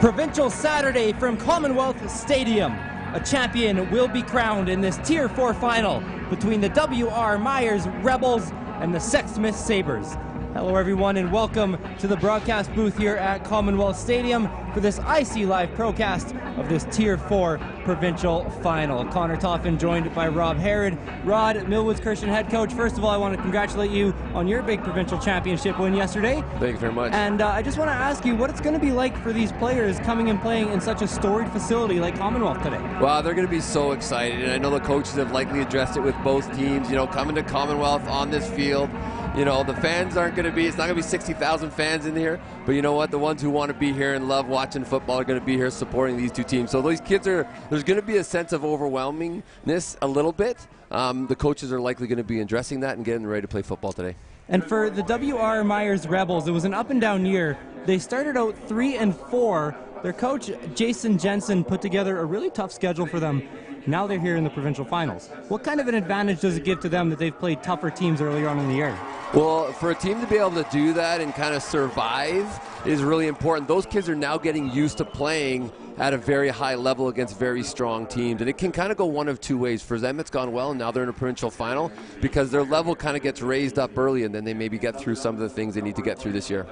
Provincial Saturday from Commonwealth Stadium. A champion will be crowned in this Tier 4 final between the W.R. Myers Rebels and the Sexsmith Sabres. Hello everyone and welcome to the broadcast booth here at Commonwealth Stadium for this IC Live procast of this Tier 4 provincial final. Connor Toffin joined by Rob Herod. Rod, Millwood's Christian head coach, first of all I want to congratulate you on your big provincial championship win yesterday. Thanks very much. And I just want to ask you what it's going to be like for these players coming and playing in such a storied facility like Commonwealth today. Well, they're going to be so excited, and I know the coaches have likely addressed it with both teams. You know, coming to Commonwealth on this field, you know, the fans aren't going to be, it's not going to be 60,000 fans in here, but you know what, the ones who want to be here and love watching football are going to be here supporting these two teams. So those kids there's going to be a sense of overwhelmingness a little bit. The coaches are likely going to be addressing that and getting ready to play football today. And for the W.R. Myers Rebels, it was an up and down year. They started out 3-4. Their coach, Jason Jensen, put together a really tough schedule for them. Now they're here in the provincial finals. What kind of an advantage does it give to them that they've played tougher teams earlier on in the year? Well, for a team to be able to do that and kind of survive is really important. Those kids are now getting used to playing at a very high level against very strong teams. And it can kind of go one of two ways. For them, it's gone well, and now they're in a provincial final because their level kind of gets raised up early, and then they maybe get through some of the things they need to get through this year.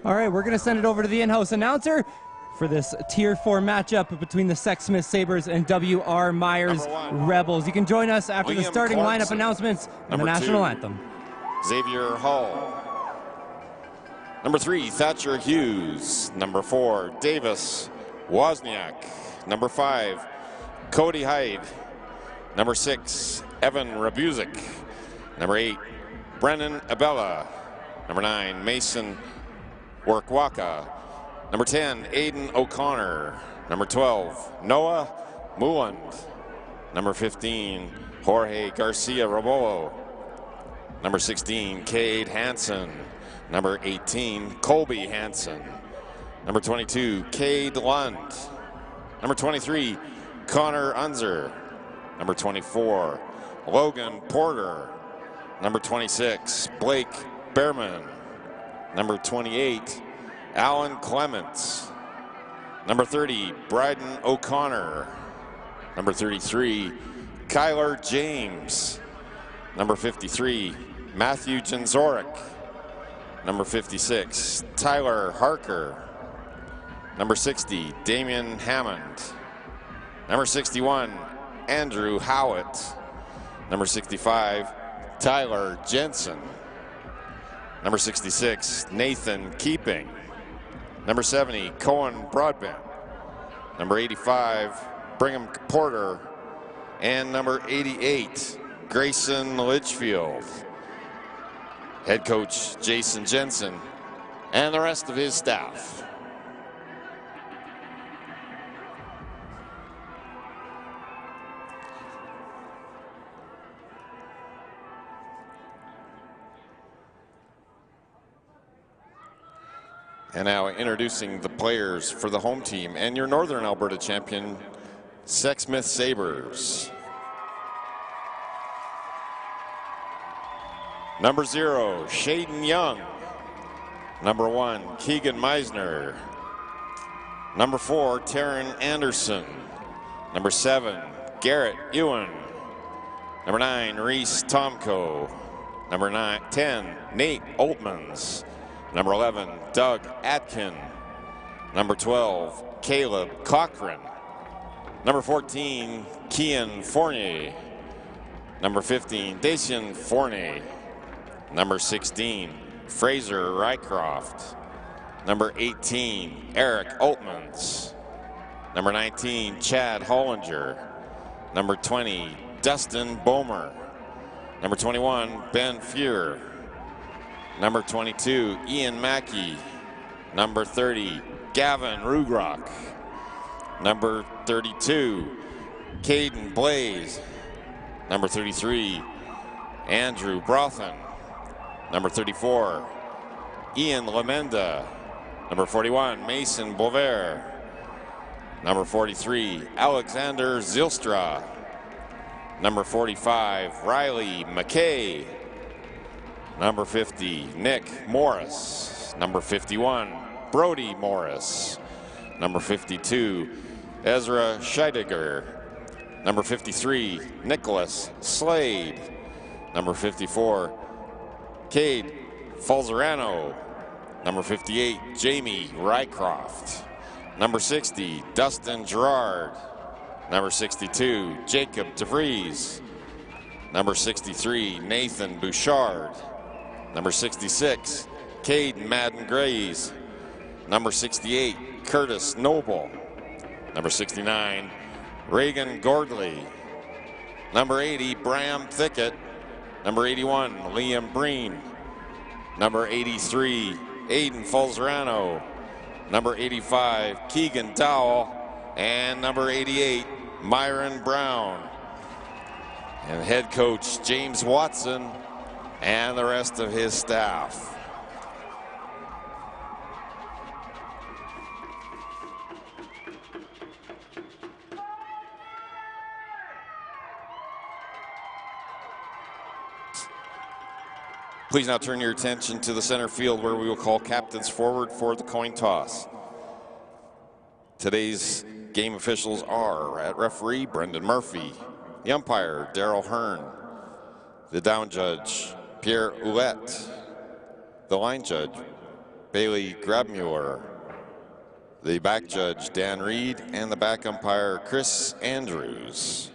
All right, we're going to send it over to the in-house announcer for this Tier 4 matchup between the Sexsmith Sabres and W.R. Myers Rebels. You can join us after the starting lineup announcements and the national anthem. Xavier Hall. Number 3, Thatcher Hughes. Number 4, Davis Wozniak. Number 5, Cody Hyde. Number 6, Evan Rabuzik. Number 8, Brennan Abella. Number 9, Mason Workwaka. Number 10, Aiden O'Connor. Number 12, Noah Muland. Number 15, Jorge Garcia Robolo. Number 16, Cade Hansen. Number 18, Colby Hansen. Number 22, Cade Lund. Number 23, Connor Unzer. Number 24, Logan Porter. Number 26, Blake Behrman. Number 28, Alan Clements. Number 30, Bryden O'Connor. Number 33, Kyler James. Number 53, Matthew Janzorek. Number 56, Tyler Harker. Number 60, Damian Hammond. Number 61, Andrew Howitt. Number 65, Tyler Jensen. Number 66, Nathan Keeping. Number 70, Cohen Broadbent. Number 85, Brigham Porter. And number 88, Grayson Litchfield. Head coach Jason Jensen and the rest of his staff. And now introducing the players for the home team and your Northern Alberta champion, Sexsmith Sabres. Number 0, Shaden Young. Number 1, Keegan Meisner. Number 4, Taryn Anderson. Number 7, Garrett Ewan. Number 9, Reese Tomko. Number 10, Nate Oltmans. Number 11, Doug Atkin. Number 12, Caleb Cochran. Number 14, Kian Fournier. Number 15, Dacian Fournier. Number 16, Fraser Rycroft. Number 18, Eric Oltmans. Number 19, Chad Hollinger. Number 20, Dustin Bomer. Number 21, Ben Fuhr. Number 22, Ian Mackey. Number 30, Gavin Rugrock. Number 32, Caden Blaze. Number 33, Andrew Brothen. Number 34, Ian Lamenda. Number 41, Mason Bover. Number 43, Alexander Zilstra. Number 45, Riley McKay. Number 50, Nick Morris. Number 51, Brody Morris. Number 52, Ezra Scheidegger. Number 53, Nicholas Slade. Number 54, Cade Falzerano. Number 58, Jamie Rycroft. Number 60, Dustin Gerard. Number 62, Jacob DeVries. Number 63, Nathan Bouchard. Number 66, Cade Madden Grays. Number 68, Curtis Noble. Number 69, Reagan Gordley. Number 80, Bram Thickett. Number 81, Liam Breen. Number 83, Aiden Falzerano. Number 85, Keegan Dowell. And number 88, Myron Brown. And head coach James Watson and the rest of his staff. Please now turn your attention to the center field where we will call captains forward for the coin toss. Today's game officials are at referee Brendan Murphy, the umpire Daryl Hearn, the down judge Pierre Ouellette, the line judge Bailey Grabmuir, the back judge Dan Reed, and the back umpire Chris Andrews.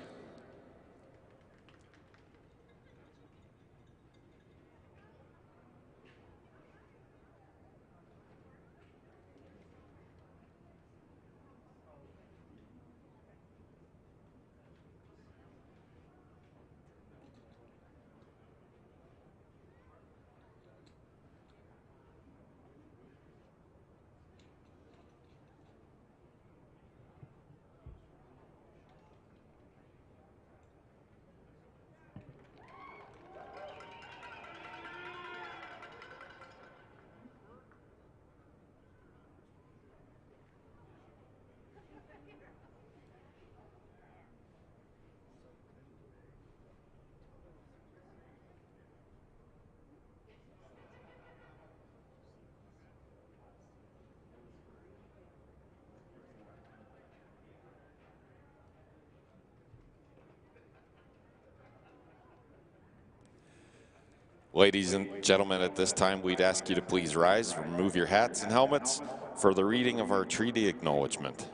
Ladies and gentlemen, at this time, we'd ask you to please rise, remove your hats and helmets for the reading of our treaty acknowledgement.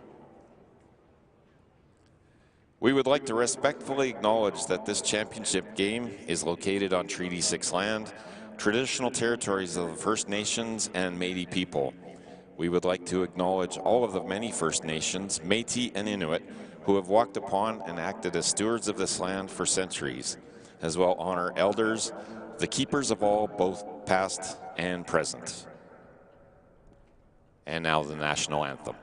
We would like to respectfully acknowledge that this championship game is located on Treaty 6 land, traditional territories of the First Nations and Métis people. We would like to acknowledge all of the many First Nations, Métis and Inuit, who have walked upon and acted as stewards of this land for centuries, as well honor elders, the keepers of all, both past and present. And now the national anthem.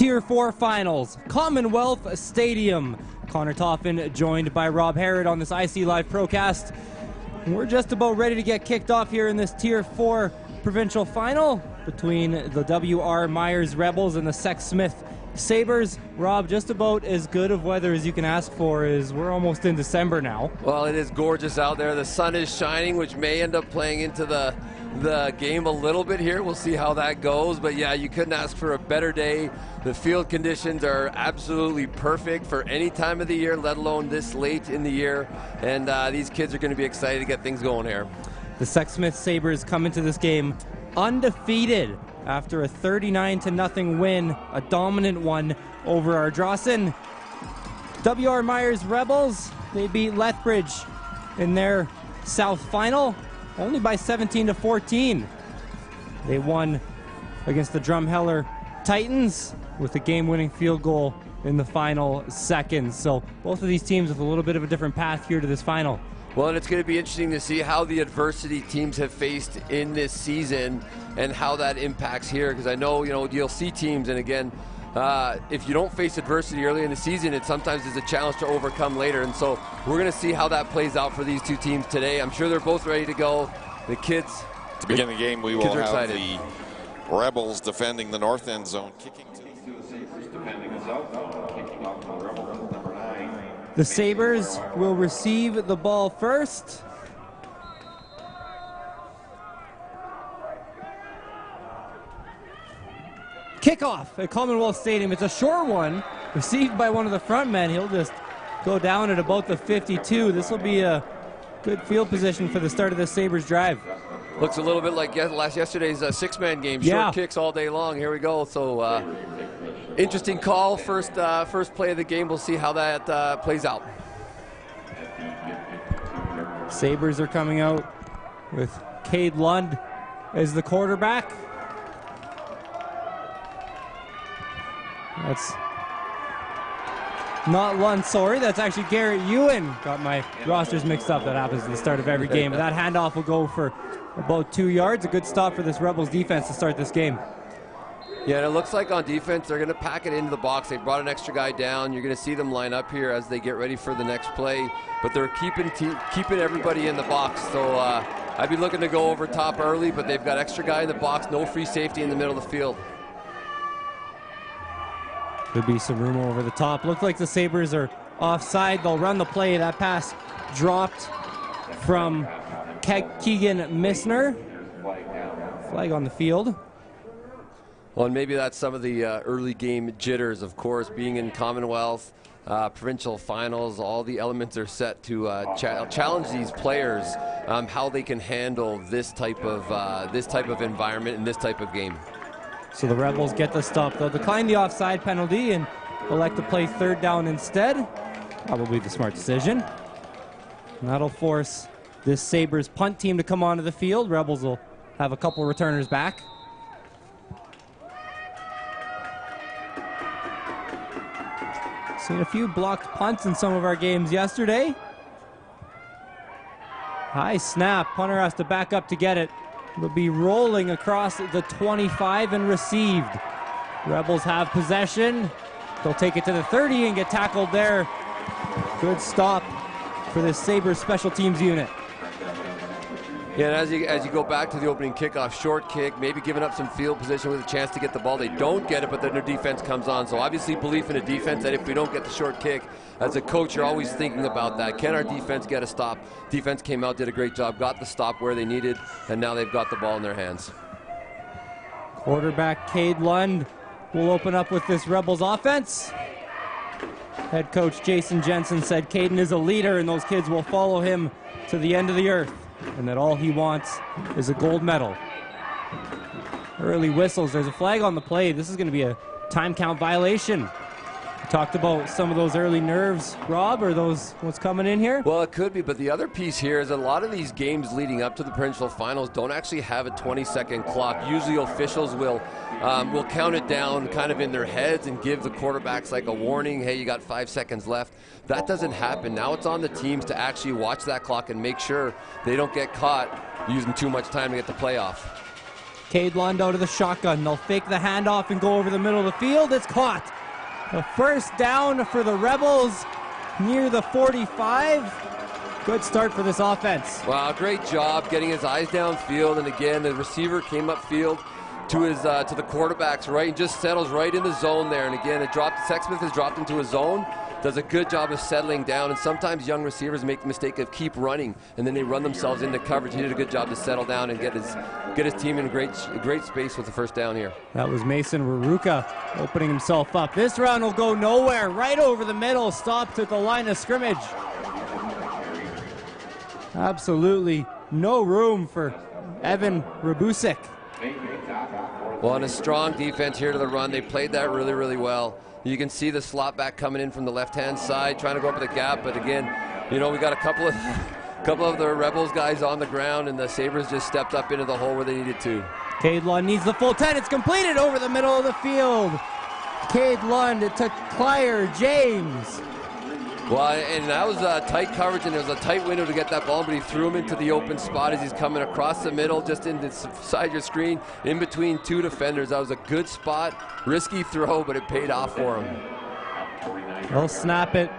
Tier 4 Finals, Commonwealth Stadium. Connor Toffin joined by Rob Harrod on this IC Live Procast. We're just about ready to get kicked off here in this Tier 4 Provincial Final. between the W.R. Myers Rebels and the Sexsmith Sabres. Rob, just about as good of weather as you can ask for, as we're almost in December now. Well, it is gorgeous out there. The sun is shining, which may end up playing into the game a little bit here. We'll see how that goes. But yeah, you couldn't ask for a better day. The field conditions are absolutely perfect for any time of the year, let alone this late in the year. And these kids are going to be excited to get things going here. The Sexsmith Sabres come into this game undefeated after a 39-0 win, a dominant one over Ardrossan. W.R. Myers Rebels, they beat Lethbridge in their South final, only by 17-14. They won against the Drumheller Titans with a game-winning field goal in the final seconds. So both of these teams with a little bit of a different path here to this final. Well, and it's going to be interesting to see how the adversity teams have faced in this season and how that impacts here, because I know, you'll see teams, and again, if you don't face adversity early in the season, it sometimes is a challenge to overcome later. And so we're going to see how that plays out for these two teams today. I'm sure they're both ready to go. The kids, to begin the game, we will have excited. the Rebels defending the north end zone, kicking to the Sabres defending the south zone, kicking off the Rebels, number 9. The Sabres will receive the ball first. Kickoff at Commonwealth Stadium. It's a short one, received by one of the front men. He'll just go down at about the 52. This will be a good field position for the start of the Sabres drive. Looks a little bit like yesterday's six-man game. Short kicks all day long. Here we go. So interesting call. First play of the game. We'll see how that plays out. Sabres are coming out with Cade Lund as the quarterback. That's not Lund, sorry. That's actually Garrett Ewan. Got my rosters mixed up. That happens at the start of every game. That handoff will go for about 2 yards. A good stop for this Rebels defense to start this game. Yeah, and it looks like on defense they're going to pack it into the box. They brought an extra guy down. You're going to see them line up here as they get ready for the next play. But they're keeping everybody in the box. So I'd be looking to go over top early, but they've got extra guy in the box, no free safety in the middle of the field. Could be some room over the top. Looks like the Sabres are offside. They'll run the play. That pass dropped from Keegan Missner. Flag on the field. Well, and maybe that's some of the early game jitters, of course, being in Commonwealth, provincial finals. All the elements are set to challenge these players, how they can handle this type of environment and this type of game. So the Rebels get the stop. They'll decline the offside penalty and elect to play third down instead. Probably the smart decision. And that'll force this Sabres punt team to come onto the field. Rebels will have a couple returners back. Seen a few blocked punts in some of our games yesterday. High snap. Punter has to back up to get it. It'll be rolling across the 25 and received. Rebels have possession. They'll take it to the 30 and get tackled there. Good stop for this Sabres special teams unit. Yeah, and as you go back to the opening kickoff, short kick, maybe giving up some field position with a chance to get the ball. They don't get it, but then their defense comes on. So obviously belief in a defense that if we don't get the short kick, as a coach, you're always thinking about that. Can our defense get a stop? Defense came out, did a great job, got the stop where they needed, and now they've got the ball in their hands. Quarterback Cade Lund will open up with this Rebels offense. Head coach Jason Jensen said Caden is a leader and those kids will follow him to the end of the earth, and that all he wants is a gold medal. Early whistles. There's a flag on the play. This is going to be a time count violation. We talked about some of those early nerves, Rob. Are those what's coming in here? Well, it could be, but the other piece here is a lot of these games leading up to the provincial finals don't actually have a 20-second clock. Usually officials will count it down kind of in their heads and give the quarterbacks like a warning, hey, you got 5 seconds left. That doesn't happen. Now it's on the teams to actually watch that clock and make sure they don't get caught using too much time to get the play off. Cade Lund out of the shotgun. They'll fake the handoff and go over the middle of the field. It's caught. A first down for the Rebels near the 45. Good start for this offense. Wow, great job getting his eyes downfield. And again, the receiver came upfield, to the quarterbacks, right, and just settles right in the zone there. And again, Sexsmith has dropped into a zone, does a good job of settling down, and sometimes young receivers make the mistake of keep running, and then they run themselves into coverage. He did a good job to settle down and get his team in great space with the first down here. That was Mason Raruka opening himself up. This run will go nowhere, right over the middle, stopped at the line of scrimmage. Absolutely no room for Evan Rabusik. Well, and a strong defense here to the run. They played that really, really well. You can see the slot back coming in from the left-hand side, trying to go up with the gap. But again, you know, we got a couple of the Rebels guys on the ground, and the Sabres just stepped up into the hole where they needed to. Cade Lund needs the full 10. It's completed over the middle of the field. Cade Lund, it took Clyer James. Well, and that was tight coverage, and there was a tight window to get that ball, but he threw him into the open spot as he's coming across the middle, just inside your screen, in between two defenders. That was a good spot, risky throw, but it paid off for him. They'll snap it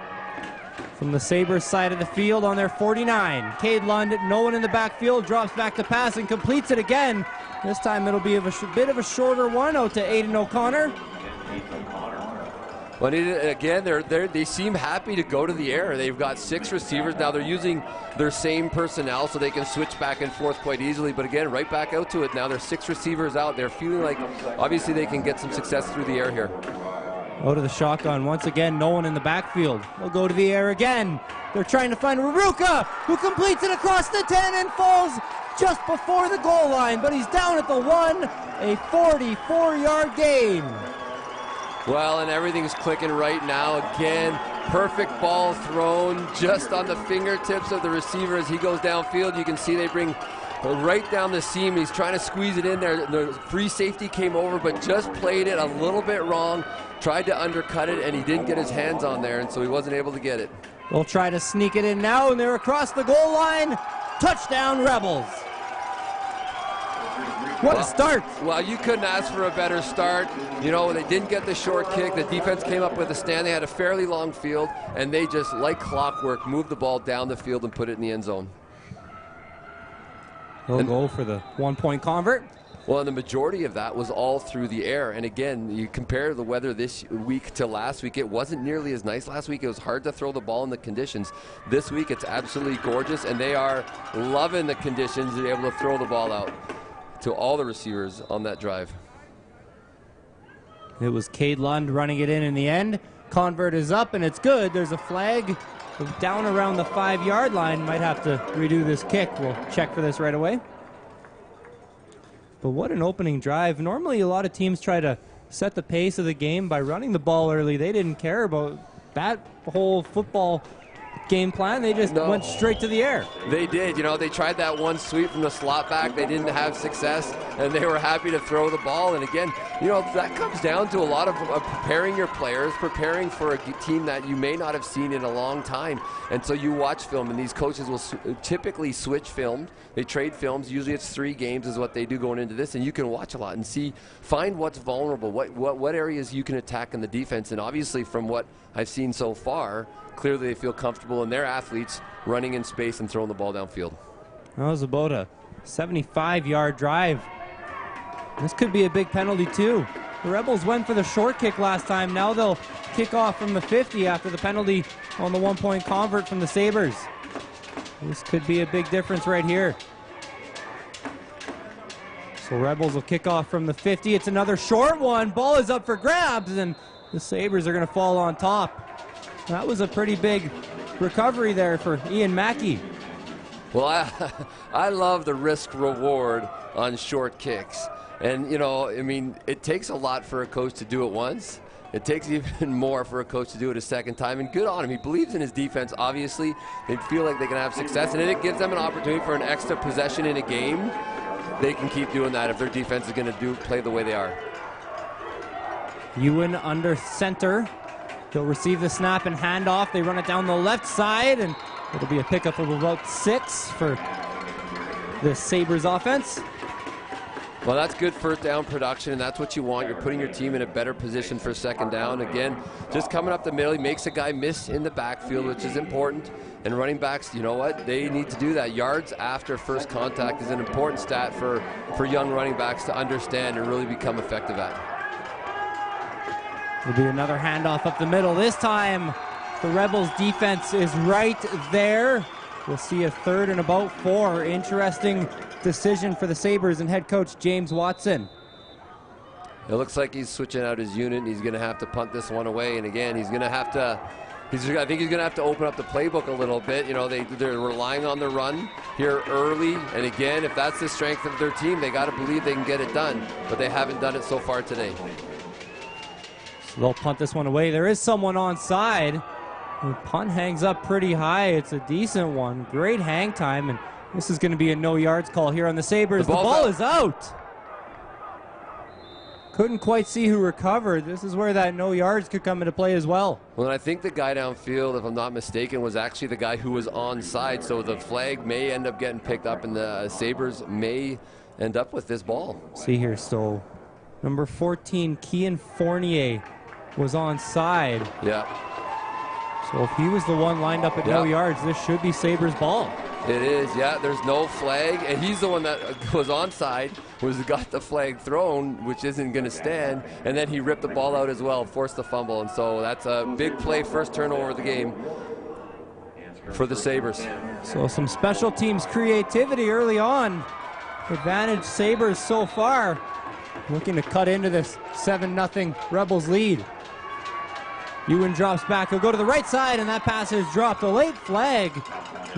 from the Sabres side of the field on their 49. Cade Lund, no one in the backfield, drops back to pass and completes it again. This time it'll be a bit of a shorter one out to Aiden O'Connor. But again, they seem happy to go to the air. They've got 6 receivers. Now they're using their same personnel so they can switch back and forth quite easily. But again, right back out to it. Now there's 6 receivers out. They're feeling like obviously they can get some success through the air here. Go to the shotgun. Once again, no one in the backfield. They'll go to the air again. They're trying to find Raruka, who completes it across the 10 and falls just before the goal line. But he's down at the 1, a 44-yard gain. Well, and everything's clicking right now. Again, perfect ball thrown just on the fingertips of the receiver as he goes downfield. You can see they bring right down the seam. He's trying to squeeze it in there. The free safety came over, but just played it a little bit wrong. Tried to undercut it, and he didn't get his hands on there, and so he wasn't able to get it. They'll try to sneak it in now, and they're across the goal line. Touchdown, Rebels. What a start. Well, you couldn't ask for a better start. You know, they didn't get the short kick. The defense came up with a stand. They had a fairly long field, and they just, like clockwork, moved the ball down the field and put it in the end zone. They'll go for the 1-point convert. Well, and the majority of that was all through the air. And again, you compare the weather this week to last week, it wasn't nearly as nice last week. It was hard to throw the ball in the conditions. This week, it's absolutely gorgeous, and they are loving the conditions to be able to throw the ball out to all the receivers on that drive. It was Cade Lund running it in the end. Convert is up, and it's good. There's a flag down around the 5-yard line. Might have to redo this kick. We'll check for this right away. But what an opening drive. Normally a lot of teams try to set the pace of the game by running the ball early. They didn't care about that whole football game plan. They just went straight to the air. They did. You know, they tried that one sweep from the slot back. They didn't have success, and they were happy to throw the ball. And again, you know, that comes down to a lot of preparing your players, preparing for a team that you may not have seen in a long time. And so you watch film, and these coaches will typically switch film. They trade films. Usually it's 3 games is what they do going into this, and you can watch a lot and find what's vulnerable, what areas you can attack in the defense. And obviously from what I've seen so far, clearly they feel comfortable in their athletes running in space and throwing the ball downfield. That was about a 75-yard drive. This could be a big penalty too. The Rebels went for the short kick last time. Now they'll kick off from the 50 after the penalty on the 1-point convert from the Sabres. This could be a big difference right here. So Rebels will kick off from the 50. It's another short one. Ball is up for grabs, and the Sabres are going to fall on top. That was a pretty big recovery there for Ian Mackey. Well, I love the risk reward on short kicks. And, you know, I mean, it takes a lot for a coach to do it once. It takes even more for a coach to do it a second time, and good on him. He believes in his defense, obviously. They feel like they can have success, and it gives them an opportunity for an extra possession in a game. They can keep doing that if their defense is going to play the way they are. Ewan under center. He'll receive the snap and hand off. They run it down the left side, and it'll be a pickup of about 6 for the Sabres offense. Well, that's good first down production, and that's what you want. You're putting your team in a better position for second down. Again, just coming up the middle, he makes a guy miss in the backfield, which is important. And running backs, you know what? They need to do that. Yards after first contact is an important stat for young running backs to understand and really become effective at. Will be another handoff up the middle. This time, the Rebels defense is right there. We'll see a 3rd and about 4. Interesting decision for the Sabres and head coach James Watson. It looks like he's switching out his unit, and he's going to have to punt this one away. And again, he's going to have to. I think he's going to have to open up the playbook a little bit. You know, they're relying on the run here early. And again, if that's the strength of their team, they got to believe they can get it done. But they haven't done it so far today. So they'll punt this one away. There is someone onside. The punt hangs up pretty high. It's a decent one. Great hang time, and this is going to be a no yards call here on the Sabres. The ball is out. Couldn't quite see who recovered. This is where that no yards could come into play as well. Well, I think the guy downfield, if I'm not mistaken, was actually the guy who was onside. So the flag may end up getting picked up, and the Sabres may end up with this ball. See here, so number 14, Kean Fournier, was onside. Yeah. So if he was the one lined up at no yards, this should be Sabres ball. It is, yeah. There's no flag, and he's the one that was onside, got the flag thrown, which isn't going to stand, and then he ripped the ball out as well, forced the fumble, and so that's a big play, first turnover of the game for the Sabres. So some special teams creativity early on. Advantage Sabres so far. Looking to cut into this 7-0 Rebels lead. Ewan drops back. He'll go to the right side, and that pass is dropped. A late flag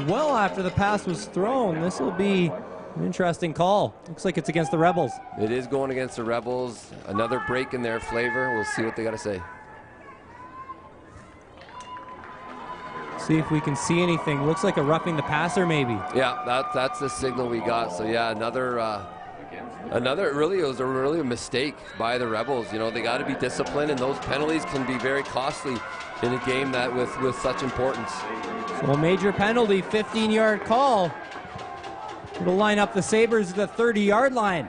well after the pass was thrown. This will be an interesting call. Looks like it's against the Rebels. It is going against the Rebels. Another break in their flavor. We'll see what they got to say. See if we can see anything. Looks like a roughing the passer maybe. Yeah, that's the signal we got. So yeah, another really, it was a mistake by the Rebels. You know, they got to be disciplined, and those penalties can be very costly in a game that with such importance. So a major penalty, 15-yard call. It'll line up the Sabres at the 30-yard line.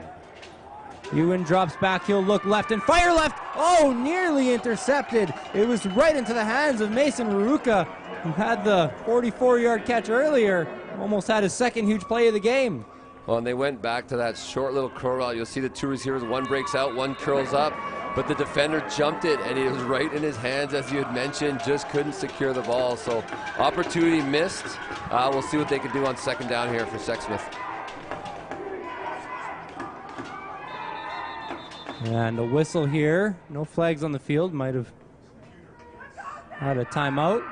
Ewan drops back, he'll look left and fire left. Oh, nearly intercepted. It was right into the hands of Mason Ruruka, who had the 44-yard catch earlier. Almost had his second huge play of the game. Well, and they went back to that short little curl route. You'll see the two receivers, one breaks out, one curls up, but the defender jumped it, and it was right in his hands, as you had mentioned, just couldn't secure the ball. So opportunity missed. We'll see what they can do on second down here for Sexsmith. And a whistle here. No flags on the field. Might have had a timeout.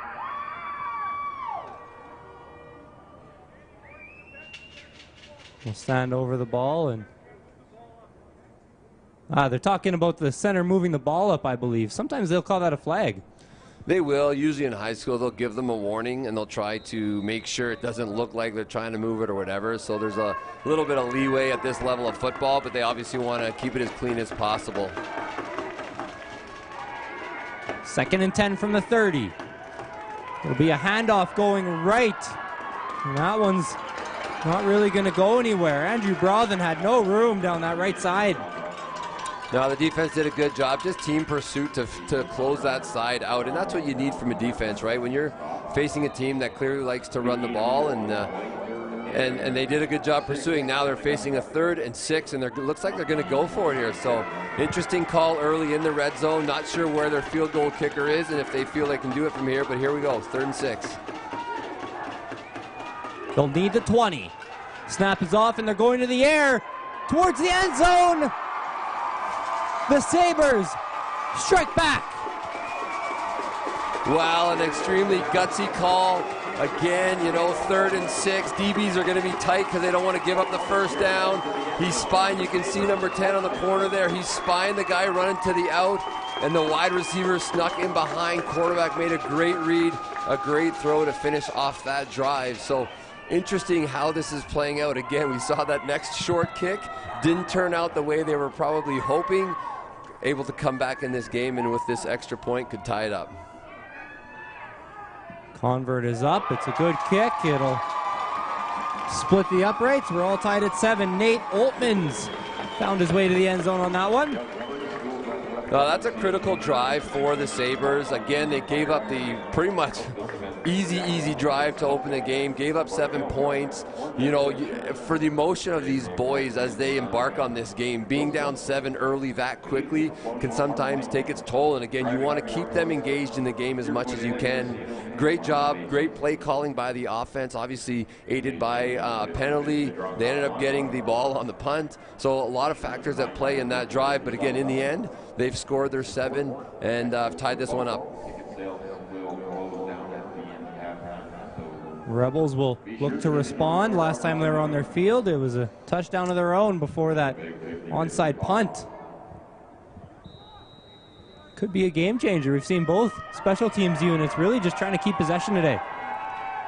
We'll stand over the ball, and they're talking about the center moving the ball up, I believe. Sometimes they'll call that a flag. They will. Usually in high school, they'll give them a warning, and they'll try to make sure it doesn't look like they're trying to move it or whatever. So there's a little bit of leeway at this level of football, but they obviously want to keep it as clean as possible. 2nd and 10 from the 30. It'll be a handoff going right. And that one's not really going to go anywhere. Andrew Brothen had no room down that right side. No, the defense did a good job. Just team pursuit to close that side out, and that's what you need from a defense, right? When you're facing a team that clearly likes to run the ball, and they did a good job pursuing. Now they're facing a 3rd and 6, and it looks like they're going to go for it here. So interesting call early in the red zone. Not sure where their field goal kicker is and if they feel they can do it from here, but here we go, 3rd and 6. They'll need the 20. Snap is off, and they're going to the air towards the end zone. The Sabres strike back. Wow, an extremely gutsy call. Again, you know, 3rd and 6. DBs are going to be tight because they don't want to give up the first down. He's spying. You can see number 10 on the corner there. He's spying the guy running to the out, and the wide receiver snuck in behind. Quarterback made a great read, a great throw to finish off that drive. So interesting how this is playing out. Again, we saw that next short kick. Didn't turn out the way they were probably hoping. Able to come back in this game, and with this extra point could tie it up. Convert is up. It's a good kick. It'll split the uprights. We're all tied at 7. Nate Oltmans found his way to the end zone on that one. That's a critical drive for the Sabres. Again, they gave up the pretty much easy drive to open the game, gave up 7 points. You know, for the emotion of these boys as they embark on this game, being down 7 early that quickly can sometimes take its toll. And again, you want to keep them engaged in the game as much as you can. Great job, great play calling by the offense, obviously aided by a penalty. They ended up getting the ball on the punt. So a lot of factors at play in that drive. But again, in the end, they've scored their 7 and tied this one up. Rebels will look to respond. Last time they were on their field, it was a touchdown of their own before that onside punt. Could be a game changer. We've seen both special teams units really just trying to keep possession today.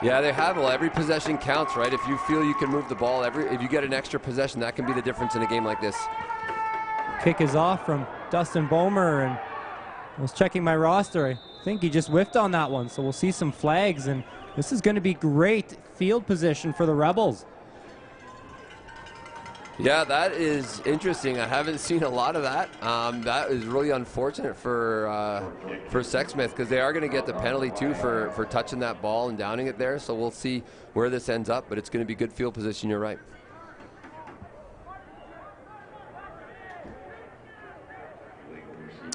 Yeah, they have. Well, every possession counts, right? If you feel you can move the ball, if you get an extra possession, that can be the difference in a game like this. Kick is off from Dustin Bomer, and I was checking my roster. I think he just whiffed on that one, so we'll see some flags, and this is going to be great field position for the Rebels. Yeah, that is interesting. I haven't seen a lot of that. That is really unfortunate for Sexsmith, because they are going to get the penalty too for touching that ball and downing it there. So we'll see where this ends up, but it's going to be good field position. You're right.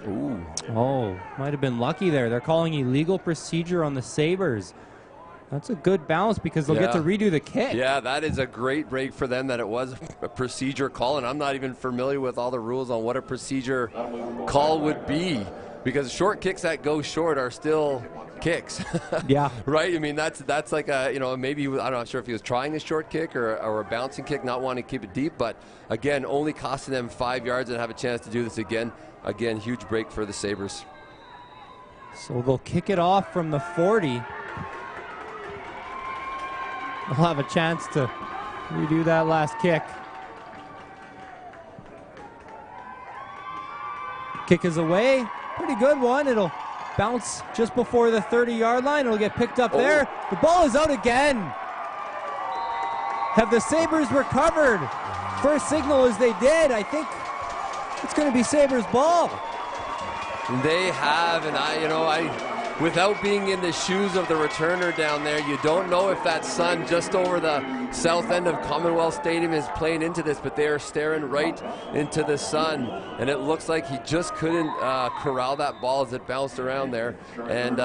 Ooh. Oh, might have been lucky there. They're calling illegal procedure on the Sabres. That's a good bounce because they'll get to redo the kick. Yeah, that is a great break for them that it was a procedure call, and I'm not even familiar with all the rules on what a procedure call would be, because short kicks that go short are still kicks. Yeah. Right? I mean, that's like a, you know, maybe, I'm not sure if he was trying a short kick or a bouncing kick, not wanting to keep it deep, but again, only costing them 5 yards and have a chance to do this again. Again, huge break for the Sabres. So they'll kick it off from the 40. They'll have a chance to redo that last kick. Kick is away. Pretty good one. It'll bounce just before the 30-yard line. It'll get picked up there. The ball is out again. Have the Sabres recovered? First signal is they did. I think it's going to be Sabres ball. They have, and without being in the shoes of the returner down there, you don't know if that sun just over the south end of Commonwealth Stadium is playing into this, but they are staring right into the sun, and it looks like he just couldn't corral that ball as it bounced around there. And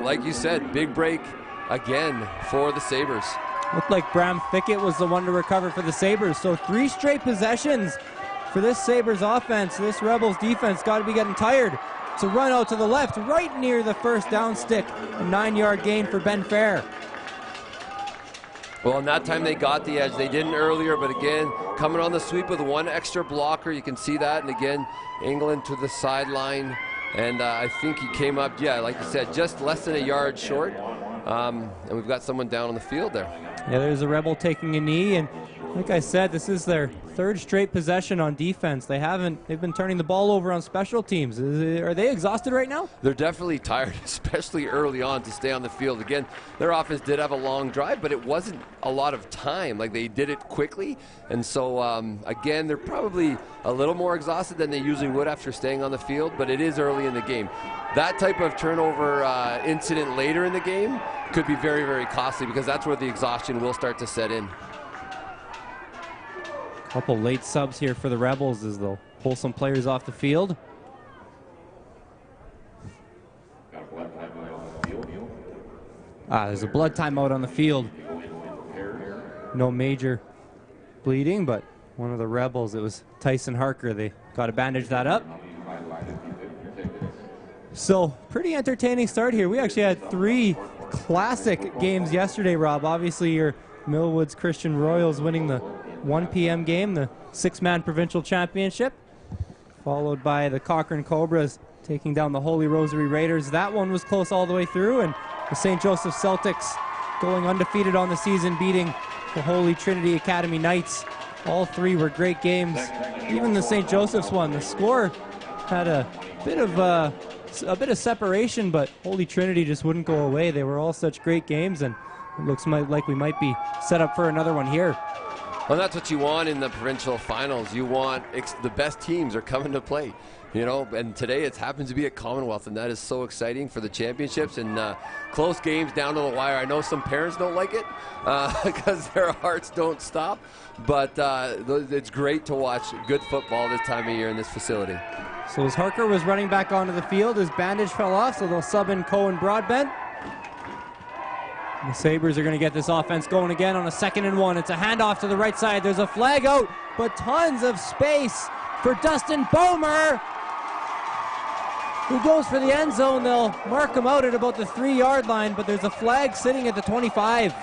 like you said, big break again for the Sabres. Looked like Bram Thickett was the one to recover for the Sabres. So 3 straight possessions for this Sabres offense. This Rebels defense got to be getting tired. It's a run out to the left, right near the first down stick. A 9-yard gain for Ben Fair. Well, in that time they got the edge. They didn't earlier, but again, coming on the sweep with 1 extra blocker. You can see that. And again, England to the sideline. And I think he came up, like you said, just less than a yard short. And we've got someone down on the field there. Yeah, there's a Rebel taking a knee. And like I said, this is their 3rd straight possession on defense. They've been turning the ball over on special teams. Are they exhausted right now? They're definitely tired, especially early on, to stay on the field. Again, their offense did have a long drive, but it wasn't a lot of time. Like, they did it quickly. And so, again, they're probably a little more exhausted than they usually would after staying on the field, but it is early in the game. That type of turnover incident later in the game could be very, very costly, because that's where the exhaustion will start to set in. Couple late subs here for the Rebels as they'll pull some players off the field. There's a blood timeout on the field. No major bleeding, but one of the Rebels, it was Tyson Harker. They got to bandage that up. So pretty entertaining start here. We actually had 3 classic games yesterday, Rob. Obviously your Millwoods Christian Royals winning the 1 p.m. game, the 6-man provincial championship, followed by the Cochrane Cobras taking down the Holy Rosary Raiders. That one was close all the way through, and the St. Joseph Celtics going undefeated on the season, beating the Holy Trinity Academy Knights. All 3 were great games. Even the St. Joseph's one, the score had a bit of separation, but Holy Trinity just wouldn't go away. They were all such great games, and it looks like we might be set up for another one here. Well, that's what you want in the provincial finals. You want the best teams are coming to play, you know, and today it happens to be at Commonwealth, and that is so exciting for the championships and close games down to the wire. I know some parents don't like it because their hearts don't stop, but it's great to watch good football this time of year in this facility. So as Harker was running back onto the field, his bandage fell off, so they'll sub in Cohen Broadbent. The Sabres are going to get this offense going again on a 2nd and 1. It's a handoff to the right side. There's a flag out, but tons of space for Dustin Bomer, who goes for the end zone. They'll mark him out at about the 3-yard line, but there's a flag sitting at the 25.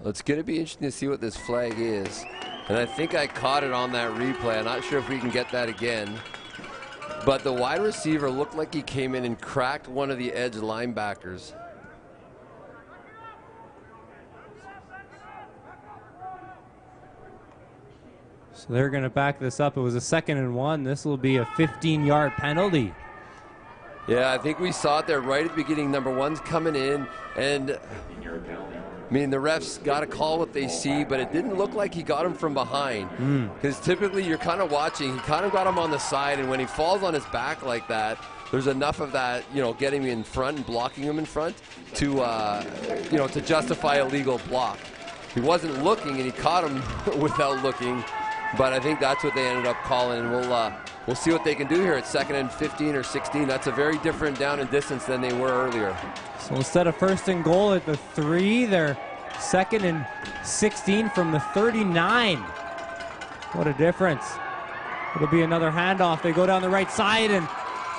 It's going to be interesting to see what this flag is. And I think I caught it on that replay. I'm not sure if we can get that again. But the wide receiver looked like he came in and cracked one of the edge linebackers. So they're going to back this up. It was a 2nd and 1. This will be a 15-yard penalty. Yeah, I think we saw it there right at the beginning. Number 1's coming in, and I mean, the refs got to call what they see, but it didn't look like he got him from behind. Because typically you're kind of watching, he kind of got him on the side, and when he falls on his back like that, there's enough of that, you know, getting him in front and blocking him in front to, you know, to justify a legal block. He wasn't looking, and he caught him without looking, but I think that's what they ended up calling, and we'll see what they can do here at 2nd and 15 or 16. That's a very different down and distance than they were earlier. So instead of 1st and goal at the 3, they're 2nd and 16 from the 39. What a difference. It'll be another handoff. They go down the right side, and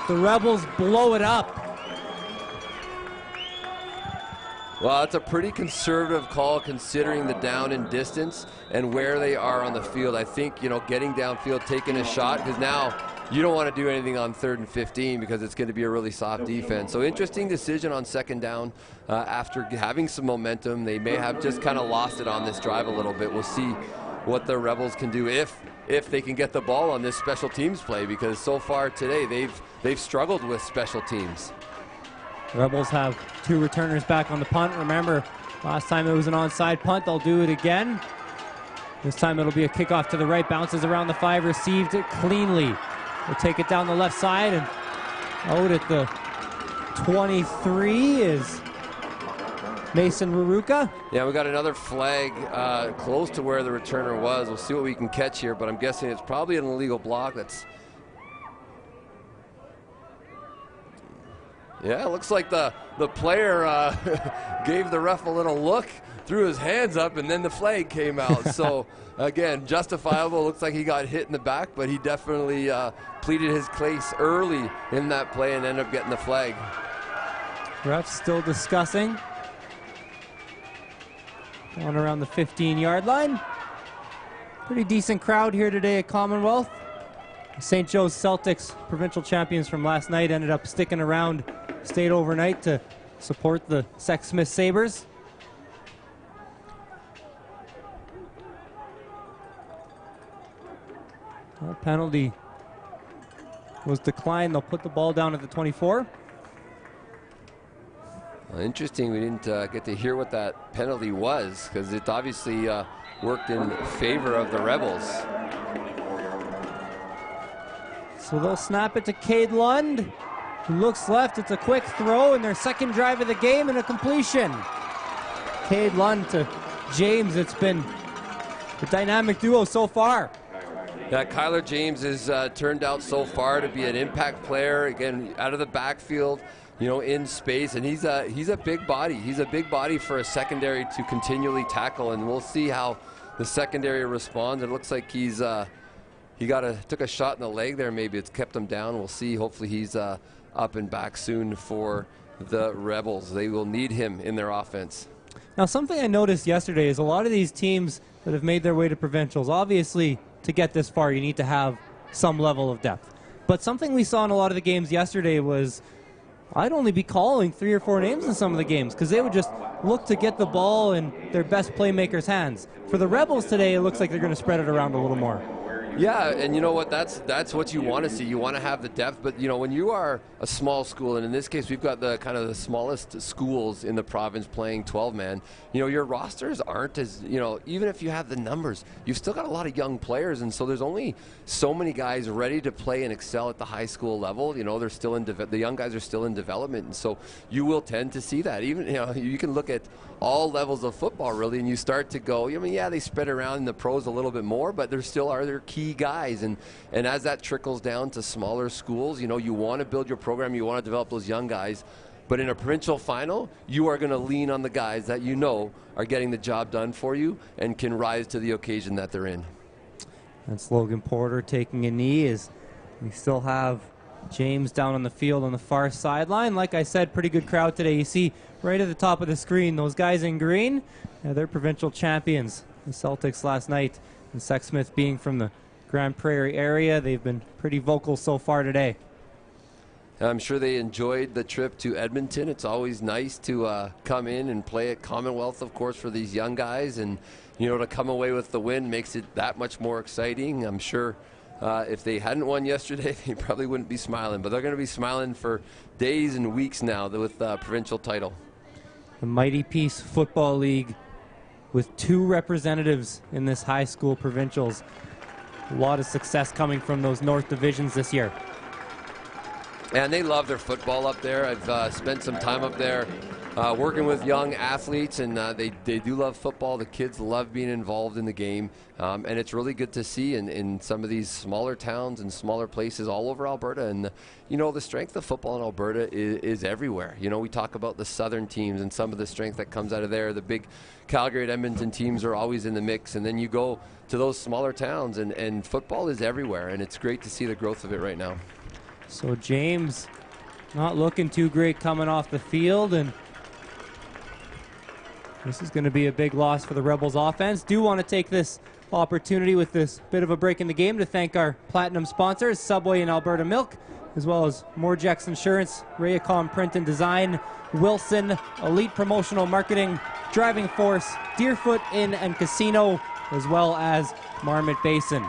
the Rebels blow it up. Well, it's a pretty conservative call considering the down and distance and where they are on the field. I think, you know, getting downfield, taking a shot, because now you don't want to do anything on 3rd and 15 because it's going to be a really soft defense. So interesting decision on 2nd down after having some momentum. They may have just kind of lost it on this drive a little bit. We'll see what the Rebels can do if they can get the ball on this special teams play, because so far today they've struggled with special teams. Rebels have 2 returners back on the punt. Remember, last time it was an onside punt. They'll do it again. This time it'll be a kickoff to the right, bounces around the 5, received it cleanly. They'll take it down the left side, and out at the 23 is Mason Ruruka. Yeah, we got another flag close to where the returner was. We'll see what we can catch here, but I'm guessing it's probably an illegal block. Yeah, it looks like the player gave the ref a little look, threw his hands up, and then the flag came out. So, again, justifiable. Looks like he got hit in the back, but he definitely pleaded his case early in that play and ended up getting the flag. Refs still discussing. Going around the 15-yard line. Pretty decent crowd here today at Commonwealth. St. Joe's Celtics, provincial champions from last night, ended up sticking around, stayed overnight to support the Sexsmith Sabres. Well, penalty was declined. They'll put the ball down at the 24. Well, interesting, we didn't get to hear what that penalty was, because it obviously worked in favor of the Rebels. So they'll snap it to Cade Lund, who looks left. It's a quick throw in their 2nd drive of the game and a completion. Cade Lund to James. It's been a dynamic duo so far. Yeah, Kyler James has turned out so far to be an impact player, again, out of the backfield, you know, in space, and he's a big body. He's a big body for a secondary to continually tackle, and we'll see how the secondary responds. It looks like he took a shot in the leg there. Maybe it's kept him down. We'll see. Hopefully he's up and back soon for the Rebels. They will need him in their offense. Now, something I noticed yesterday is a lot of these teams that have made their way to provincials, obviously, to get this far, you need to have some level of depth. But something we saw in a lot of the games yesterday was I'd only be calling 3 or 4 names in some of the games because they would just look to get the ball in their best playmakers' hands. For the Rebels today, it looks like they're going to spread it around a little more. Yeah, and you know what? That's what you want to see. You want to have the depth, but you know, when you are a small school, and in this case, we've got the kind of the smallest schools in the province playing 12-man. You know, your rosters aren't as, you know, even if you have the numbers, you've still got a lot of young players, and so there's only so many guys ready to play and excel at the high school level. You know, they're still in the young guys are still in development, and so you will tend to see that. Even, you know, you can look at all levels of football really, and you start to go, I mean, yeah, they spread around in the pros a little bit more, but there still are their key guys, and as that trickles down to smaller schools, you know, you want to build your program, you want to develop those young guys, but in a provincial final, you are going to lean on the guys that you know are getting the job done for you and can rise to the occasion that they're in. That's Logan Porter taking a knee as we still have James down on the field on the far sideline. Like I said, pretty good crowd today. You see right at the top of the screen, those guys in green, they're provincial champions. The Celtics last night, and Sexsmith being from the Grand Prairie area, they've been pretty vocal so far today. I'm sure they enjoyed the trip to Edmonton. It's always nice to come in and play at Commonwealth, of course, for these young guys, and you know, to come away with the win makes it that much more exciting. I'm sure if they hadn't won yesterday, they probably wouldn't be smiling, but they're going to be smiling for days and weeks now with the provincial title. The Mighty Peace Football League with 2 representatives in this high school provincials. A lot of success coming from those North divisions this year. And they love their football up there. I've spent some time up there working with young athletes, and they do love football. The kids love being involved in the game, and it's really good to see in some of these smaller towns and smaller places all over Alberta. And you know, the strength of football in Alberta is everywhere. You know, we talk about the southern teams and some of the strength that comes out of there. The big Calgary and Edmonton teams are always in the mix, and then you go to those smaller towns, and football is everywhere, and it's great to see the growth of it right now. So James not looking too great coming off the field, and this is going to be a big loss for the Rebels offense. Do want to take this opportunity with this bit of a break in the game to thank our platinum sponsors, Subway and Alberta Milk, as well as Morjex Insurance, Rayacom Print and Design, Wilson, Elite Promotional Marketing, Driving Force, Deerfoot Inn and Casino, as well as Marmot Basin.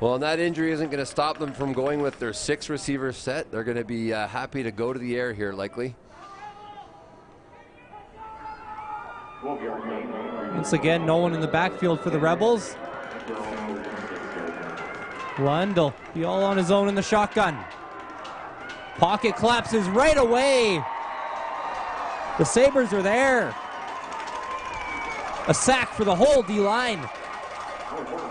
Well, and that injury isn't going to stop them from going with their 6 receiver set. They're going to be happy to go to the air here, likely. Once again, no one in the backfield for the Rebels. Lund will be all on his own in the shotgun. Pocket collapses right away. The Sabres are there. A sack for the whole D-line.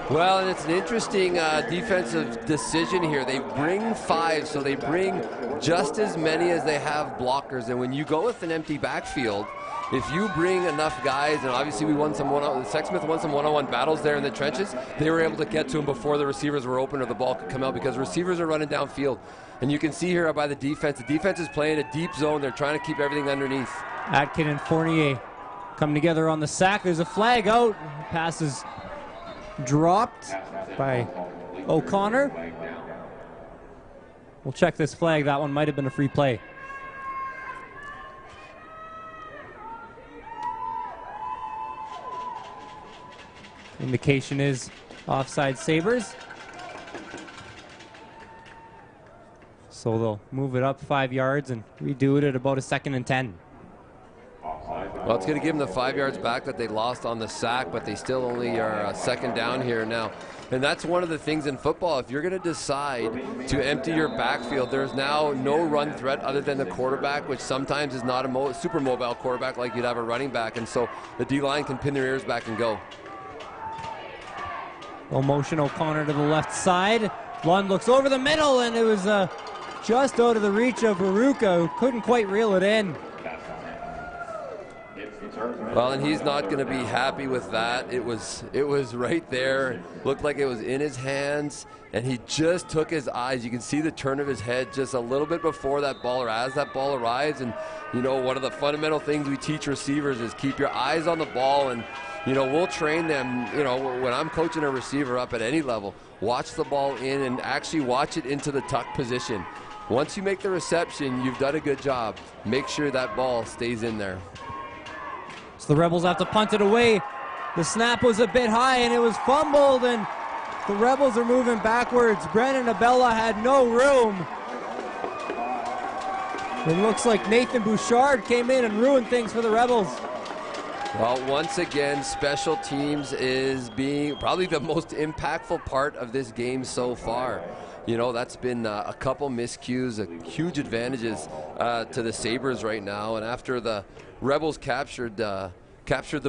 Well, and it's an interesting defensive decision here. They bring 5, so they bring just as many as they have blockers. And when you go with an empty backfield, if you bring enough guys, and obviously we won some Sexsmith won some one-on-one battles there in the trenches, they were able to get to him before the receivers were open or the ball could come out, because receivers are running downfield. And you can see here by the defense is playing a deep zone. They're trying to keep everything underneath. Atkin and Fournier come together on the sack. There's a flag out. Pass is dropped by O'Connor. We'll check this flag. That one might have been a free play. Indication is offside Sabres. So they'll move it up 5 yards and redo it at about a 2nd and 10. Well, it's going to give them the 5 yards back that they lost on the sack, but they still only are 2nd down here now. And that's one of the things in football. If you're going to decide to empty your backfield, there's now no run threat other than the quarterback, which sometimes is not a super mobile quarterback like you'd have a running back. And so the D-line can pin their ears back and go. Low motion, O'Connor to the left side. Lund looks over the middle, and it was just out of the reach of Veruca, who couldn't quite reel it in. Well, and he's not going to be happy with that. It was right there. Looked like it was in his hands, and he just took his eyes. You can see the turn of his head just a little bit before that ball, or as that ball arrives. And, you know, one of the fundamental things we teach receivers is keep your eyes on the ball. And, you know, we'll train them, you know, when I'm coaching a receiver up at any level, watch the ball in and actually watch it into the tuck position. Once you make the reception, you've done a good job. Make sure that ball stays in there. So the Rebels have to punt it away. The snap was a bit high, and it was fumbled, and The Rebels are moving backwards. Brennan Abella had no room. It looks like Nathan Bouchard came in and ruined things for the Rebels. Well, once again, special teams is being probably the most impactful part of this game so far. You know, that's been a couple miscues, huge advantages to the Sabres right now. And after the Rebels captured the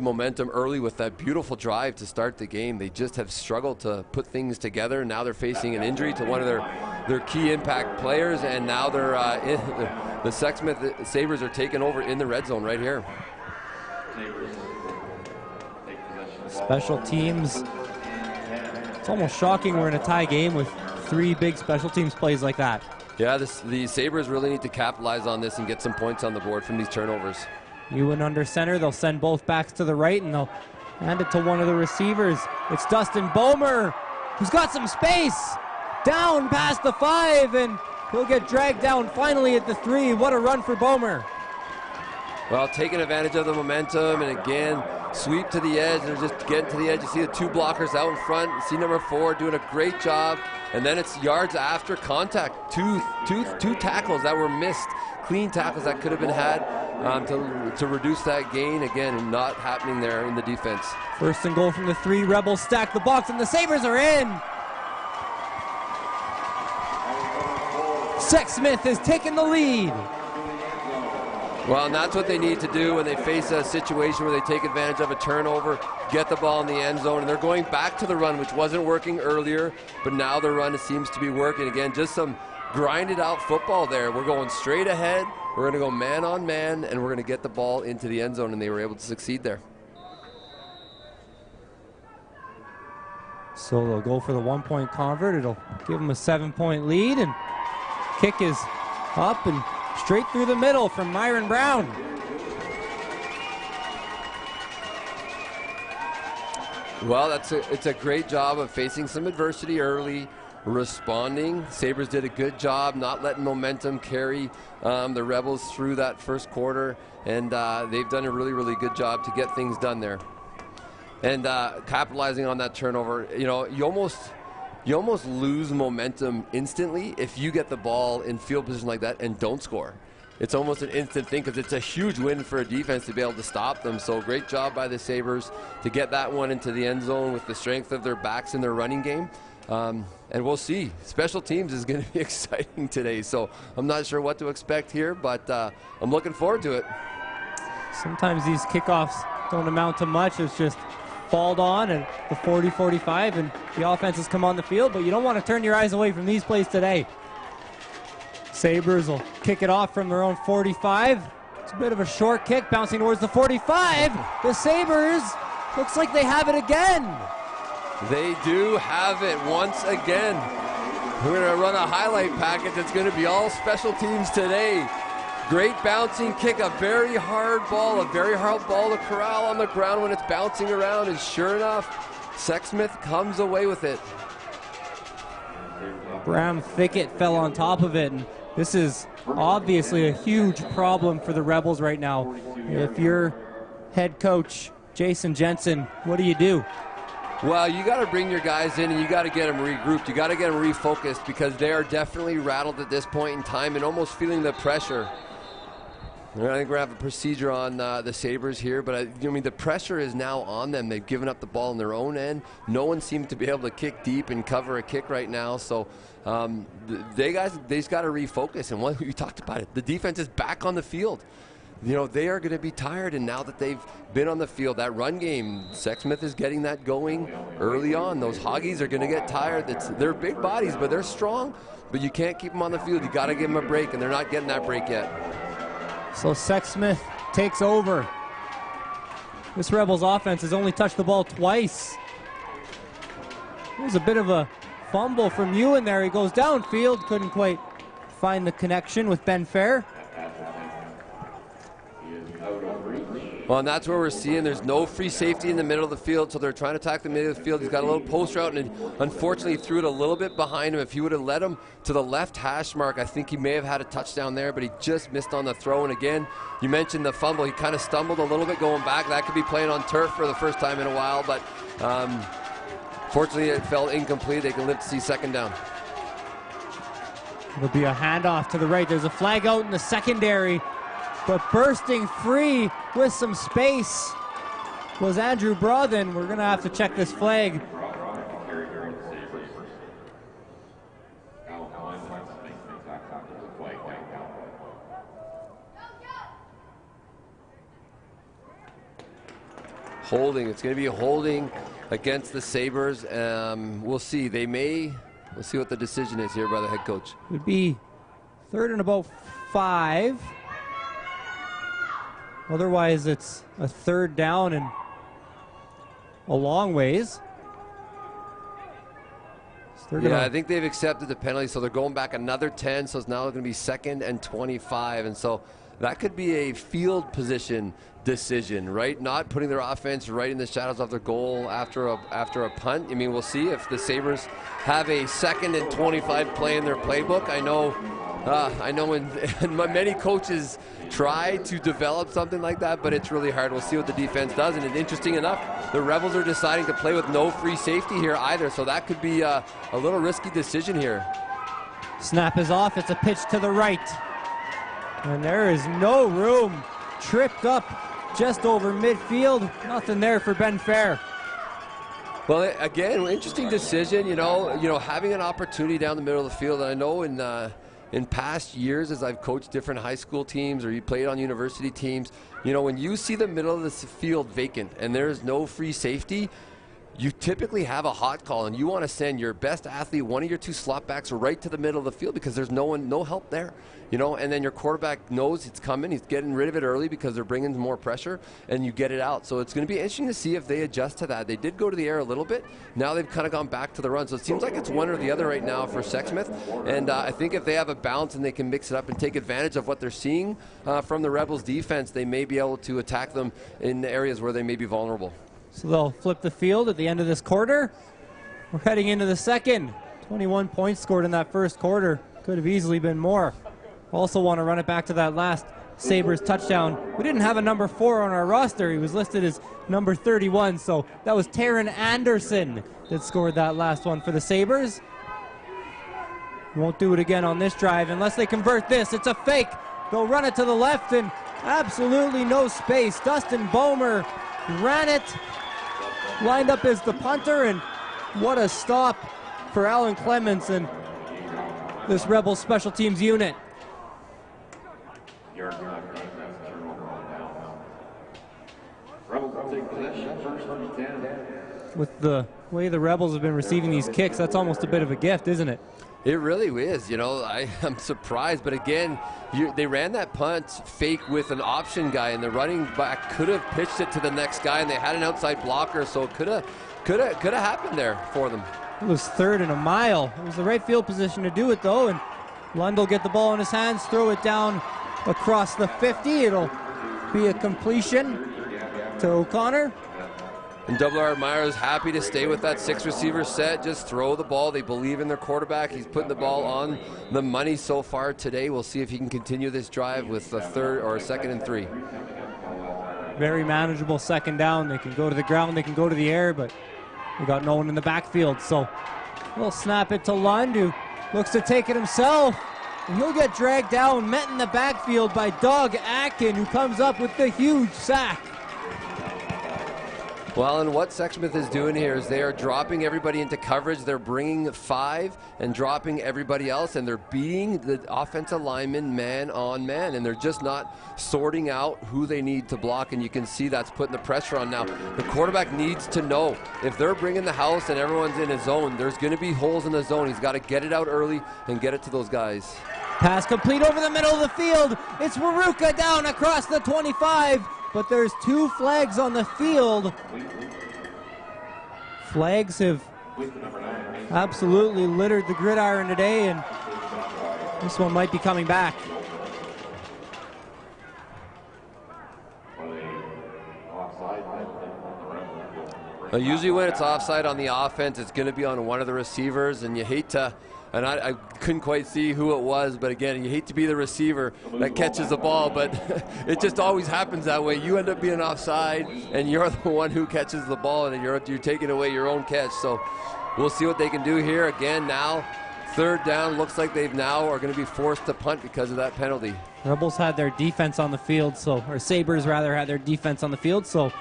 momentum early with that beautiful drive to start the game, they just have struggled to put things together. Now they're facing an injury to one of their key impact players, and now they're the Sexsmith Sabres are taking over in the red zone right here. Special teams. It's almost shocking we're in a tie game with 3 big special teams plays like that. Yeah, the Sabres really need to capitalize on this and get some points on the board from these turnovers. Ewan under center. They'll send both backs to the right, and they'll hand it to one of the receivers. It's Dustin Bomer, who's got some space. Down past the 5, and he'll get dragged down finally at the 3. What a run for Bomer. Well, taking advantage of the momentum, and again, sweep to the edge. They're just getting to the edge. You see the 2 blockers out in front. You see number 4 doing a great job. And then it's yards after contact. Two tackles that were missed. Clean tackles that could have been had to reduce that gain. Again, not happening there in the defense. First and goal from the 3. Rebels stack the box, and the Sabres are in. Sexsmith has taken the lead. Well, and that's what they need to do when they face a situation where they take advantage of a turnover, get the ball in the end zone, and they're going back to the run, which wasn't working earlier, but now the run seems to be working. Again, just some grinded out football there. We're going straight ahead, we're going to go man on man, and we're going to get the ball into the end zone, and they were able to succeed there. So they'll go for the 1-point convert. It'll give them a 7-point lead, and kick is up and straight through the middle from Myron Brown. Well, it's a great job of facing some adversity early, responding. Sabres did a good job not letting momentum carry the Rebels through that first quarter, and they've done a really, really good job to get things done there. And capitalizing on that turnover, you know, you almost lose momentum instantly if you get the ball in field position like that and don't score. It's almost an instant thing because it's a huge win for a defense to be able to stop them. So great job by the Sabres to get that one into the end zone with the strength of their backs in their running game. And we'll see. Special teams is going to be exciting today. So I'm not sure what to expect here, but I'm looking forward to it. Sometimes these kickoffs don't amount to much. It's just balled on and the 40-45, and the offenses come on the field, but you don't want to turn your eyes away from these plays today. Sabres will kick it off from their own 45. It's a bit of a short kick, bouncing towards the 45. The Sabres, looks like they have it again. They do have it once again. We're going to run a highlight package. It's going to be all special teams today. Great bouncing kick, a very hard ball to corral on the ground when it's bouncing around, and sure enough, Sexsmith comes away with it. Bram Thicket fell on top of it, and this is obviously a huge problem for the Rebels right now. If you're head coach Jason Jensen, what do you do? Well, you got to bring your guys in and you got to get them regrouped. You got to get them refocused because they are definitely rattled at this point in time and almost feeling the pressure. I think we're going to have a procedure on the Sabres here, but I mean, the pressure is now on them. They've given up the ball on their own end. No one seems to be able to kick deep and cover a kick right now. So they just got to refocus. And what you talked about it, the defense is back on the field. You know, they are going to be tired, and now that they've been on the field, that run game, Sexsmith is getting that going early on. Those Hoggies are going to get tired. They're big bodies, but they're strong. But you can't keep them on the field. You got to give them a break, and they're not getting that break yet. So Sexsmith takes over. This Rebels offense has only touched the ball twice. There's a bit of a fumble from Ewan there. He goes downfield, couldn't quite find the connection with Ben Fair. Well, and that's where we're seeing there's no free safety in the middle of the field, so they're trying to attack the middle of the field. He's got a little post route, and unfortunately threw it a little bit behind him. If he would have led him to the left hash mark, I think he may have had a touchdown there, but he just missed on the throw. And again, you mentioned the fumble. He kind of stumbled a little bit going back. That could be playing on turf for the first time in a while, but Fortunately, it fell incomplete. They can live to see second down. It'll be a handoff to the right. There's a flag out in the secondary, but bursting free with some space was Andrew Brothen. We're going to have to check this flag. Holding. It's going to be a holding against the Sabres. We'll see. We'll see what the decision is here by the head coach. It would be 3rd and about 5. Otherwise, it's a 3rd down and a long ways. Yeah, I think they've accepted the penalty, so they're going back another 10, so it's now going to be 2nd and 25, and so that could be a field position decision, right? Not putting their offense right in the shadows of their goal after a punt. I mean, we'll see if the Sabres have a 2nd and 25 play in their playbook. I know when many coaches try to develop something like that, but it's really hard. We'll see what the defense does. And interesting enough, the Rebels are deciding to play with no free safety here either, so that could be a little risky decision here. Snap is off. It's a pitch to the right. And there is no room. Tripped up just over midfield. Nothing there for Ben Fair. Well, again, interesting decision. You know, having an opportunity down the middle of the field. And I know in past years, as I've coached different high school teams or you played on university teams, you know, when you see the middle of the field vacant and there's no free safety, you typically have a hot call, and you want to send your best athlete, one of your 2 slot backs, right to the middle of the field because there's no help there, you know, and then your quarterback knows it's coming. He's getting rid of it early because they're bringing more pressure, and you get it out. So it's going to be interesting to see if they adjust to that. They did go to the air a little bit. Now they've kind of gone back to the run. So it seems like it's one or the other right now for Sexsmith, and I think if they have a balance and they can mix it up and take advantage of what they're seeing from the Rebels defense, they may be able to attack them in areas where they may be vulnerable. So they'll flip the field at the end of this quarter. We're heading into the second. 21 points scored in that first quarter. Could have easily been more. Also want to run it back to that last Sabres touchdown. We didn't have a number 4 on our roster. He was listed as number 31, so that was Taron Anderson that scored that last one for the Sabres. Won't do it again on this drive unless they convert this. It's a fake. They'll run it to the left and absolutely no space. Dustin Bomer ran it, lined up as the punter, and what a stop for Alan Clements and this Rebels special teams unit. With the way the Rebels have been receiving these kicks, that's almost a bit of a gift, isn't it? It really is. You know, I'm surprised, but again, they ran that punt fake with an option guy, and the running back could have pitched it to the next guy, and they had an outside blocker, so it could have happened there for them. It was 3rd and a mile. It was the right field position to do it, though, and Lund will get the ball in his hands, throw it down across the 50. It'll be a completion to O'Connor. And WR Myers happy to stay with that 6 receiver set. Just throw the ball. They believe in their quarterback. He's putting the ball on the money so far today. We'll see if he can continue this drive with a 3rd or a 2nd and 3. Very manageable 2nd down. They can go to the ground, they can go to the air, but we got no one in the backfield. So we'll snap it to Lund, who looks to take it himself. And he'll get dragged down, met in the backfield by Doug Atkin, who comes up with the huge sack. Well, and what Sexsmith is doing here is they are dropping everybody into coverage. They're bringing 5 and dropping everybody else, and they're beating the offensive lineman man on man, and they're just not sorting out who they need to block, and you can see that's putting the pressure on now. The quarterback needs to know if they're bringing the house and everyone's in a zone, there's going to be holes in the zone. He's got to get it out early and get it to those guys. Pass complete over the middle of the field. It's Waruka down across the 25. But there's 2 flags on the field. Flags have absolutely littered the gridiron today, and this one might be coming back. Usually when it's offside on the offense, it's going to be on one of the receivers, and you hate to and I couldn't quite see who it was, but again, you hate to be the receiver that catches the ball, but it just always happens that way. You end up being offside, and you're the one who catches the ball, and you're taking away your own catch. So we'll see what they can do here. Again, now 3rd down. Looks like they've now are going to be forced to punt because of that penalty. Rebels had their defense on the field, or Sabres rather had their defense on the field, so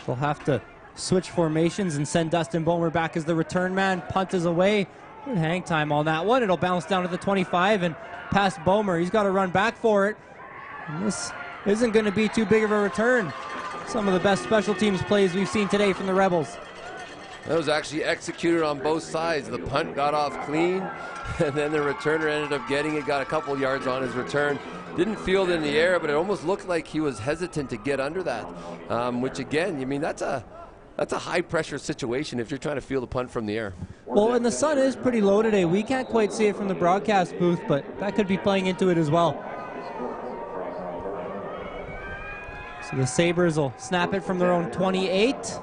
they'll have to switch formations and send Dustin Bomer back as the return man. Punt is away. Good hang time on that one. It'll bounce down to the 25 and past Bomer. He's got to run back for it. And this isn't going to be too big of a return. Some of the best special teams plays we've seen today from the Rebels. That was actually executed on both sides. The punt got off clean, and then the returner ended up getting it, got a couple yards on his return. Didn't field in the air, but it almost looked like he was hesitant to get under that, which again, I mean, that's a high-pressure situation if you're trying to field a punt from the air. Well, and the sun is pretty low today. We can't quite see it from the broadcast booth, but that could be playing into it as well. So the Sabres will snap it from their own 28.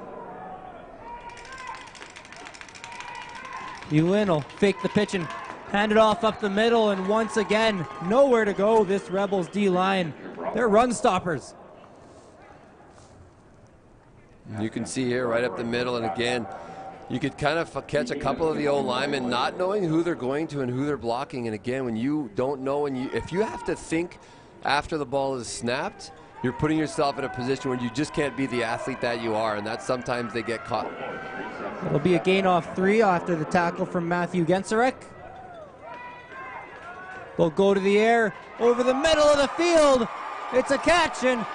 Ewan will fake the pitch and hand it off up the middle, and once again, nowhere to go, this Rebels D-line. They're run stoppers. You can see here right up the middle, and again, you could kind of catch a couple of the old linemen not knowing who they're going to and who they're blocking. And again, when you don't know, and if you have to think after the ball is snapped, you're putting yourself in a position where you just can't be the athlete that you are, and that sometimes they get caught. It'll be a gain off 3 after the tackle from Matthew Gensarek. They'll go to the air over the middle of the field. It's a catch, and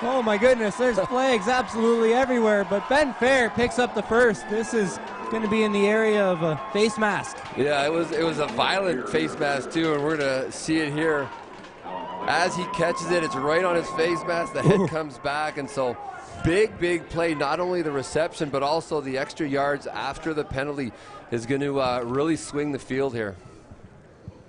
oh my goodness, there's flags absolutely everywhere, but Ben Fair picks up the first. This is going to be in the area of a face mask. Yeah, it was a violent face mask too, and we're going to see it here. As he catches it, it's right on his face mask. The head comes back, and so big play. Not only the reception, but also the extra yards after the penalty is going to really swing the field here.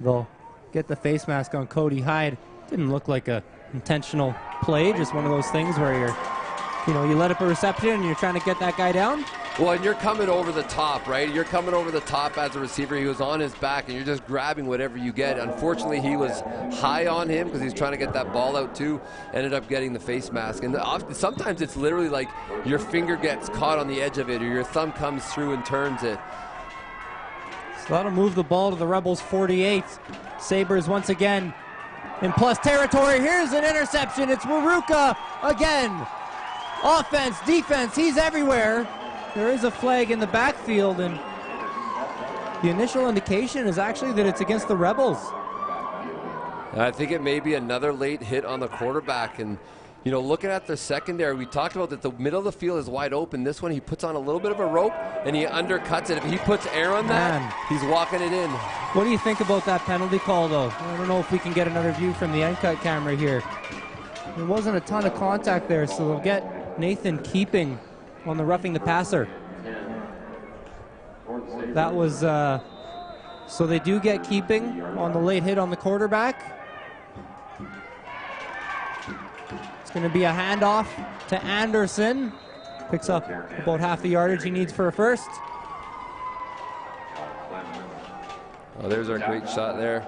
They'll get the face mask on Cody Hyde. Didn't look like a intentional play, just one of those things where you let up a reception and you're trying to get that guy down. Well, and you're coming over the top, right? You're coming over the top as a receiver. He was on his back, and you're just grabbing whatever you get. Unfortunately, he was high on him because he's trying to get that ball out too. Ended up getting the face mask. And sometimes it's literally like your finger gets caught on the edge of it, or your thumb comes through and turns it. So that'll move the ball to the Rebels 48. Sabres once again in plus territory. Here's an interception. It's Waruka again. Offense, defense, he's everywhere. There is a flag in the backfield, and the initial indication is actually that it's against the Rebels. I think it may be another late hit on the quarterback. And looking at the secondary, we talked about that the middle of the field is wide open. This one, he puts on a little bit of a rope and he undercuts it. If he puts air on that, he's walking it in. What do you think about that penalty call, though? I don't know if we can get another view from the uncut camera here. There wasn't a ton of contact there, so they'll get Nathan Keeping on the roughing the passer. That was, so they do get Keeping on the late hit on the quarterback. It's going to be a handoff to Anderson. Picks up about half the yardage he needs for a first. Oh, there's our great shot there.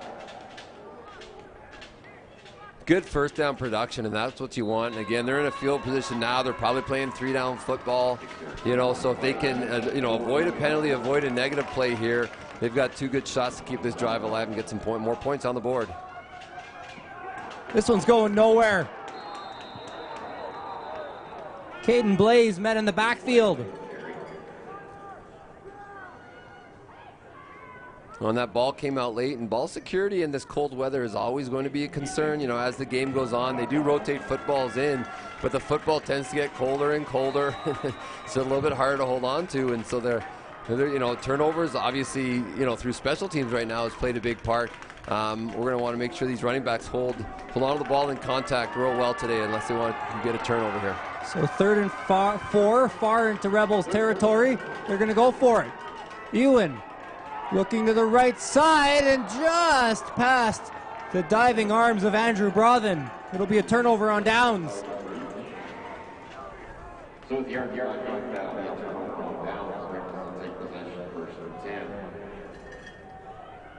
Good first down production, and that's what you want. And again, they're in a field position now. They're probably playing 3-down football, so if they can, avoid a penalty, avoid a negative play here, they've got 2 good shots to keep this drive alive and get some more points on the board. This one's going nowhere. Caden Blaze met in the backfield. Well, and that ball came out late, and ball security in this cold weather is always going to be a concern. As the game goes on, they do rotate footballs in, but the football tends to get colder and colder. It's a little bit harder to hold on to, and so they're turnovers, obviously, through special teams right now has played a big part. We're going to want to make sure these running backs hold on to the ball in contact real well today, unless they want to get a turnover here. So 3rd and 4, far into Rebels territory. They're going to go for it. Ewan looking to the right side and just past the diving arms of Andrew Brothen. It'll be a turnover on downs. So with the yard line that will be a turnover on downs, Rebels will take possession first and 10.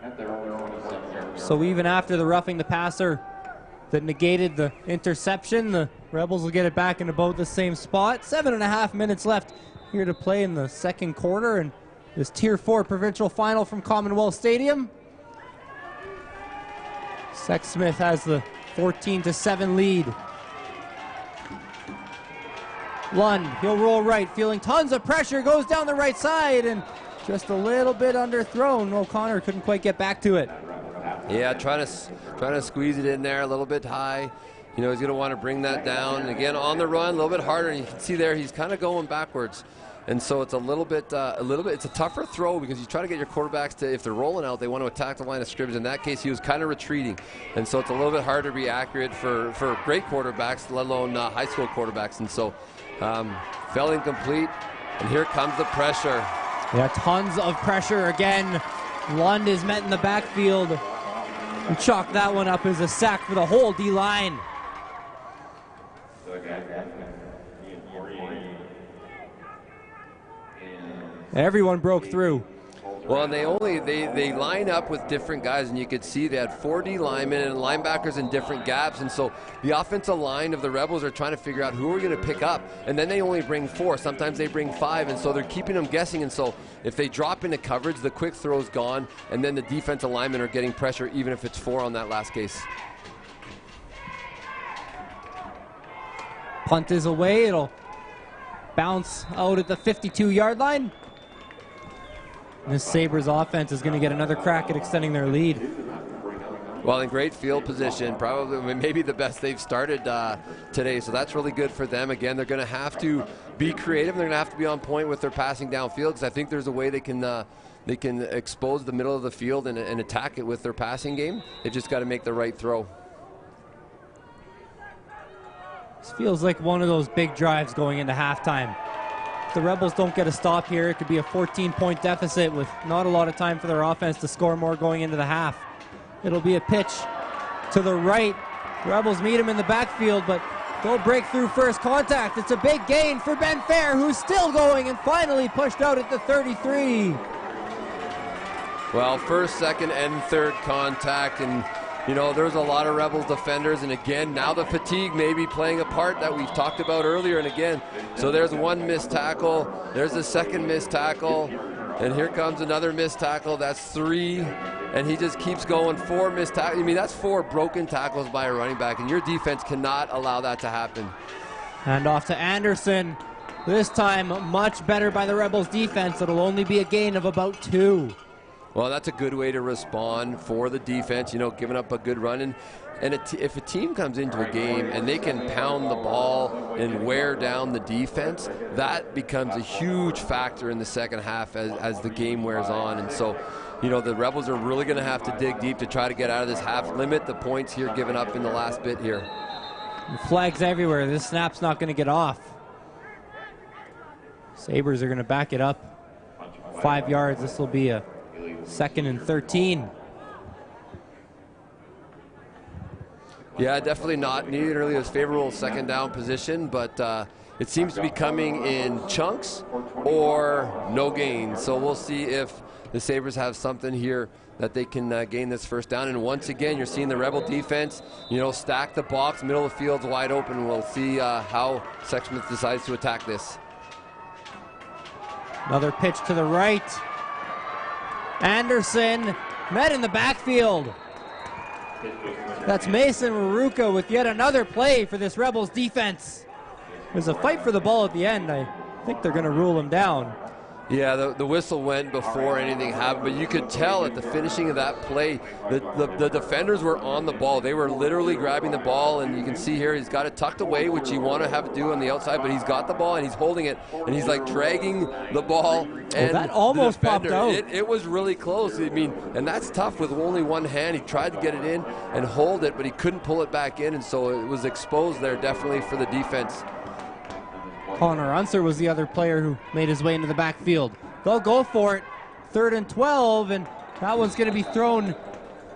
At So even after the roughing the passer that negated the interception, the Rebels will get it back in about the same spot. 7.5 minutes left here to play in the second quarter, and this Tier 4 provincial final from Commonwealth Stadium. Sexsmith has the 14-7 lead. Lund, he'll roll right, feeling tons of pressure, goes down the right side, and just a little bit underthrown. O'Connor couldn't quite get back to it. Yeah, trying to squeeze it in there a little bit high. You know, he's going to want to bring that down. And again, on the run, a little bit harder. And you can see there, he's kind of going backwards. And so it's a little bit, it's a tougher throw because you try to get your quarterbacks to, if they're rolling out, they want to attack the line of scrimmage. In that case, he was kind of retreating. And so it's a little bit harder to be accurate for great quarterbacks, let alone high school quarterbacks. And so fell incomplete. And here comes the pressure. Yeah, tons of pressure again. Lund is met in the backfield. And chalk that one up as a sack for the whole D-line. Everyone broke through. Well, and they line up with different guys, and you could see they had 4 D linemen and linebackers in different gaps, and so the offensive line of the Rebels are trying to figure out who are going to pick up, and then they only bring 4. Sometimes they bring 5, and so they're keeping them guessing, and so if they drop into coverage, the quick throw's gone, and then the defensive linemen are getting pressure, even if it's 4 on that last case. Punt is away. It'll bounce out at the 52-yard line. This Sabres offense is going to get another crack at extending their lead. Well, in great field position, probably maybe the best they've started today, so that's really good for them. Again, they're going to have to be creative. They're going to have to be on point with their passing downfield because I think there's a way they can expose the middle of the field and attack it with their passing game. They just got to make the right throw. This feels like one of those big drives going into halftime. If the Rebels don't get a stop here, it could be a 14-point deficit with not a lot of time for their offense to score more going into the half. It'll be a pitch to the right. The Rebels meet him in the backfield, but they'll break through first contact. It's a big gain for Ben Fair, who's still going and finally pushed out at the 33. Well, first, second, and third contact, and you know, there's a lot of Rebels defenders, and again, now the fatigue may be playing a part that we've talked about earlier, and again, so there's one missed tackle, there's a second missed tackle, and here comes another missed tackle. That's 3, and he just keeps going. 4 missed tackles. I mean, that's 4 broken tackles by a running back, and your defense cannot allow that to happen. And off to Anderson. This time, much better by the Rebels defense. It'll only be a gain of about 2. Well, that's a good way to respond for the defense, you know, giving up a good run. And if a team comes into a game and they can pound the ball and wear down the defense, that becomes a huge factor in the second half as the game wears on. And so, you know, the Rebels are really going to have to dig deep to try to get out of this half, limit the points here given up in the last bit here. Flags everywhere. This snap's not going to get off. Sabres are going to back it up 5 yards. This will be a 2nd and 13. Yeah, definitely not nearly as favorable second down position, but it seems to be coming in chunks or no gain. So we'll see if the Sabres have something here that they can gain this first down. And once again, you're seeing the Rebel defense, you know, stack the box, middle of the field's wide open. We'll see how Sexsmith decides to attack this. Another pitch to the right. Anderson met in the backfield. That's Mason Maruka with yet another play for this Rebels defense. There's a fight for the ball at the end. I think they're going to rule him down. Yeah, the whistle went before anything happened, but you could tell at the finishing of that play the defenders were on the ball. They were literally grabbing the ball, and you can see here he's got it tucked away, which you want to have to do on the outside, but he's got the ball and he's holding it, and he's like dragging the ball. And that almost popped out. It was really close. I mean, and that's tough with only one hand. He tried to get it in and hold it, but he couldn't pull it back in, and so it was exposed there definitely for the defense. Connor Unser was the other player who made his way into the backfield. They'll go for it. 3rd and 12, and that one's going to be thrown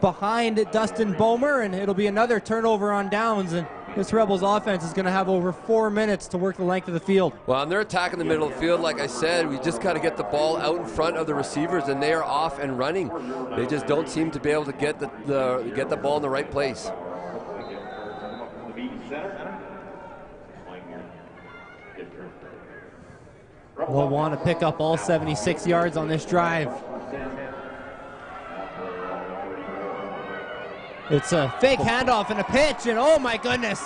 behind Dustin Bomer, and it'll be another turnover on downs. And this Rebels offense is going to have over 4 minutes to work the length of the field. Well, and they're attacking the middle of the field. Like I said, we just got to get the ball out in front of the receivers, and they are off and running. They just don't seem to be able to get the ball in the right place. We'll want to pick up all 76 yards on this drive. It's a fake handoff and a pitch, and oh my goodness,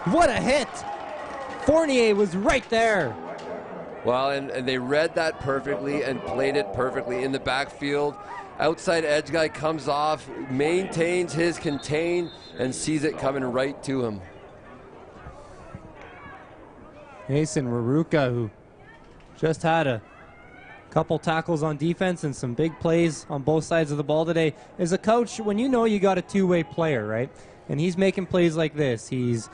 what a hit. Fournier was right there. Well, and they read that perfectly and played it perfectly in the backfield. Outside edge guy comes off, maintains his contain, and sees it coming right to him. Mason Waruka, who just had a couple tackles on defense and some big plays on both sides of the ball today. As a coach, when you know you got a two-way player, right, and he's making plays like this, he's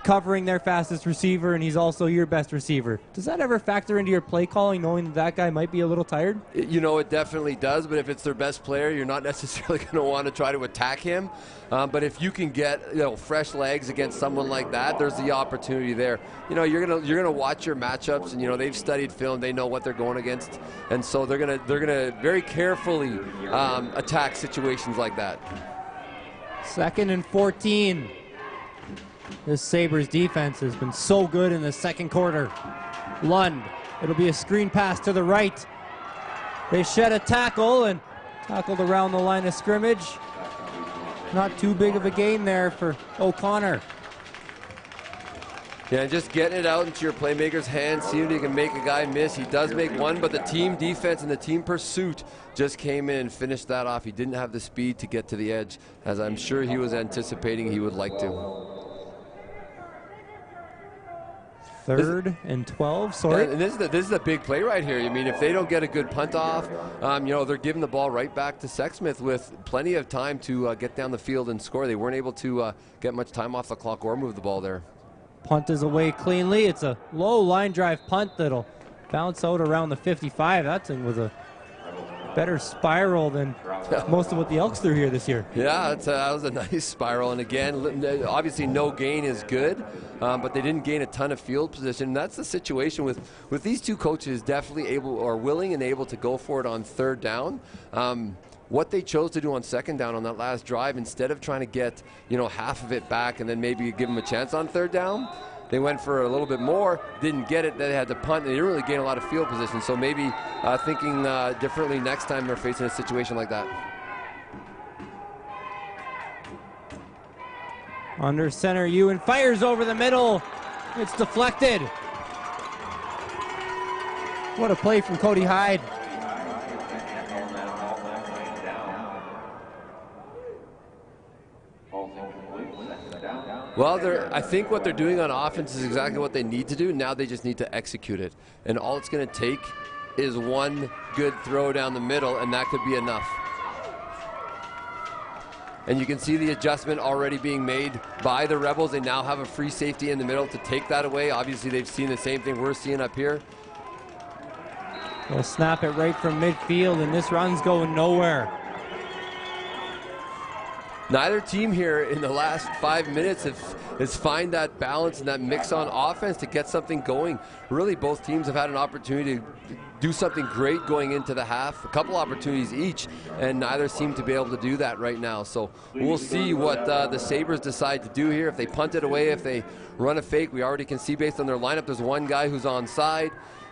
covering their fastest receiver, and he's also your best receiver. Does that ever factor into your play calling, knowing that that guy might be a little tired? You know, it definitely does, but if it's their best player, you're not necessarily going to want to try to attack him. But if you can get, fresh legs against someone like that, there's the opportunity there. You're gonna watch your matchups, and they've studied film, they know what they're going against, and so they're gonna very carefully attack situations like that. 2nd and 14. This Sabres defense has been so good in the second quarter. Lund, it'll be a screen pass to the right. They shed a tackle and tackled around the line of scrimmage. Not too big of a gain there for O'Connor. Yeah, just getting it out into your playmaker's hands, seeing if he can make a guy miss. He does make one, but the team defense and the team pursuit just came in and finished that off. He didn't have the speed to get to the edge, as I'm sure he was anticipating he would like to. 3rd and 12, sorry. And this is a big play right here. I mean, if they don't get a good punt off, they're giving the ball right back to Sexsmith with plenty of time to get down the field and score. They weren't able to get much time off the clock or move the ball there. Punt is away cleanly. It's a low line drive punt that'll bounce out around the 55. That thing was a better spiral than most of what the Elks threw here this year. Yeah, that was a nice spiral. And again, obviously no gain is good, but they didn't gain a ton of field position. And that's the situation with these two coaches, definitely willing and able to go for it on 3rd down. What they chose to do on 2nd down on that last drive, instead of trying to get half of it back and then maybe give them a chance on 3rd down, they went for a little bit more, didn't get it, they had to punt, and they didn't really gain a lot of field position. So maybe thinking differently next time they're facing a situation like that. Under center, Ewan fires over the middle. It's deflected. What a play from Cody Hyde. Well, I think what they're doing on offense is exactly what they need to do. Now they just need to execute it. And all it's going to take is one good throw down the middle, and that could be enough. And you can see the adjustment already being made by the Rebels. They now have a free safety in the middle to take that away. Obviously, they've seen the same thing we're seeing up here. They'll snap it right from midfield, and this run's going nowhere. Neither team here in the last 5 minutes has find that balance and that mix on offense to get something going. Really, both teams have had an opportunity to do something great going into the half, a couple opportunities each, and neither seem to be able to do that right now. So we'll see what the Sabres decide to do here. If they punt it away, if they run a fake, we already can see based on their lineup, there's one guy who's onside,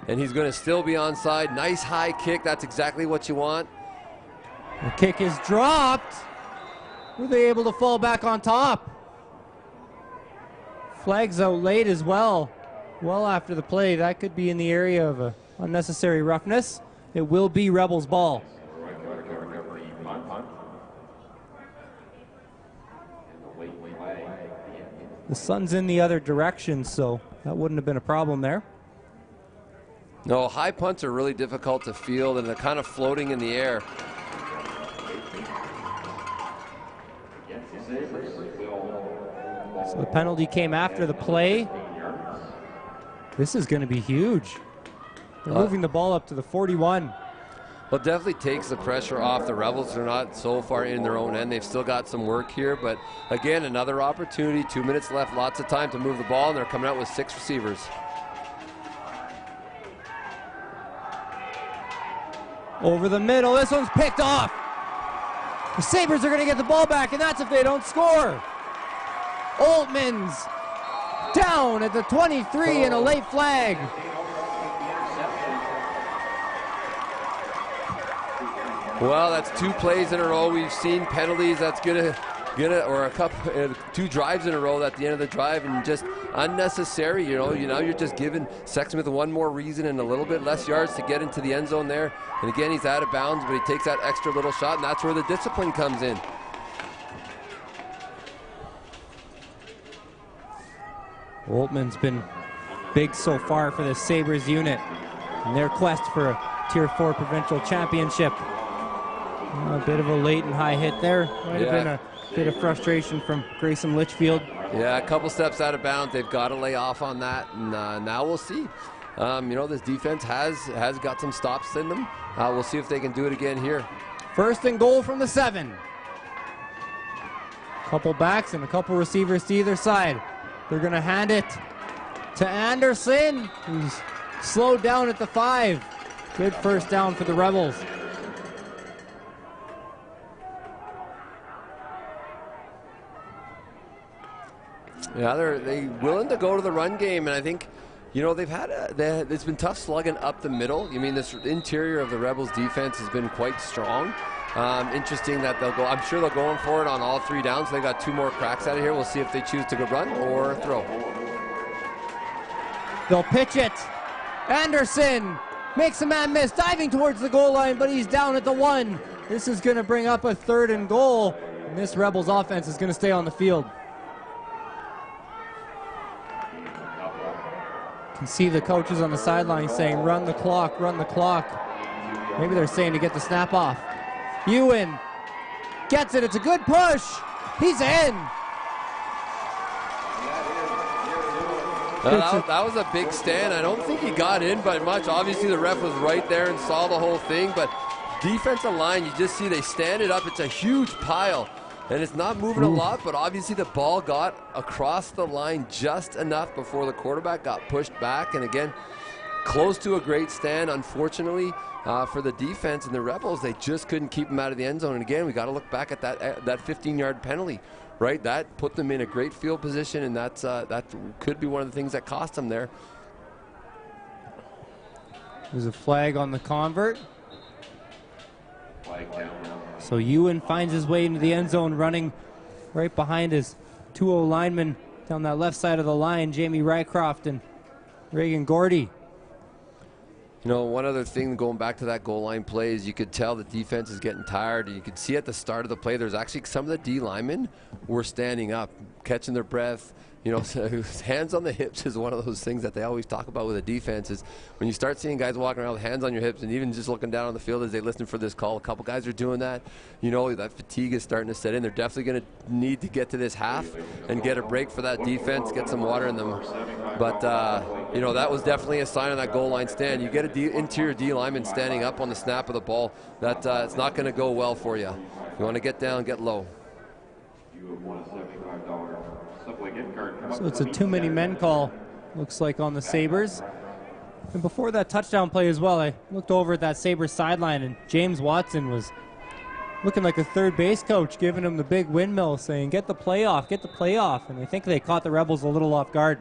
and he's going to still be onside. Nice high kick. That's exactly what you want. The kick is dropped. Were they able to fall back on top? Flags out late as well. Well after the play, that could be in the area of unnecessary roughness. It will be Rebels ball. The sun's in the other direction, so that wouldn't have been a problem there. No, high punts are really difficult to field, and they're kind of floating in the air. So the penalty came after the play. This is going to be huge. They're moving the ball up to the 41. Well, it definitely takes the pressure off the Rebels. They're not so far in their own end. They've still got some work here, but again, another opportunity. 2 minutes left, lots of time to move the ball, and they're coming out with 6 receivers. Over the middle, this one's picked off. The Sabres are going to get the ball back, and that's if they don't score. Oltmans down at the 23 and a late flag. Well, that's 2 plays in a row. We've seen penalties. That's gonna or a couple, 2 drives in a row at the end of the drive, and just unnecessary. You know, you're just giving Sexsmith one more reason and a little bit less yards to get into the end zone there. And again, he's out of bounds, but he takes that extra little shot, and that's where the discipline comes in. Oltman's been big so far for the Sabres unit in their quest for a Tier 4 provincial championship. A bit of a late and high hit there. Might have been a bit of frustration from Grayson Litchfield. Yeah, a couple steps out of bounds. They've got to lay off on that, and now we'll see. This defense has got some stops in them. We'll see if they can do it again here. 1st and goal from the 7. Couple backs and a couple receivers to either side. They're going to hand it to Anderson, who's slowed down at the 5. Good first down for the Rebels. Yeah, they're willing to go to the run game, and I think, they've had it's been tough slugging up the middle. I mean, this interior of the Rebels defense has been quite strong. Interesting that I'm sure they'll go in for it on all 3 downs. They got 2 more cracks out of here. We'll see if they choose to go run or throw. They'll pitch it. Anderson makes a man miss, diving towards the goal line, but he's down at the 1. This is going to bring up a 3rd and goal, and this Rebels offense is going to stay on the field. You can see the coaches on the sideline saying, run the clock, run the clock. Maybe they're saying to get the snap off. Ewan gets it. It's a good push. He's in. That was a big stand. I don't think he got in by much. Obviously, the ref was right there and saw the whole thing, but defensive line, you just see they stand it up. It's a huge pile, and it's not moving a lot, but obviously the ball got across the line just enough before the quarterback got pushed back. And again, close to a great stand. Unfortunately, for the defense and the Rebels, they just couldn't keep him out of the end zone. And again, we got to look back at that 15-yard penalty, right? That put them in a great field position, and that could be one of the things that cost them there. There's a flag on the convert. So Ewan finds his way into the end zone, running right behind his 2-0 linemen down that left side of the line, Jamie Rycroft and Reagan Gordy. One other thing going back to that goal line play is you could tell the defense is getting tired. And you could see at the start of the play, there's actually some of the D linemen were standing up, catching their breath. Hands on the hips is one of those things that they always talk about with a defense. Is when you start seeing guys walking around with hands on your hips and even just looking down on the field as they listen for this call. A couple guys are doing that. That fatigue is starting to set in. They're definitely going to need to get to this half and get a break for that defense, get some water in them. But, that was definitely a sign of that goal line stand. You get an interior D lineman standing up on the snap of the ball, that it's not going to go well for you. You want to get down, get low. So it's a too many men call, looks like, on the Sabres. And before that touchdown play as well, I looked over at that Sabres sideline, and James Watson was looking like a third base coach, giving him the big windmill, saying, get the play off, get the play off. And I think they caught the Rebels a little off guard.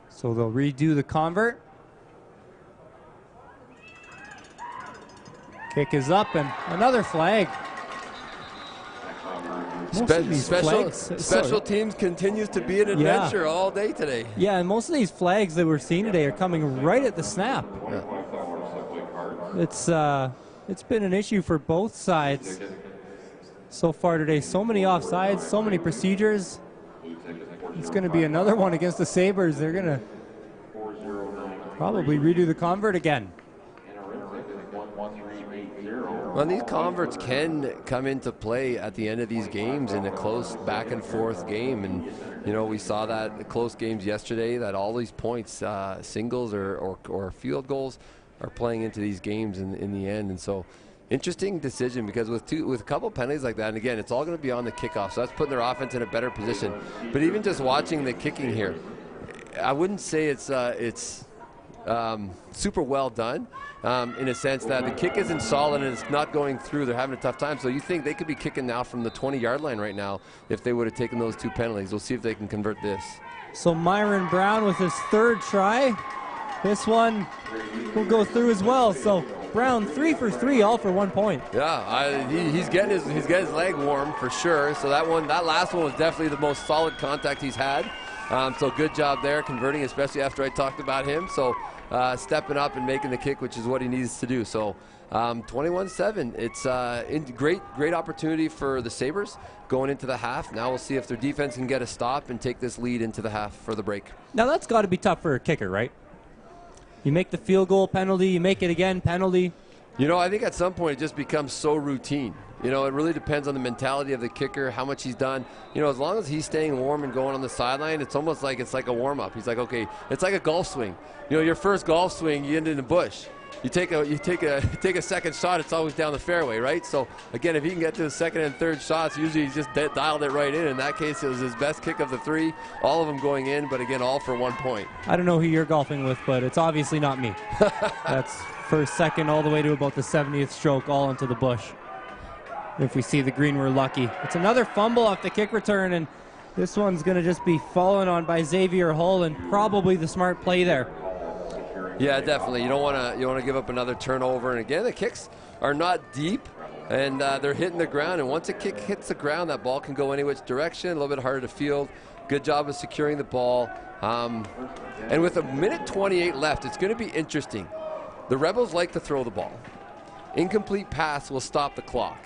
So they'll redo the convert. Kick is up, and another flag. Special teams continues to be an adventure all day today. Yeah, and most of these flags that we're seeing today are coming right at the snap. Yeah. It's been an issue for both sides so far today. So many offsides, so many procedures. It's going to be another one against the Sabres. They're going to probably redo the convert again. Well, these converts can come into play at the end of these games in a close back and forth game. And, you know, we saw that in close games yesterday, that all these points, singles or field goals, are playing into these games in the end. And so, interesting decision, because with a couple penalties like that, and again, it's all going to be on the kickoff, so that's putting their offense in a better position. But even just watching the kicking here, I wouldn't say it's super well done, in a sense that the kick isn't solid and it's not going through. They're having a tough time. So you think they could be kicking now from the 20-yard line right now if they would have taken those 2 penalties. We'll see if they can convert this. So Myron Brown with his 3rd try. This one will go through as well. So Brown 3 for 3, all for 1 point. Yeah, he's getting his leg warm for sure. So that last one was definitely the most solid contact he's had. So good job there converting, especially after I talked about him. So stepping up and making the kick, which is what he needs to do. So 21-7. It's great opportunity for the Sabres going into the half. Now we'll see if their defense can get a stop and take this lead into the half for the break. Now that's got to be tough for a kicker, right? You make the field goal, penalty, you make it again, penalty. You know, I think at some point it just becomes so routine. You know, it really depends on the mentality of the kicker, how much he's done. You know, as long as he's staying warm and going on the sideline, it's almost like it's like a warm-up. He's like, okay, it's like a golf swing. You know, your first golf swing, you end in the bush. You take a second shot, it's always down the fairway, right? So again, if he can get to the second and third shots, usually he's just dialed it right in. In that case, it was his best kick of the 3, all of them going in, but again, all for 1 point. I don't know who you're golfing with, but it's obviously not me. That's first, second, all the way to about the 70th stroke, all into the bush. If we see the green, we're lucky. It's another fumble off the kick return, and this one's going to just be fallen on by Xavier Hull, and probably the smart play there. Yeah, definitely. You don't want to give up another turnover. And again, the kicks are not deep, and they're hitting the ground. And once a kick hits the ground, that ball can go any which direction. A little bit harder to field. Good job of securing the ball. And with 1:28 left, it's going to be interesting. The Rebels like to throw the ball. Incomplete pass will stop the clock.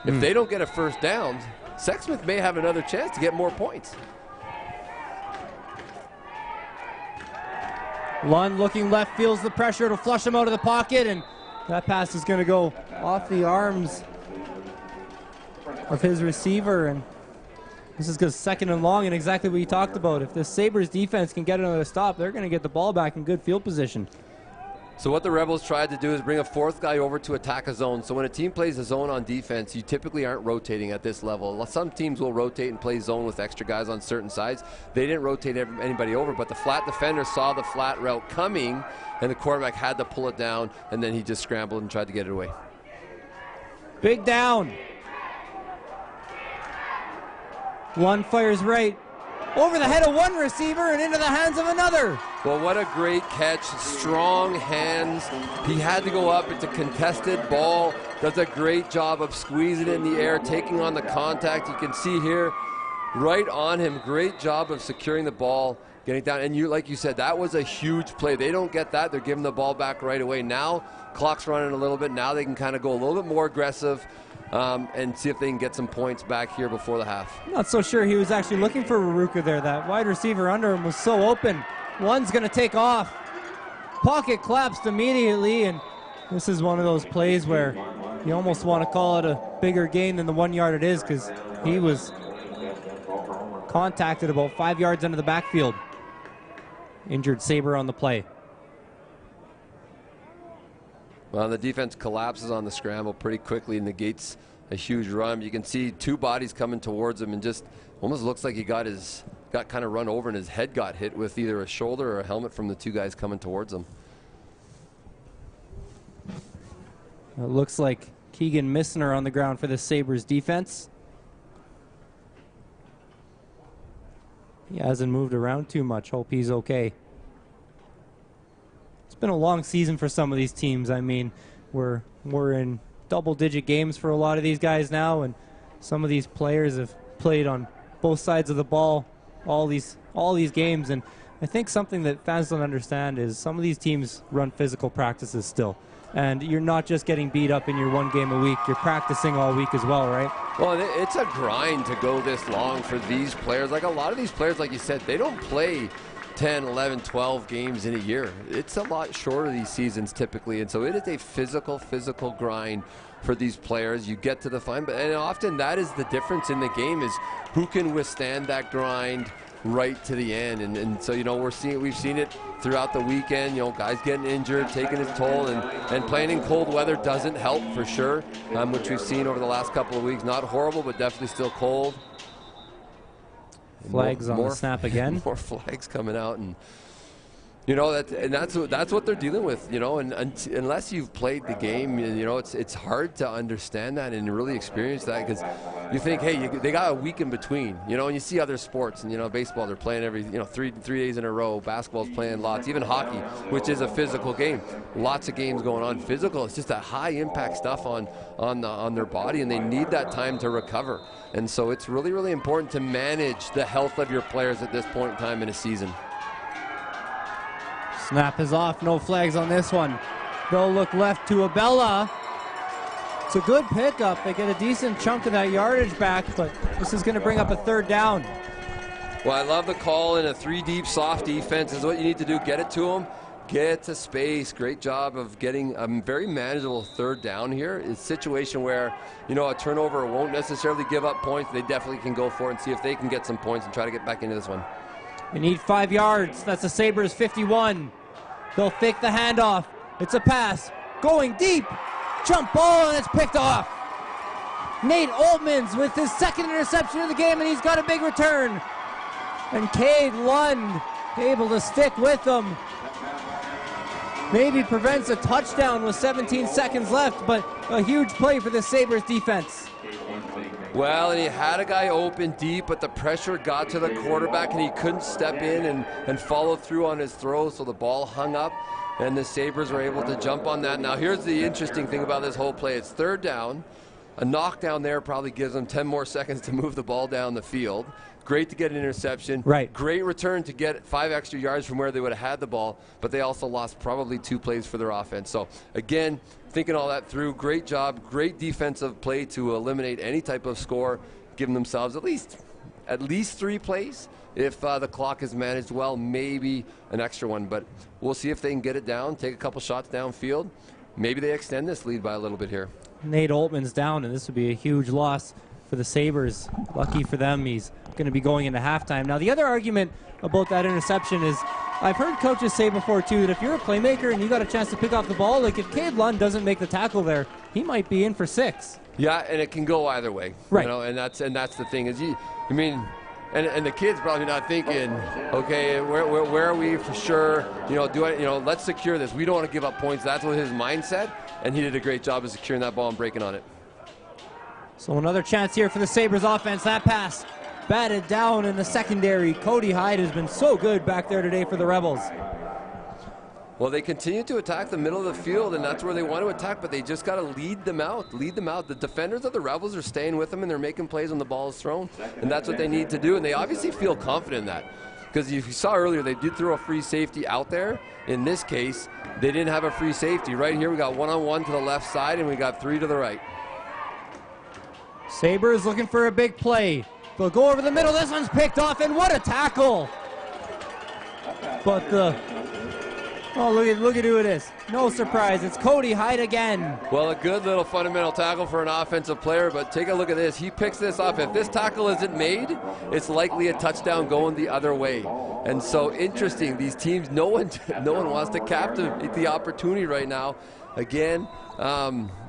If they don't get a first down, Sexsmith may have another chance to get more points. Lund looking left, feels the pressure to flush him out of the pocket, and that pass is going to go off the arms of his receiver. And this is because 2nd and long, and exactly what you talked about. If the Sabres defense can get another stop, they're going to get the ball back in good field position. So what the Rebels tried to do is bring a 4th guy over to attack a zone. So when a team plays a zone on defense, you typically aren't rotating at this level. Some teams will rotate and play zone with extra guys on certain sides. They didn't rotate anybody over, but the flat defender saw the flat route coming, and the quarterback had to pull it down, and then he just scrambled and tried to get it away. Big down. One fires right over the head of one receiver and into the hands of another. Well, what a great catch. Strong hands. He had to go up. It's a contested ball. Does a great job of squeezing it in the air, taking on the contact. You can see here, right on him. Great job of securing the ball, getting down. And like you said, that was a huge play. They don't get that. They're giving the ball back right away. Now, clock's running a little bit. Now they can kind of go a little bit more aggressive. And see if they can get some points back here before the half. Not so sure he was actually looking for Ruruka there. That wide receiver under him was so open. One's going to take off. Pocket collapsed immediately, and this is one of those plays where you almost want to call it a bigger gain than the 1 yard it is, because he was contacted about 5 yards into the backfield. Injured Sabre on the play. Well, the defense collapses on the scramble pretty quickly, negates a huge run. You can see 2 bodies coming towards him, and just almost looks like he got kind of run over, and his head got hit with either a shoulder or a helmet from the 2 guys coming towards him. It looks like Keegan Missner on the ground for the Sabres defense. He hasn't moved around too much. Hope he's okay. It's been a long season for some of these teams. I mean, we're in double-digit games for a lot of these guys now, and some of these players have played on both sides of the ball all these games. And I think something that fans don't understand is some of these teams run physical practices still. And you're not just getting beat up in your 1 game a week. You're practicing all week as well, right? Well, it's a grind to go this long for these players. Like a lot of these players, like you said, they don't play 10, 11, 12 games in a year. It's a lot shorter these seasons typically, and so it is a physical grind for these players. You get to the final, and often that is the difference in the game, is who can withstand that grind right to the end. And so, you know, we've seen it throughout the weekend. You know, guys getting injured, taking its toll, and playing in cold weather doesn't help for sure, which we've seen over the last couple of weeks. Not horrible, but definitely still cold. Flags on the snap again. More flags coming out, and you know that's what they're dealing with. You know, and unless you've played the game, you know, it's hard to understand that and really experience that, because you think, hey, they got a week in between. You know, and you see other sports, and you know, baseball, they're playing every, you know, three days in a row. Basketball's playing lots, even hockey, which is a physical game. Lots of games going on. Physical. It's just that high impact stuff on their body, and they need that time to recover. And so it's really important to manage the health of your players at this point in time in a season. Snap is off. No flags on this one. They'll look left to Abella. It's a good pickup. They get a decent chunk of that yardage back, but this is going to bring up a third down. Well, I love the call in a 3-deep soft defense is what you need to do. Get it to them. Get to space. Great job of getting a very manageable third down here. It's a situation where, you know, a turnover won't necessarily give up points. They definitely can go for it and see if they can get some points and try to get back into this one. They need 5 yards. That's the Sabres 51. They'll fake the handoff. It's a pass. Going deep. Jump ball, and it's picked off. Nate Oltmans with his second interception of the game, and he's got a big return. And Cade Lund able to stick with them. Maybe prevents a touchdown with 17 seconds left, but a huge play for the Sabres defense. Well, and he had a guy open deep, but the pressure got to the quarterback, and he couldn't step in and follow through on his throw, so the ball hung up, and the Sabres were able to jump on that. Now, here's the interesting thing about this whole play. It's third down. A knockdown there probably gives them 10 more seconds to move the ball down the field. Great to get an interception. Right. Great return to get 5 extra yards from where they would have had the ball, but they also lost probably 2 plays for their offense. So, again, thinking all that through, great job, great defensive play to eliminate any type of score, giving themselves at least 3 plays. If the clock is managed well, maybe an extra one, but we'll see if they can get it down, take a couple shots downfield. Maybe they extend this lead by a little bit here. Nate Oltman's down, and this would be a huge loss for the Sabres. Lucky for them, he's going to be going into halftime. Now, the other argument about that interception is, I've heard coaches say before, too, that if you're a playmaker and you got a chance to pick off the ball, like if Cade Lund doesn't make the tackle there, he might be in for 6. Yeah, and it can go either way. Right. You know, and that's the thing is, and the kid's probably not thinking, okay, where are we for sure? You know, let's secure this. We don't want to give up points. That's what his mindset, and he did a great job of securing that ball and breaking on it. So another chance here for the Sabres offense. That pass batted down in the secondary. Cody Hyde has been so good back there today for the Rebels. Well, they continue to attack the middle of the field, and that's where they want to attack, but they just got to lead them out. The defenders of the Rebels are staying with them, and they're making plays when the ball is thrown, and that's what they need to do, and they obviously feel confident in that. Because if you saw earlier, they did throw a free safety out there. In this case, they didn't have a free safety. Right here, we got 1-on-1 to the left side, and we got 3 to the right. Sabres looking for a big play. They'll go over the middle. This one's picked off, and what a tackle! But look at who it is. No surprise, it's Cody Hyde again. Well, a good little fundamental tackle for an offensive player, but take a look at this. He picks this off. If this tackle isn't made, it's likely a touchdown going the other way. And so interesting, these teams, no one wants to captivate the opportunity right now. Again,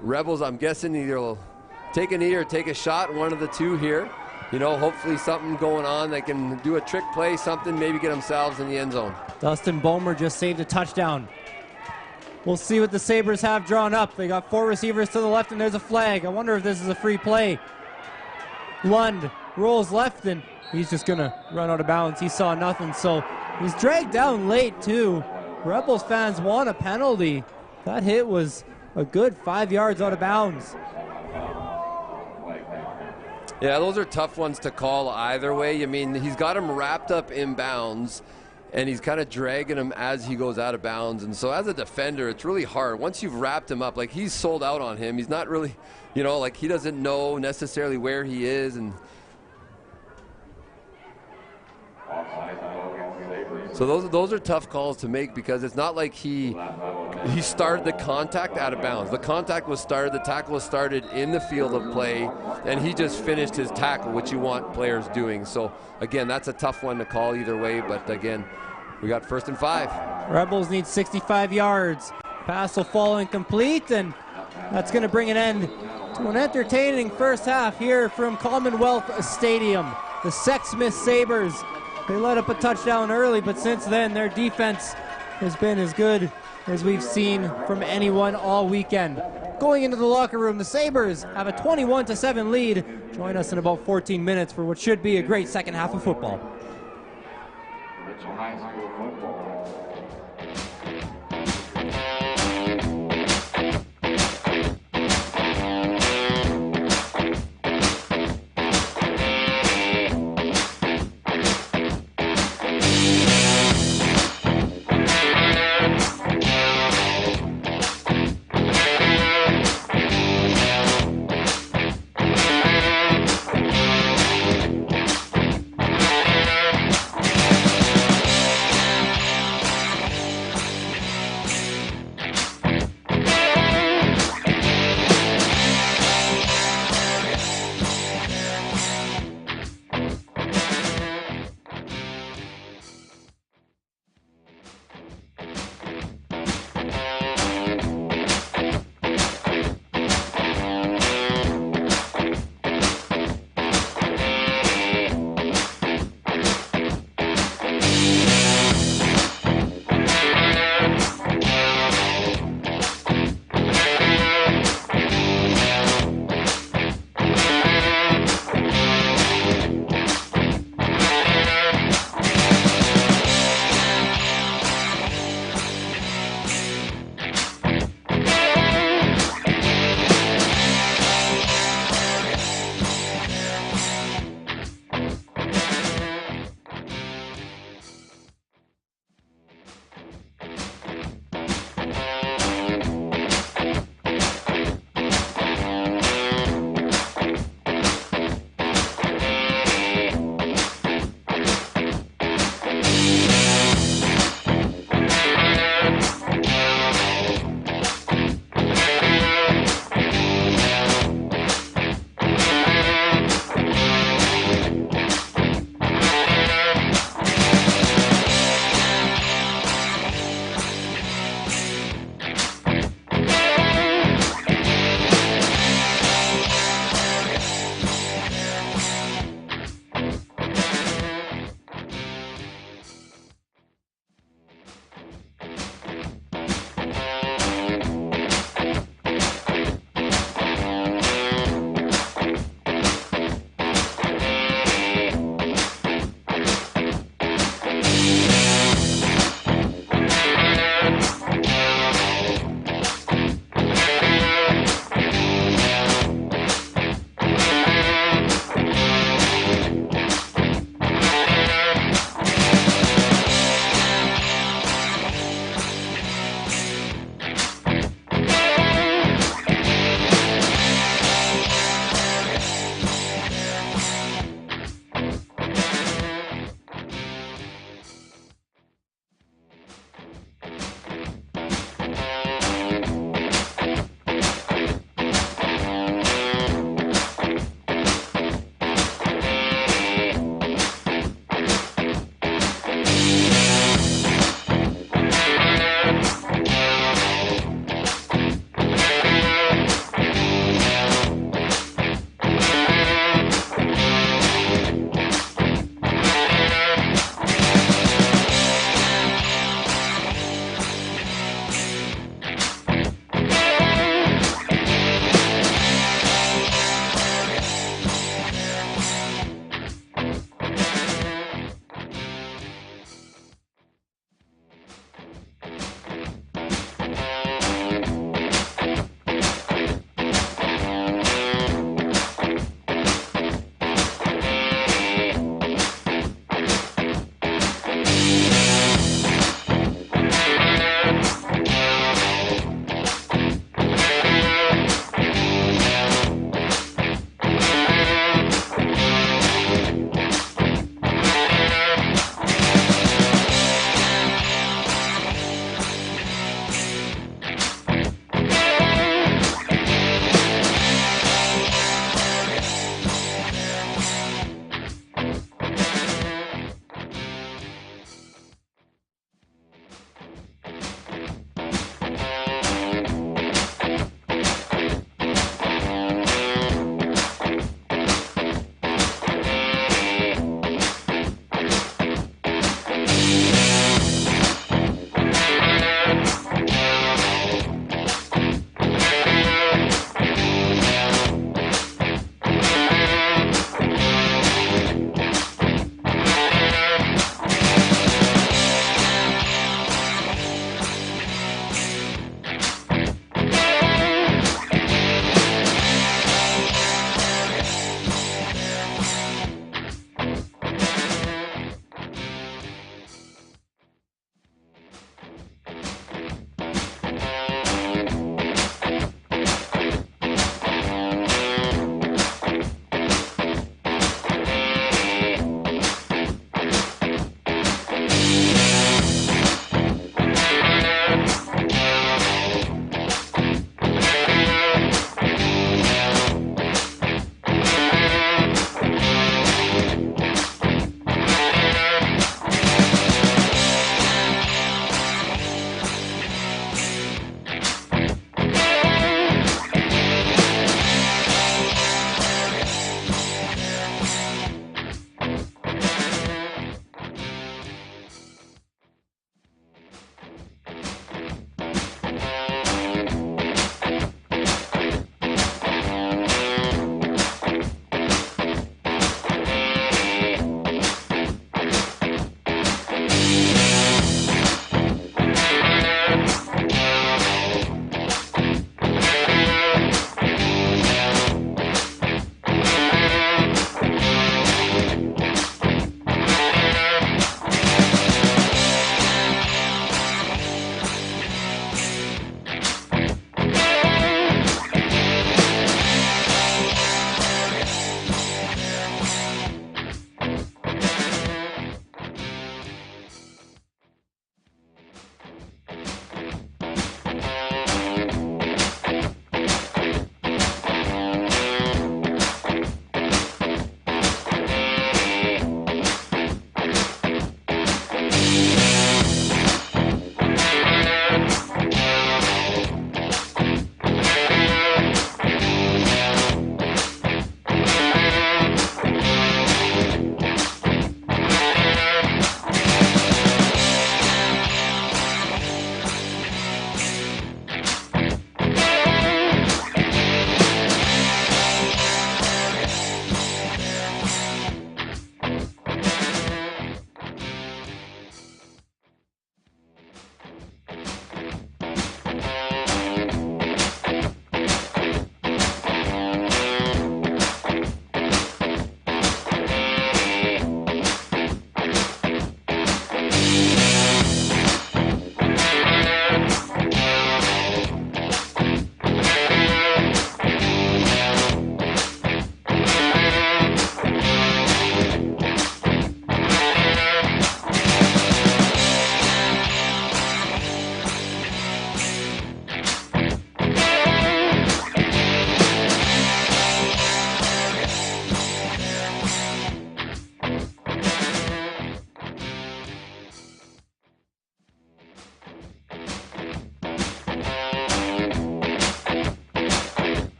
Rebels, I'm guessing either will take a knee or take a shot, one of the two here. You know, hopefully something going on. They can do a trick play, something, maybe get themselves in the end zone. Dustin Bomer just saved a touchdown. We'll see what the Sabres have drawn up. They got 4 receivers to the left, and there's a flag. I wonder if this is a free play. Lund rolls left, and he's just going to run out of bounds. He saw nothing, so he's dragged down late, too. Rebels fans want a penalty. That hit was a good 5 yards out of bounds. Yeah, those are tough ones to call either way. I mean, he's got him wrapped up in bounds, and he's kind of dragging him as he goes out of bounds. And so as a defender, it's really hard. Once you've wrapped him up, like he's sold out on him. He's not really, you know, like he doesn't know necessarily where he is. And So those are tough calls to make, because it's not like he started the contact out of bounds. The contact was started, the tackle was started in the field of play, and he just finished his tackle, which you want players doing. So again, that's a tough one to call either way, but again, we got 1st and 5. Rebels need 65 yards. Pass will fall incomplete, and that's going to bring an end to an entertaining first half here from Commonwealth Stadium. The Sexsmith Sabres, they let up a touchdown early, but since then their defense has been as good as we've seen from anyone all weekend. Going into the locker room, the Sabres have a 21-7 lead. Join us in about 14 minutes for what should be a great second half of football. Mitchell High School football.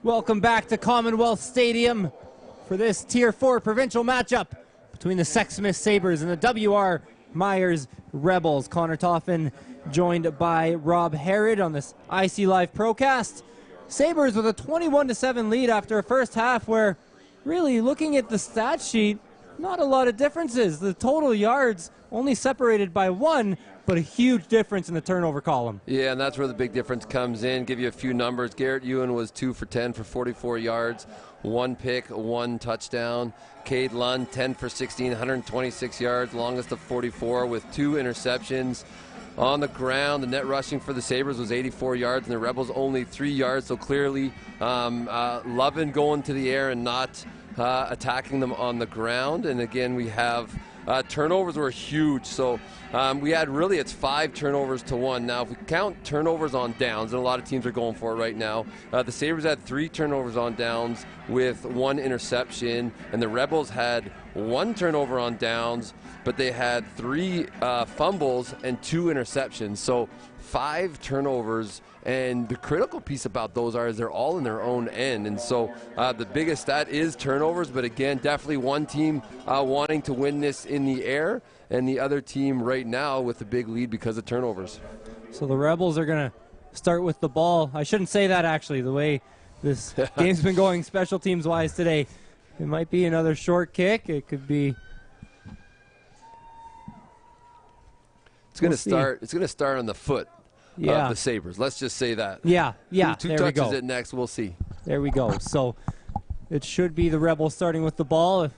Welcome back to Commonwealth Stadium for this Tier 4 provincial matchup between the Sexsmith Sabres and the W.R. Myers Rebels. Connor Toffin joined by Rob Herod on this IC Live Procast. Sabres with a 21-7 lead after a first half where, really looking at the stat sheet, not a lot of differences. The total yards only separated by 1, but a huge difference in the turnover column. Yeah, and that's where the big difference comes in. Give you a few numbers. Garrett Ewan was 2 for 10 for 44 yards, 1 pick, 1 touchdown. Cade Lund, 10 for 16, 126 yards, longest of 44 with 2 interceptions. On the ground, the net rushing for the Sabres was 84 yards, and the Rebels only 3 yards. So clearly, Lovin going to the air and not attacking them on the ground. And again, we have turnovers were huge. So we had really, it's 5 turnovers to 1. Now, if we count turnovers on downs, and a lot of teams are going for it right now, the Sabres had 3 turnovers on downs with 1 interception, and the Rebels had 1 turnover on downs, but they had 3 fumbles and 2 interceptions. So 5 turnovers, and the critical piece about those is they're all in their own end. And so the biggest stat is turnovers, but again, definitely one team wanting to win this in the air, and the other team right now with a big lead because of turnovers. So the Rebels are going to start with the ball. I shouldn't say that, actually, the way this game's been going special teams wise today. It might be another short kick. It could be. It's going to start on the foot of the Sabres. Let's just say that. Yeah. Who there we go. touches it next, we'll see. There we go. So it should be the Rebels starting with the ball. If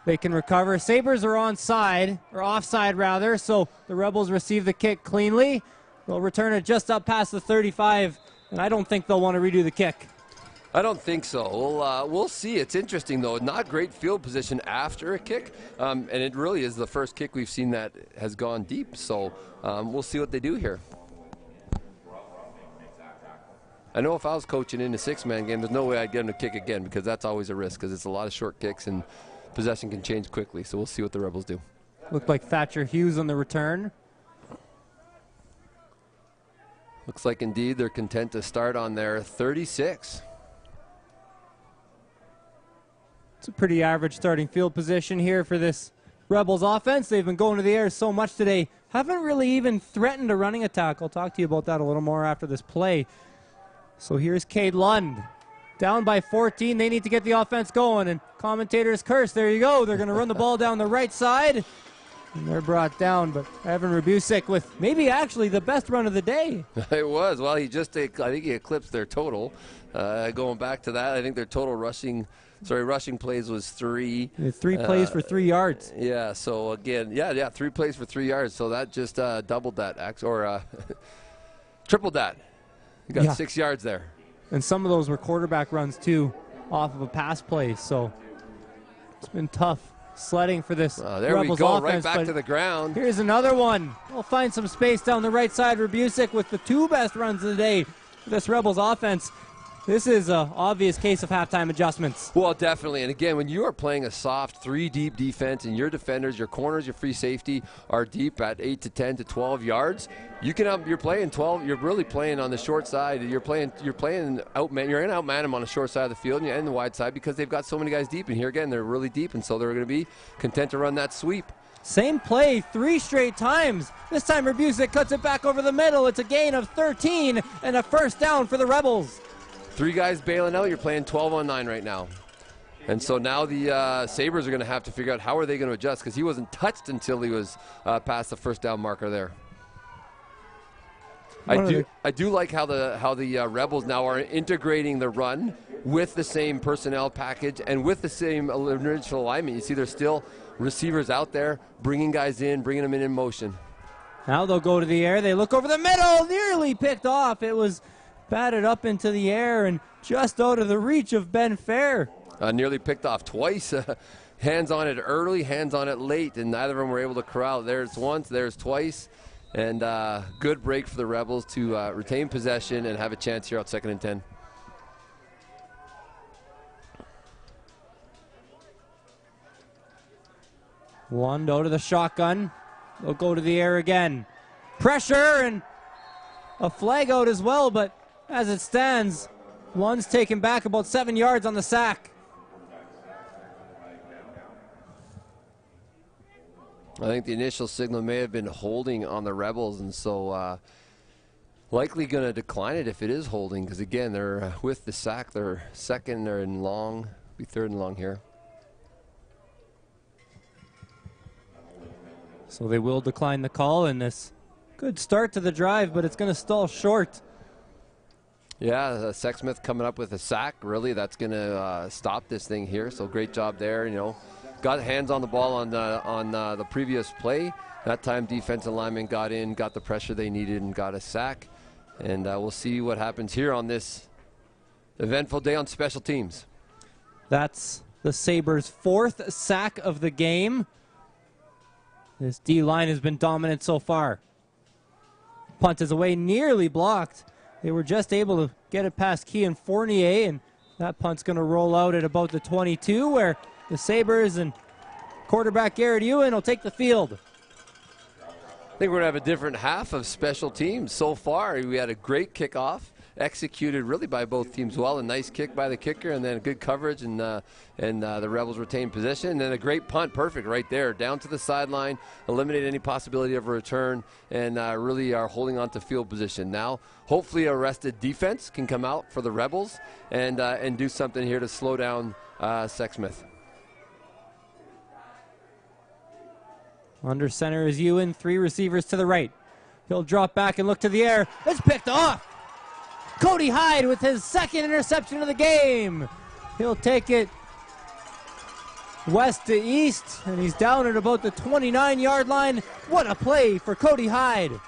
they can recover. Sabres are onside, or offside rather, so the Rebels receive the kick cleanly. They'll return it just up past the 35, and I don't think they'll want to redo the kick. I don't think so. We'll see. It's interesting, though. Not great field position after a kick, and it really is the first kick we've seen that has gone deep. So we'll see what they do here. I know if I was coaching in a 6-man game, there's no way I'd get them to kick again, because that's always a risk, because it's a lot of short kicks and possession can change quickly. So we'll see what the Rebels do. Looked like Thatcher Hughes on the return. Looks like indeed they're content to start on their 36. It's a pretty average starting field position here for this Rebels offense. They've been going to the air so much today. Haven't really even threatened a running attack. I'll talk to you about that a little more after this play. So here's Cade Lund. Down by 14. They need to get the offense going. And commentators curse. There you go. They're going to run the ball down the right side. And they're brought down. But Evan Rabusic with maybe actually the best run of the day. It was. Well, I think he eclipsed their total. Going back to that, I think their total rushing plays was 3. 3 plays for 3 yards. Yeah, so again, 3 plays for 3 yards. So that just doubled that, or tripled that. You got 6 yards there. And some of those were quarterback runs, too, off of a pass play. So it's been tough sledding for this there Rebels we go, offense, right back to the ground. Here's another one. We'll find some space down the right side. Rabusic with the 2 best runs of the day for this Rebels offense. This is an obvious case of halftime adjustments. Well, definitely. And again, when you are playing a soft 3-deep defense and your defenders, your corners, your free safety are deep at 8 to 10 to 12 yards, you're playing 12. You're really playing on the short side. You're playing outman. You're going to outman them on the short side of the field and the wide side because they've got so many guys deep. And here again, they're really deep, and so they're going to be content to run that sweep. Same play 3 straight times. This time Rabusic cuts it back over the middle. It's a gain of 13 and a first down for the Rebels. 3 guys bailing out. You're playing 12-on-9 right now. And so now the Sabres are going to have to figure out how are they going to adjust, because he wasn't touched until he was past the first down marker there. I do like how the Rebels now are integrating the run with the same personnel package and with the same original alignment. You see there's still receivers out there bringing guys in, bringing them in motion. Now they'll go to the air. They look over the middle. Nearly picked off. It was batted up into the air and just out of the reach of Ben Fair. Nearly picked off twice. Hands on it early, hands on it late, and neither of them were able to corral. There's once, there's twice. And good break for the Rebels to retain possession and have a chance here out 2nd and 10. Wando to the shotgun. They'll go to the air again. Pressure and a flag out as well, but as it stands, Lund's taken back about 7 yards on the sack. I think the initial signal may have been holding on the Rebels, and so likely going to decline it if it is holding, because again, they're with the sack. They're second, they're in long, be third and long here. So they will decline the call in this good start to the drive, but it's going to stall short. Yeah, Sexsmith coming up with a sack. Really, that's going to stop this thing here. So great job there. You know, got hands on the ball on the previous play. That time, defensive lineman got in, got the pressure they needed, and got a sack. And we'll see what happens here on this eventful day on special teams. That's the Sabres' 4th sack of the game. This D-line has been dominant so far. Punt is away, nearly blocked. They were just able to get it past Kean Fournier, and that punt's going to roll out at about the 22, where the Sabres and quarterback Garrett Ewan will take the field. I think we're going to have a different half of special teams so far. We had a great kickoff, executed really by both teams well. A nice kick by the kicker, and then good coverage, and the Rebels retained possession. And then a great punt, perfect right there, down to the sideline, eliminate any possibility of a return, and really are holding on to field position. Now, hopefully a rested defense can come out for the Rebels and do something here to slow down Sexsmith. Under center is Ewan, 3 receivers to the right. He'll drop back and look to the air. It's picked off. Cody Hyde with his 2nd interception of the game. He'll take it west to east, and he's down at about the 29-yard line. What a play for Cody Hyde.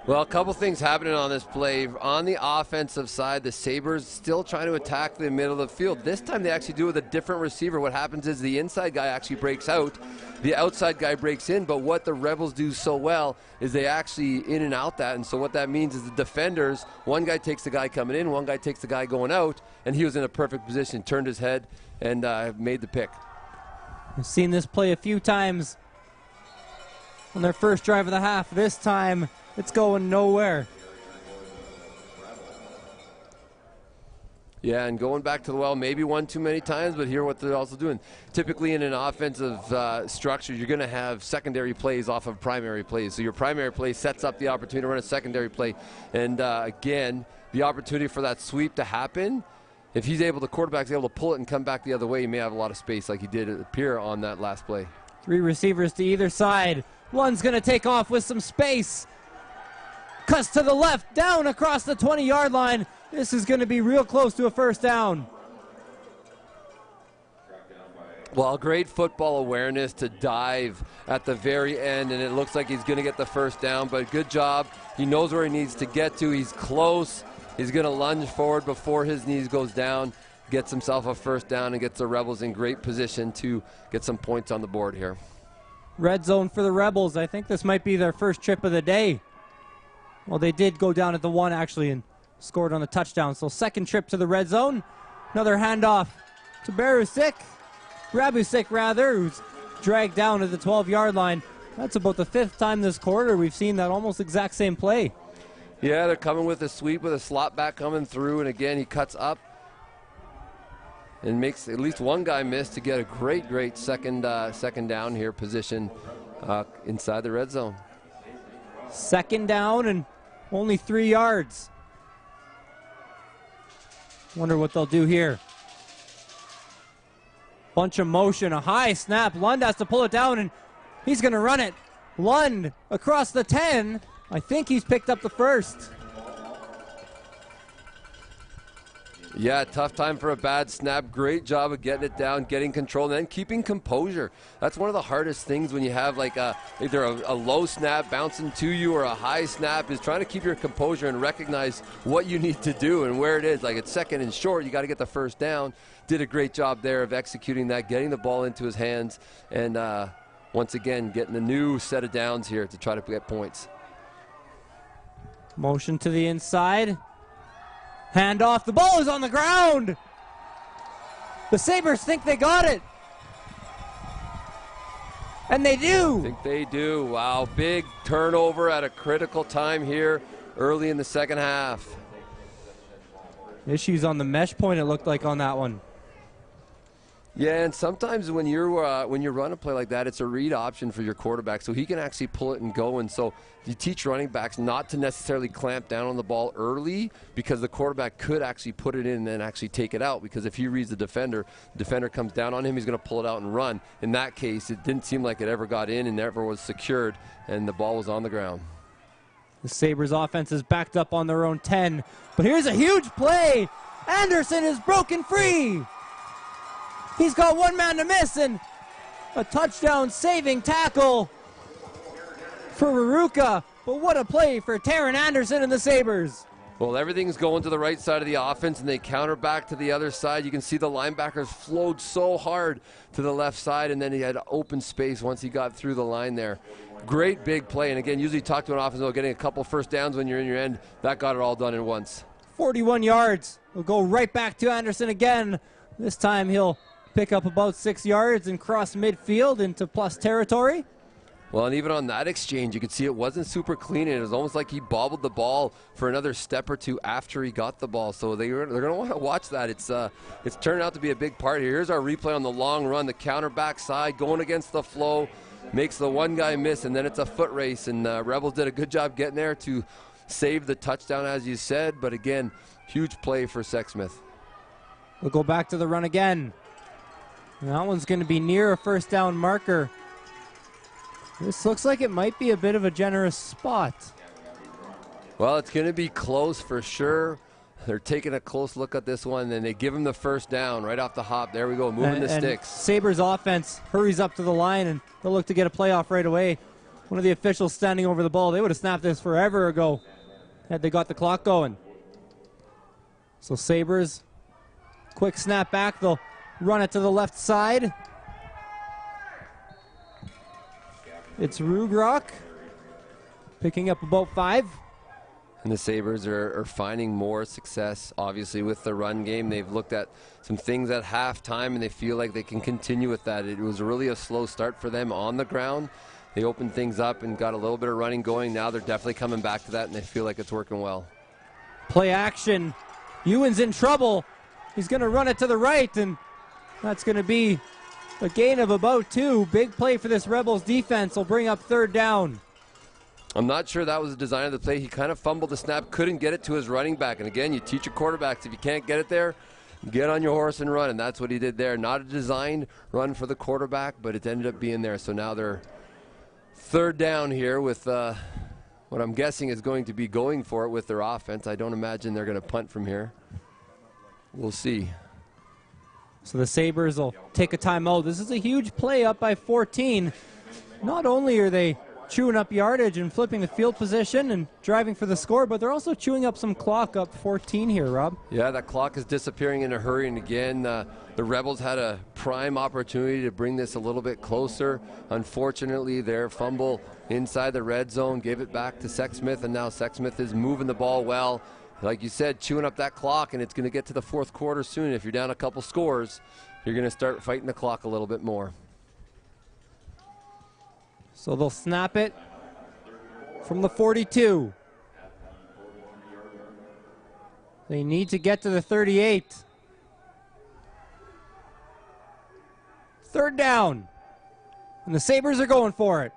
Well, a couple things happening on this play. On the offensive side, the Sabres still trying to attack the middle of the field. This time they actually do it with a different receiver. What happens is the inside guy actually breaks out. The outside guy breaks in, but what the Rebels do so well is they actually in and out that. And so what that means is the defenders, one guy takes the guy coming in, one guy takes the guy going out, and he was in a perfect position, turned his head, and made the pick. We've seen this play a few times on their first drive of the half. This time, it's going nowhere. Yeah, and going back to the well, maybe one too many times, but here what they're also doing. Typically in an offensive structure, you're going to have secondary plays off of primary plays. So your primary play sets up the opportunity to run a secondary play. And again, the opportunity for that sweep to happen, if he's able, the quarterback's able to pull it and come back the other way, he may have a lot of space like he did appear on that last play. 3 receivers to either side. One's going to take off with some space. Cuts to the left, down across the 20-yard line. This is going to be real close to a first down. Well, great football awareness to dive at the very end, and it looks like he's going to get the first down, but good job. He knows where he needs to get to. He's close. He's going to lunge forward before his knees goes down, gets himself a first down, and gets the Rebels in great position to get some points on the board here. Red zone for the Rebels. I think this might be their first trip of the day. Well, they did go down at the 1 actually and scored on the touchdown. So second trip to the red zone. Another handoff to Rabusik, who's dragged down to the 12-yard line. That's about the 5th time this quarter we've seen that almost exact same play. Yeah, they're coming with a sweep with a slot back coming through, and again he cuts up and makes at least one guy miss to get a great second down here position inside the red zone. Second down and only 3 yards. Wonder what they'll do here. Bunch of motion, a high snap. Lund has to pull it down, and he's going to run it. Lund across the 10. I think he's picked up the first. Yeah, tough time for a bad snap. Great job of getting it down, getting control, and then keeping composure. That's one of the hardest things when you have like either a low snap bouncing to you or a high snap, is trying to keep your composure and recognize what you need to do and where it is. Like it's second and short, you got to get the first down. Did a great job there of executing that, getting the ball into his hands, and once again getting a new set of downs here to try to get points. Motion to the inside. Hand off. The ball is on the ground. The Sabres think they got it. And they do. I think they do. Wow, big turnover at a critical time here. early in the second half. Issues on the mesh point, it looked like on that one. Yeah, and sometimes when you run a play like that, it's a read option for your quarterback, so he can actually pull it and go. And so you teach running backs not to necessarily clamp down on the ball early, because the quarterback could actually put it in and then actually take it out, because if he reads the defender comes down on him, he's going to pull it out and run. In that case, it didn't seem like it ever got in and never was secured, and the ball was on the ground. The Sabres offense is backed up on their own 10, but here's a huge play. Anderson is broken free. He's got one man to miss, and a touchdown saving tackle for Veruca. But what a play for Taron Anderson and the Sabres. Well, everything's going to the right side of the offense, and they counter back to the other side. You can see the linebackers flowed so hard to the left side, and then he had open space once he got through the line there. Great big play, and again, usually talk to an offense about getting a couple first downs when you're in your end. That got it all done at once. 41 yards. We'll go right back to Anderson again. This time he'll pick up about 6 yards and cross midfield into plus territory. Well, and even on that exchange, you could see it wasn't super clean, and it was almost like he bobbled the ball for another step or two after he got the ball. So they're going to want to watch that. It's turned out to be a big part here. Here's our replay on the long run, the counter back side, going against the flow, makes the one guy miss, and then it's a foot race. And Rebels did a good job getting there to save the touchdown, as you said. But again, huge play for Sexsmith. We'll go back to the run again. And that one's going to be near a first down marker. This looks like it might be a bit of a generous spot. Well, it's going to be close for sure. They're taking a close look at this one, and they give him the first down right off the hop. There we go, moving the sticks. Sabres offense hurries up to the line, and they'll look to get a playoff right away. One of the officials standing over the ball. They would have snapped this forever ago had they got the clock going. So Sabres, quick snap back. They'll run it to the left side. It's Rugrock picking up about 5. And the Sabres are finding more success, obviously, with the run game. They've looked at some things at halftime, and they feel like they can continue with that. It was really a slow start for them on the ground. They opened things up and got a little bit of running going. Now they're definitely coming back to that, and they feel like it's working well. Play action. Ewan's in trouble. He's going to run it to the right, and that's going to be a gain of about 2. Big play for this Rebels defense. Will bring up third down. I'm not sure that was the design of the play. He kind of fumbled the snap, couldn't get it to his running back. And again, you teach your quarterbacks, if you can't get it there, get on your horse and run. And that's what he did there. Not a designed run for the quarterback, but it ended up being there. So now they're third down here with what I'm guessing is going to be going for it with their offense. I don't imagine they're going to punt from here. We'll see. So the Sabres will take a timeout. This is a huge play, up by 14. Not only are they chewing up yardage and flipping the field position and driving for the score, but they're also chewing up some clock, up 14 here, Rob. Yeah, that clock is disappearing in a hurry, and again, the Rebels had a prime opportunity to bring this a little bit closer. Unfortunately, their fumble inside the red zone gave it back to Sexsmith, and now Sexsmith is moving the ball well. Like you said, chewing up that clock, and it's going to get to the fourth quarter soon. If you're down a couple scores, you're going to start fighting the clock a little bit more. So they'll snap it from the 42. They need to get to the 38. Third down. And the Sabres are going for it.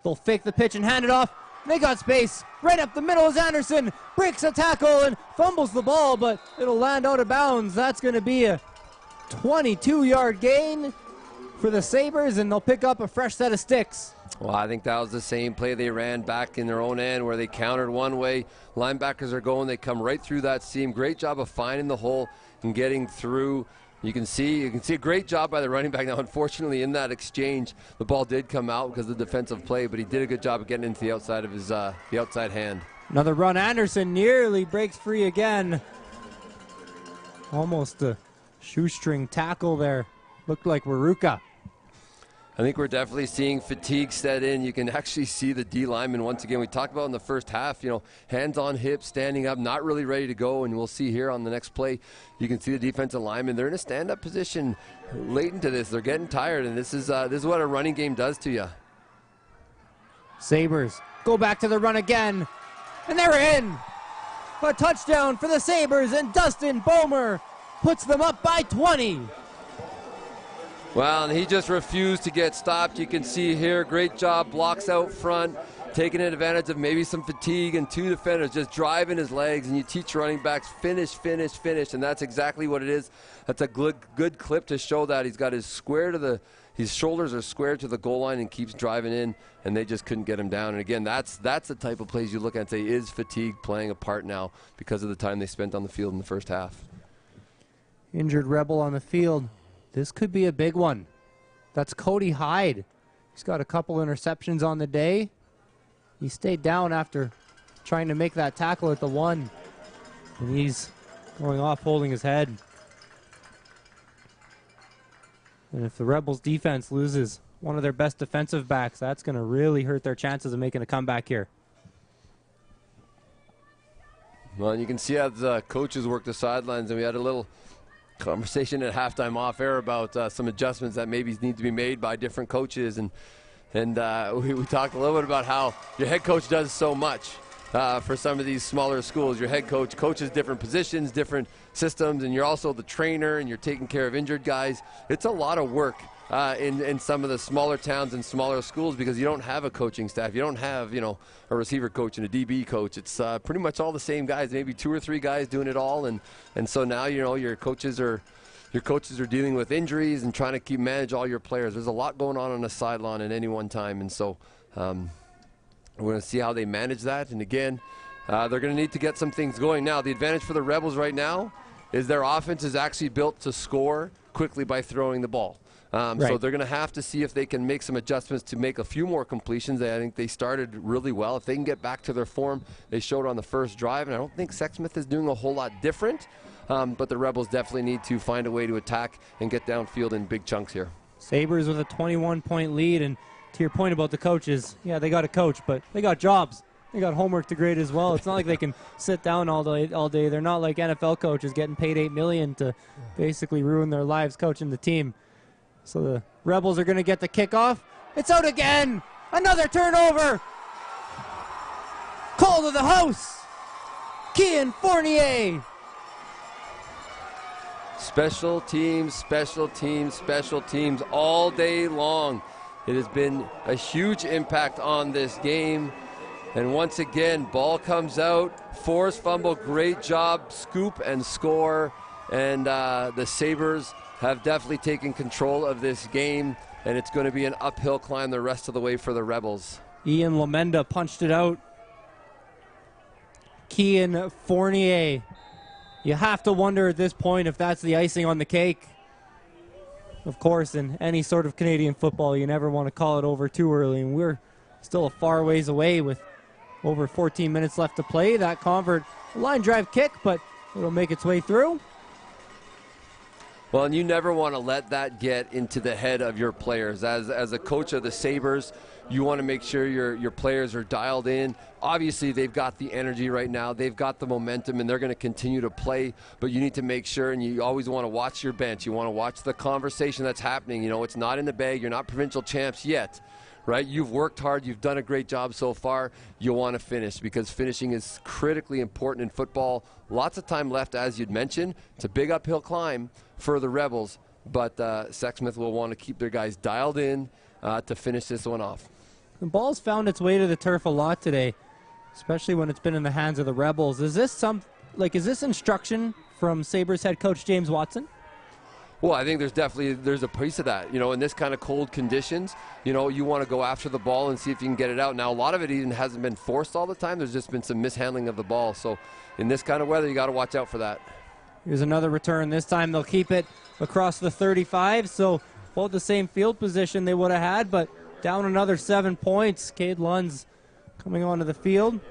They'll fake the pitch and hand it off. They got space. Right up the middle is Anderson. Breaks a tackle and fumbles the ball, but it'll land out of bounds. That's going to be a 22-yard gain for the Sabres, and they'll pick up a fresh set of sticks. Well, I think that was the same play they ran back in their own end where they countered one way. Linebackers are going. They come right through that seam. Great job of finding the hole and getting through. You can see a great job by the running back. Now, unfortunately, in that exchange, the ball did come out because of the defensive play, but he did a good job of getting into the outside of his the outside hand. Another run. Anderson nearly breaks free again. Almost a shoestring tackle there. Looked like Veruca. I think we're definitely seeing fatigue set in. You can actually see the D lineman once again. We talked about in the first half, hands on hips, standing up, not really ready to go. And we'll see here on the next play, you can see the defensive lineman. They're in a stand-up position late into this. They're getting tired, and this is what a running game does to you. Sabres go back to the run again. And they're in. A touchdown for the Sabres, and Dustin Bomer puts them up by 20. Well, and he just refused to get stopped. You can see here, great job, blocks out front, taking advantage of maybe some fatigue, and two defenders just driving his legs. And you teach running backs finish, finish, finish, and that's exactly what it is. That's a good clip to show that he's got his shoulders are square to the goal line and keeps driving in, and they just couldn't get him down. And again, that's the type of plays you look at and say, is fatigue playing a part now because of the time they spent on the field in the first half? Injured Rebel on the field. This could be a big one. That's Cody Hyde. He's got a couple interceptions on the day. He stayed down after trying to make that tackle at the 1. And he's going off holding his head. And if the Rebels defense loses one of their best defensive backs, that's going to really hurt their chances of making a comeback here. Well, and you can see how the coaches work the sidelines, and we had a little conversation at halftime off air about some adjustments that maybe need to be made by different coaches, and we talked a little bit about how your head coach does so much for some of these smaller schools. Your head coach coaches different positions, different systems, and you're also the trainer, and you're taking care of injured guys. It's a lot of work in some of the smaller towns and smaller schools because you don't have a coaching staff. You don't have, a receiver coach and a DB coach. It's pretty much all the same guys, maybe 2 or 3 guys doing it all. And so now, your coaches are dealing with injuries and trying to manage all your players. There's a lot going on the sideline at any one time. And so we're going to see how they manage that. And again, they're going to need to get some things going. Now, the advantage for the Rebels right now is their offense is actually built to score quickly by throwing the ball. Right. So they're going to have to see if they can make some adjustments to make a few more completions. I think they started really well. If they can get back to their form they showed on the first drive, and I don't think Sexsmith is doing a whole lot different, but the Rebels definitely need to find a way to attack and get downfield in big chunks here. Sabres with a 21-point lead, and to your point about the coaches, yeah, they got a coach, but they got jobs. They got homework to grade as well. It's not like they can sit down all day. They're not like NFL coaches getting paid $8 million to basically ruin their lives coaching the team. So the Rebels are going to get the kickoff. It's out again. Another turnover. Call to the house. Kean Fournier. Special teams, special teams, special teams all day long. It has been a huge impact on this game. And once again, ball comes out. Forced fumble, great job. Scoop and score. And the Sabres have definitely taken control of this game, and it's going to be an uphill climb the rest of the way for the Rebels. Ian Lamenda punched it out. Kean Fournier. You have to wonder at this point if that's the icing on the cake. Of course, in any sort of Canadian football, you never want to call it over too early, and we're still a far ways away with over 14 minutes left to play. That convert, a line drive kick, but it'll make its way through. Well, and you never want to let that get into the head of your players. As a coach of the Sabres, you want to make sure your players are dialed in. Obviously, they've got the energy right now. They've got the momentum, and they're going to continue to play. But you need to make sure, and you always want to watch your bench. You want to watch the conversation that's happening. It's not in the bag. You're not provincial champs yet, right? You've worked hard. You've done a great job so far. You want to finish because finishing is critically important in football. Lots of time left, as you'd mentioned. It's a big uphill climb for the Rebels, but Sexsmith will want to keep their guys dialed in to finish this one off. The ball's found its way to the turf a lot today, especially when it's been in the hands of the Rebels. Is this instruction from Sabres head coach James Watson? Well, I think there's a piece of that. In this kind of cold conditions, you want to go after the ball and see if you can get it out. Now, a lot of it even hasn't been forced all the time. There's just been some mishandling of the ball. So in this kind of weather, you got to watch out for that. Here's another return. This time they'll keep it across the 35. So both the same field position they would have had, but down another 7 points. Cade Lund's coming onto the field.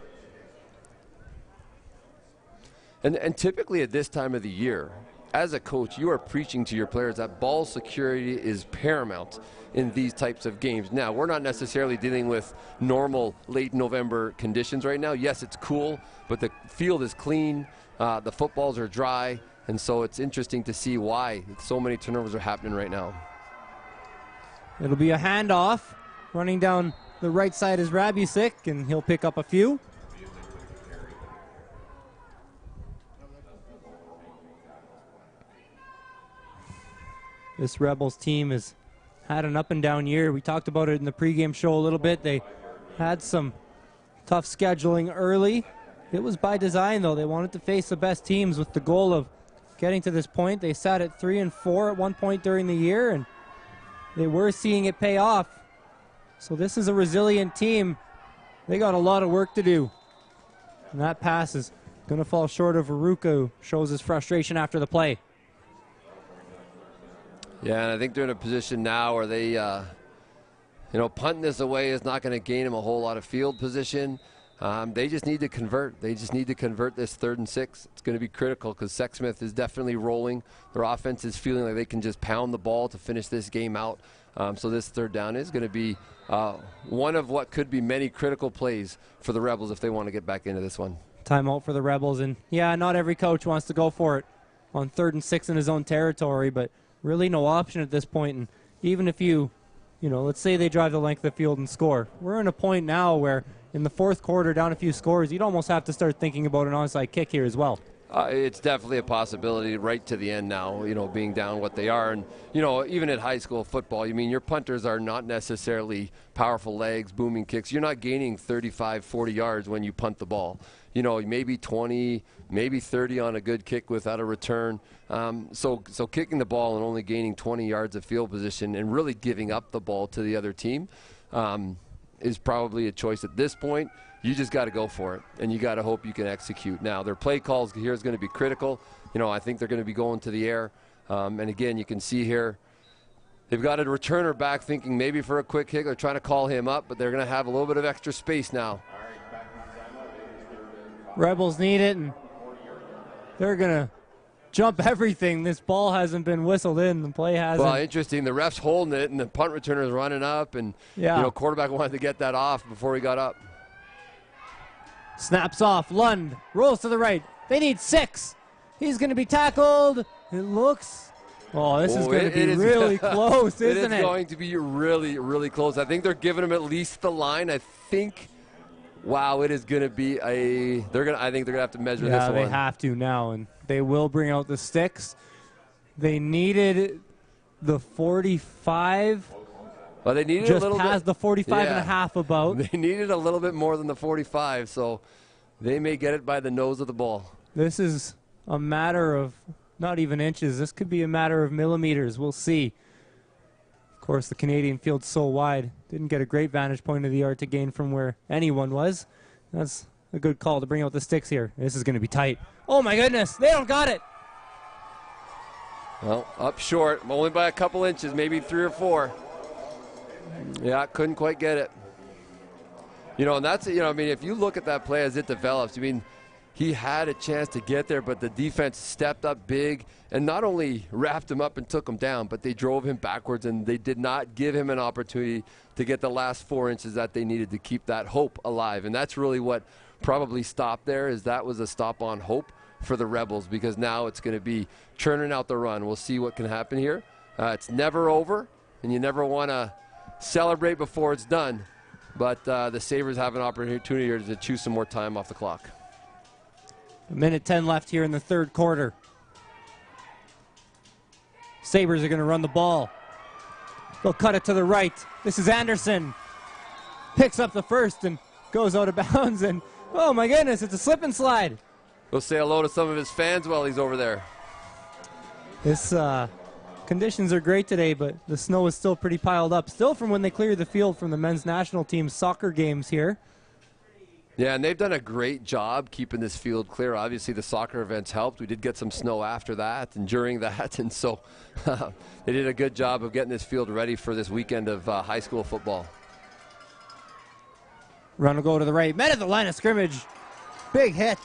And typically at this time of the year, as a coach, you are preaching to your players that ball security is paramount in these types of games. Now, we're not necessarily dealing with normal late November conditions right now. Yes, it's cool, but the field is clean. The footballs are dry, and so it's interesting to see why so many turnovers are happening right now. It'll be a handoff. Running down the right side is Rabusic, and he'll pick up a few. This Rebels team has had an up and down year. We talked about it in the pregame show a little bit. They had some tough scheduling early. It was by design, though. They wanted to face the best teams with the goal of getting to this point. They sat at 3-4 at one point during the year, and they were seeing it pay off. So this is a resilient team. They got a lot of work to do. And that pass is going to fall short of Aruka, who shows his frustration after the play. Yeah, and I think they're in a position now where they, punting this away is not going to gain them a whole lot of field position. They just need to convert. They just need to convert this 3rd and 6. It's going to be critical because Sexsmith is definitely rolling. Their offense is feeling like they can just pound the ball to finish this game out. So this 3rd down is going to be one of what could be many critical plays for the Rebels if they want to get back into this one. Timeout for the Rebels. And, yeah, not every coach wants to go for it on 3rd and 6 in his own territory, but really no option at this point. And even if let's say they drive the length of the field and score. We're in a point now where in the 4th quarter, down a few scores, you'd almost have to start thinking about an onside kick here as well. It's definitely a possibility right to the end now, being down what they are. And, even at high school football, your punters are not necessarily powerful legs, booming kicks. You're not gaining 35, 40 yards when you punt the ball. Maybe 20, maybe 30 on a good kick without a return. So kicking the ball and only gaining 20 yards of field position and really giving up the ball to the other team is probably a choice at this point. You just got to go for it, and you got to hope you can execute. Now, their play calls here is going to be critical. I think they're going to be going to the air. And again, you can see here, they've got a returner back thinking maybe for a quick kick. They're trying to call him up, but they're going to have a little bit of extra space now. Rebels need it, and they're going to jump everything. This ball hasn't been whistled in. The play hasn't. Well, interesting. The ref's holding it, and the punt returner is running up, and quarterback wanted to get that off before he got up. Snaps off. Lund rolls to the right. They need 6. He's going to be tackled. It looks. Oh, this is going to be really close, isn't it? It is going to be really, really close. I think they're giving him at least the line. I think. Wow, it is going to be I think they're going to have to measure this one. Yeah, they have to now, and they will bring out the sticks. They needed the 45. Well, they needed just a little past bit, the 45 and a half about. They needed a little bit more than the 45, so they may get it by the nose of the ball. This is a matter of not even inches. This could be a matter of millimeters. We'll see. Of course, the Canadian field's so wide. Didn't get a great vantage point of the yard to gain from where anyone was. That's a good call to bring out the sticks here. This is going to be tight. Oh, my goodness. They don't got it. Well, up short, only by a couple inches, maybe 3 or 4. Yeah, couldn't quite get it. And that's, if you look at that play as it develops, he had a chance to get there, but the defense stepped up big and not only wrapped him up and took him down, but they drove him backwards, and they did not give him an opportunity to get the last 4 inches that they needed to keep that hope alive. And that's really what probably stopped there, is that was a stop on hope for the Rebels, because now it's going to be churning out the run. We'll see what can happen here. It's never over, and you never want to celebrate before it's done. But the Sabres have an opportunity here to chew some more time off the clock. 1:10 left here in the 3rd quarter. Sabres are going to run the ball. They'll cut it to the right. This is Anderson. Picks up the first and goes out of bounds. And, oh, my goodness, it's a slip and slide. Go say hello to some of his fans while he's over there. This conditions are great today, but the snow is still pretty piled up. Still from when they cleared the field from the men's national team's soccer games here. Yeah, and they've done a great job keeping this field clear. Obviously, the soccer events helped. We did get some snow after that and during that, and so they did a good job of getting this field ready for this weekend of high school football. Run will go to the right. Met at the line of scrimmage. Big hit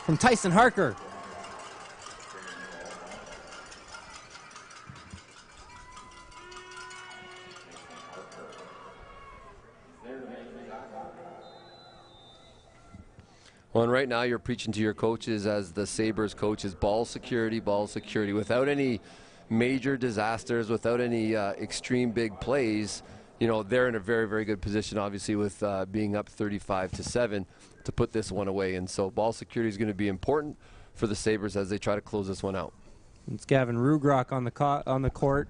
from Tyson Harker. Well, and right now you're preaching to your coaches as the Sabres coaches, ball security, without any major disasters, without any extreme big plays. They're in a very, very good position, obviously, with being up 35-7 to put this one away. And so ball security is going to be important for the Sabres as they try to close this one out. It's Gavin Rugrock on the court.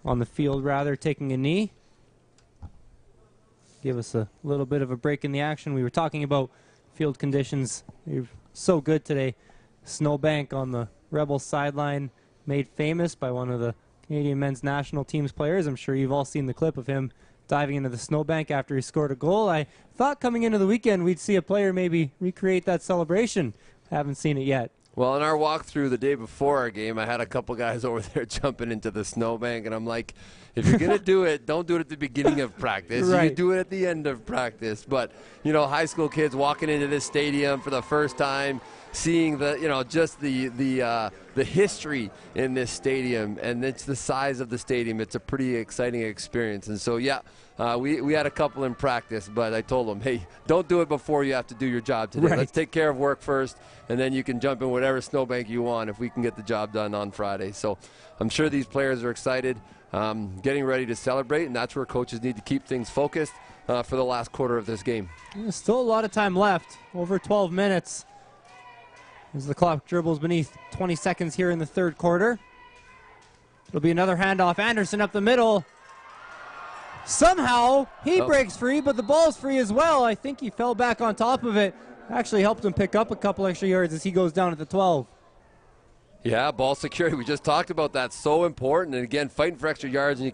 On the field, rather, taking a knee. Give us a little bit of a break in the action. We were talking about field conditions. They're so good today. Snowbank on the Rebels sideline, made famous by one of the Canadian men's national team's players. I'm sure you've all seen the clip of him diving into the snowbank after he scored a goal. I thought coming into the weekend we'd see a player maybe recreate that celebration. Haven't seen it yet. Well, in our walkthrough the day before our game, I had a couple guys over there jumping into the snowbank, and I'm like, if you're going to do it, don't do it at the beginning of practice. Right. You do it at the end of practice. But, you know, high school kids walking into this stadium for the first time, seeing the, you know, just the history in this stadium, and it's the size of the stadium. It's a pretty exciting experience. And so, yeah, we had a couple in practice, but I told them, hey, don't do it before you have to do your job today. Right. Let's take care of work first, and then you can jump in whatever snowbank you want if we can get the job done on Friday. So I'm sure these players are excited, getting ready to celebrate, and that's where coaches need to keep things focused for the last quarter of this game. There's still a lot of time left, over 12 minutes. As the clock dribbles beneath 20 seconds here in the third quarter. It'll be another handoff. Anderson up the middle. Somehow he breaks free, but the ball's free as well. I think he fell back on top of it. Actually helped him pick up a couple extra yards as he goes down at the 12. Yeah, ball security. We just talked about that. So important. And again, fighting for extra yards, and you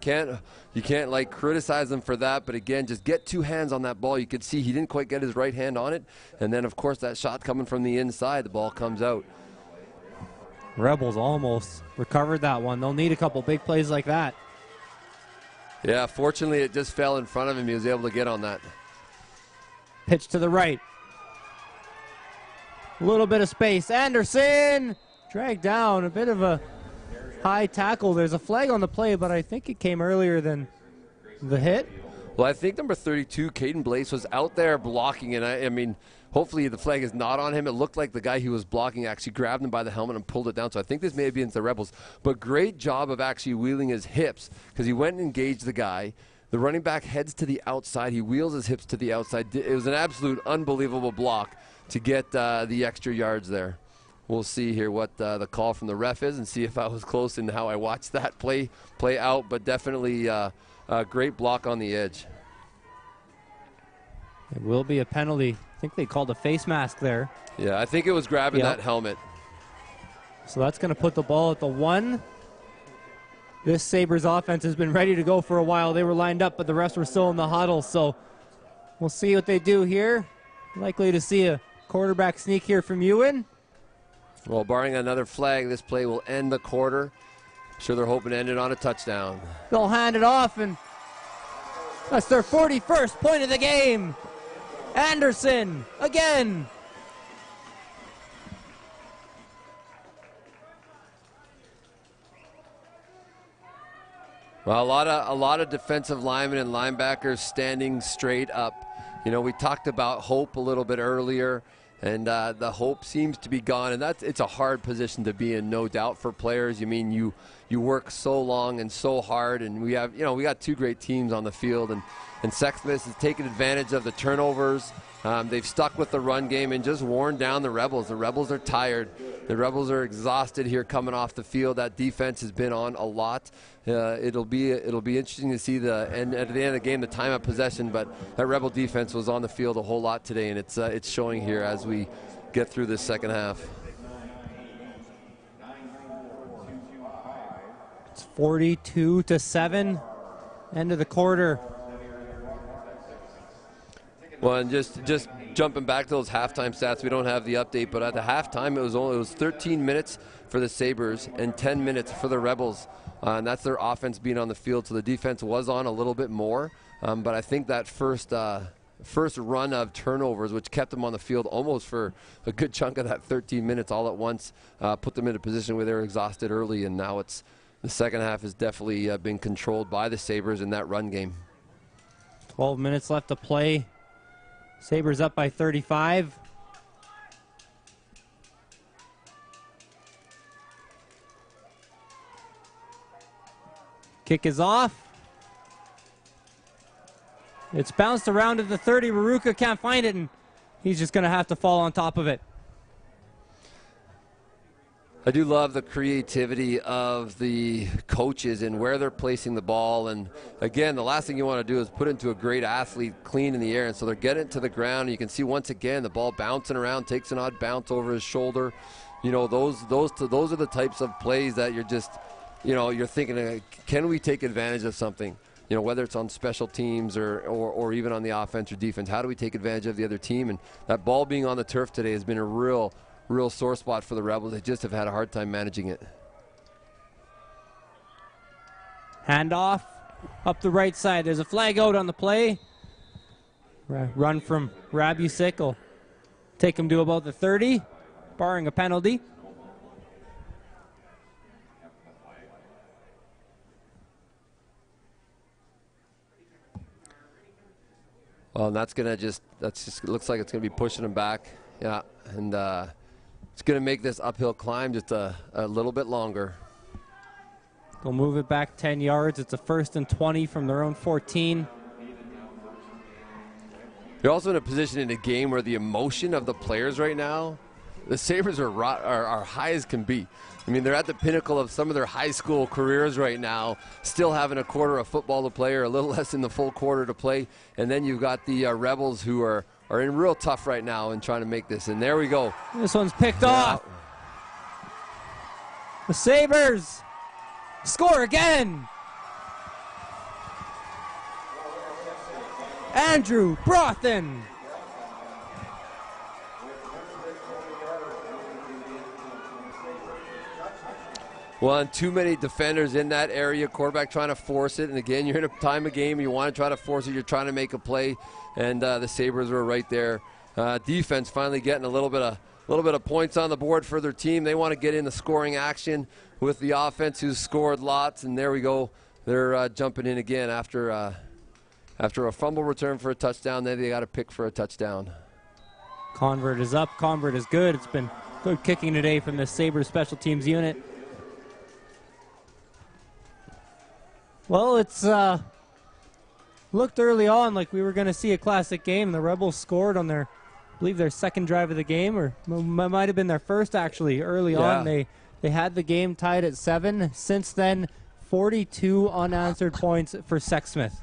can't like criticize them for that. But again, just get two hands on that ball. You could see he didn't quite get his right hand on it. And then, of course, that shot coming from the inside, the ball comes out. Rebels almost recovered that one. They'll need a couple big plays like that. Yeah, fortunately, it just fell in front of him. He was able to get on that. Pitch to the right. A little bit of space. Anderson dragged down. A bit of a high tackle. There's a flag on the play, but I think it came earlier than the hit. Well, I think number 32, Caden Blaze, was out there blocking, and I mean, hopefully the flag is not on him. It looked like the guy he was blocking actually grabbed him by the helmet and pulled it down, so I think this may have been the Rebels. But great job of actually wheeling his hips, because he went and engaged the guy. The running back heads to the outside. He wheels his hips to the outside. It was an absolute unbelievable block to get the extra yards there. We'll see here what the call from the ref is and see if I was close in how I watched that play out, but definitely a great block on the edge. It will be a penalty. I think they called a face mask there. Yeah, I think it was grabbing that helmet. So that's going to put the ball at the 1. This Sabres offense has been ready to go for a while. They were lined up, but the refs were still in the huddle. So we'll see what they do here. Likely to see a quarterback sneak here from Ewan. Well, barring another flag, this play will end the quarter. I'm sure they're hoping to end it on a touchdown. They'll hand it off, and that's their 41st point of the game. Anderson again. Well, a lot of defensive linemen and linebackers standing straight up. You know, we talked about hope a little bit earlier, and the hope seems to be gone, and it's a hard position to be in, no doubt, for players. You mean you work so long and so hard, and we got two great teams on the field, and Sexsmith has taken advantage of the turnovers. They've stuck with the run game and just worn down the Rebels. The Rebels are tired. The Rebels are exhausted here coming off the field. That defense has been on a lot. It'll be interesting to see at the end of the game, the time of possession. But that Rebel defense was on the field a whole lot today, and it's showing here as we get through this second half. It's 42-7. End of the quarter. Well, and just jumping back to those halftime stats, we don't have the update, but at the halftime it was 13 minutes for the Sabres and 10 minutes for the Rebels, and that's their offense being on the field. So the defense was on a little bit more, but I think that first run of turnovers, which kept them on the field almost for a good chunk of that 13 minutes all at once, put them in a position where they were exhausted early, and now the second half has definitely been controlled by the Sabres in that run game. 12 minutes left to play. Sabres up by 35. Kick is off. It's bounced around to the 30. Raruka can't find it, and he's just going to have to fall on top of it. I do love the creativity of the coaches and where they're placing the ball. And again, the last thing you want to do is put into a great athlete clean in the air. And so they're getting it to the ground. And you can see once again the ball bouncing around, takes an odd bounce over his shoulder. You know, those are the types of plays that you're just, you know, you're thinking, can we take advantage of something? You know, whether it's on special teams or even on the offense or defense, how do we take advantage of the other team? And that ball being on the turf today has been a real sore spot for the Rebels. They just have had a hard time managing it. Handoff up the right side. There's a flag out on the play. Run from Rabusik will take him to about the 30, barring a penalty. Well, and that's just looks like it's gonna be pushing him back. Yeah, and it's going to make this uphill climb just a little bit longer. They'll move it back 10 yards. It's a 1st and 20 from their own 14. You're also in a position in a game where the emotion of the players right now, the Sabres are high as can be. I mean, they're at the pinnacle of some of their high school careers right now, still having a quarter of football to play or a little less than the full quarter to play. And then you've got the Rebels who are in real tough right now and trying to make this. And there we go. This one's picked off. The Sabres score again. Andrew Brothen. Well, and too many defenders in that area, quarterback trying to force it. And again, you're in a time of game, you want to try to force it, you're trying to make a play, and the Sabres were right there. Defense finally getting a little bit of points on the board for their team. They want to get in the scoring action with the offense who's scored lots, and there we go. They're jumping in again after a fumble return for a touchdown. Then they got a pick for a touchdown. Convert is up. Convert is good. It's been good kicking today from the Sabres special teams unit. Well, it's looked early on like we were going to see a classic game. The Rebels scored on I believe their second drive of the game, or might have been their first actually. Early on, they had the game tied at 7. Since then, 42 unanswered points for Sexsmith.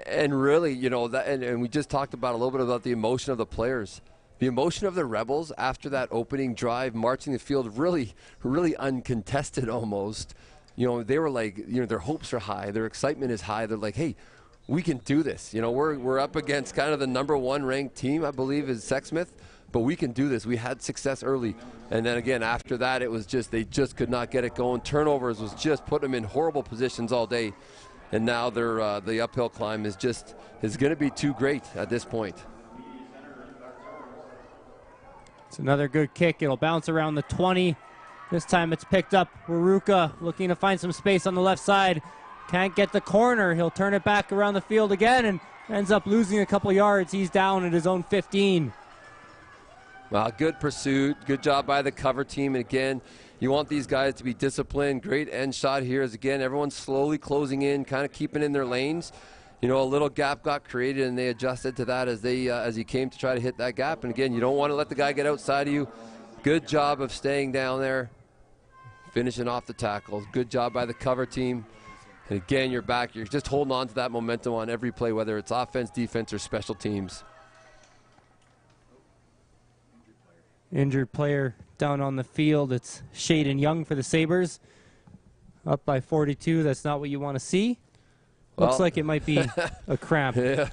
And really, you know, and we just talked about a little bit about the emotion of the players. The emotion of the Rebels after that opening drive, marching the field really, really uncontested almost. You know, they were like, you know, their hopes are high, their excitement is high. They're like, hey, we can do this. You know, we're up against kind of the #1 ranked team, I believe, is Sexsmith, but we can do this. We had success early. And then again, after that, it was just, they just could not get it going. Turnovers was just putting them in horrible positions all day. And now the uphill climb is going to be too great at this point. It's another good kick. It'll bounce around the 20. This time it's picked up. Waruka looking to find some space on the left side. Can't get the corner. He'll turn it back around the field again and ends up losing a couple yards. He's down at his own 15. Well, good pursuit. Good job by the cover team. And again, you want these guys to be disciplined. Great end shot here as, again, everyone's slowly closing in, kind of keeping in their lanes. You know, a little gap got created, and they adjusted to that as he came to try to hit that gap. And again, you don't want to let the guy get outside of you. Good job of staying down there, finishing off the tackles. Good job by the cover team. And again, you're back. You're just holding on to that momentum on every play, whether it's offense, defense, or special teams. Injured player down on the field. It's Shaden Young for the Sabres. Up by 42. That's not what you want to see. Looks like it might be a cramp. Yeah.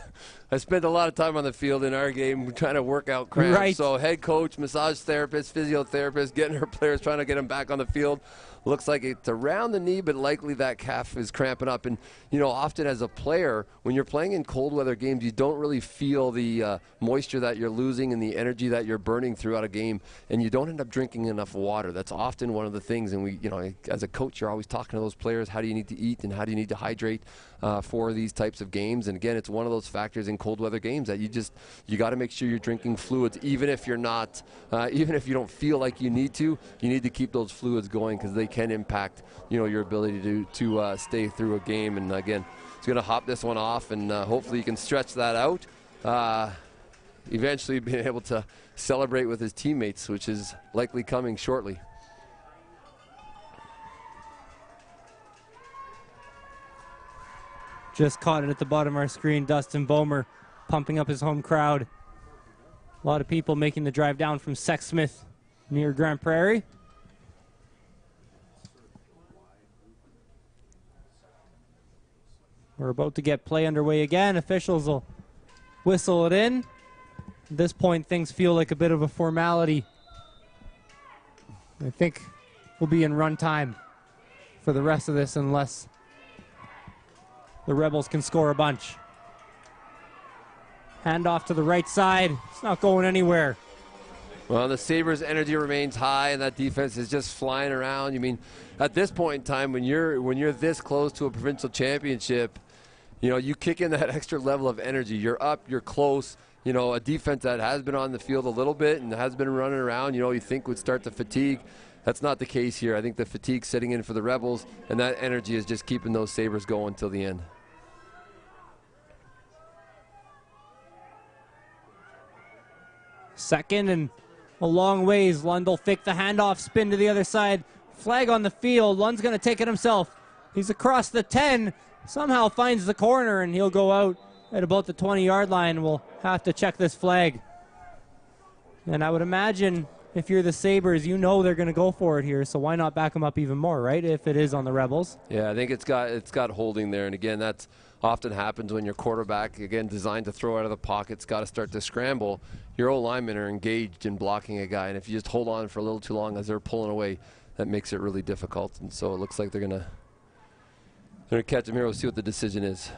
I spent a lot of time on the field in our game trying to work out cramps. Right. So head coach, massage therapist, physiotherapist, getting her players, trying to get them back on the field. Looks like it's around the knee, but likely that calf is cramping up. And, you know, often as a player, when you're playing in cold weather games, you don't really feel the moisture that you're losing and the energy that you're burning throughout a game, and you don't end up drinking enough water. That's often one of the things. And we, you know, as a coach, you're always talking to those players, how do you need to eat and how do you need to hydrate for these types of games. And again, it's one of those factors in cold weather games that you got to make sure you're drinking fluids, even if you're not, even if you don't feel like you need to keep those fluids going, because they can impact, you know, your ability to stay through a game. And again, it's going to hop this one off, and hopefully you can stretch that out. Eventually being able to celebrate with his teammates, which is likely coming shortly. Just caught it at the bottom of our screen. Dustin Bomer pumping up his home crowd. A lot of people making the drive down from Sexsmith near Grand Prairie. We're about to get play underway again. Officials will whistle it in. At this point, things feel like a bit of a formality. I think we'll be in run time for the rest of this unless the Rebels can score a bunch. Hand off to the right side. It's not going anywhere. Well, the Sabres' energy remains high, and that defense is just flying around. You mean, at this point in time, when you're this close to a provincial championship, you know, you kick in that extra level of energy. You're up, you're close. You know, a defense that has been on the field a little bit and has been running around, you know, you think would start to fatigue. That's not the case here. I think the fatigue's setting in for the Rebels, and that energy is just keeping those Sabres going till the end. Second and a long ways. Lund will fake the handoff, spin to the other side. Flag on the field. Lund's going to take it himself. He's across the 10. Somehow finds the corner, and he'll go out at about the 20-yard line. We'll have to check this flag. And I would imagine if you're the Sabres, you know they're going to go for it here, so why not back them up even more, right, if it is on the Rebels? Yeah, I think it's got holding there, and again, that's often happens when your quarterback, again, designed to throw out of the pocket's got to start to scramble. Your O-linemen are engaged in blocking a guy, and if you just hold on for a little too long as they're pulling away, that makes it really difficult. And so it looks like they're going to catch him here. We'll see what the decision is.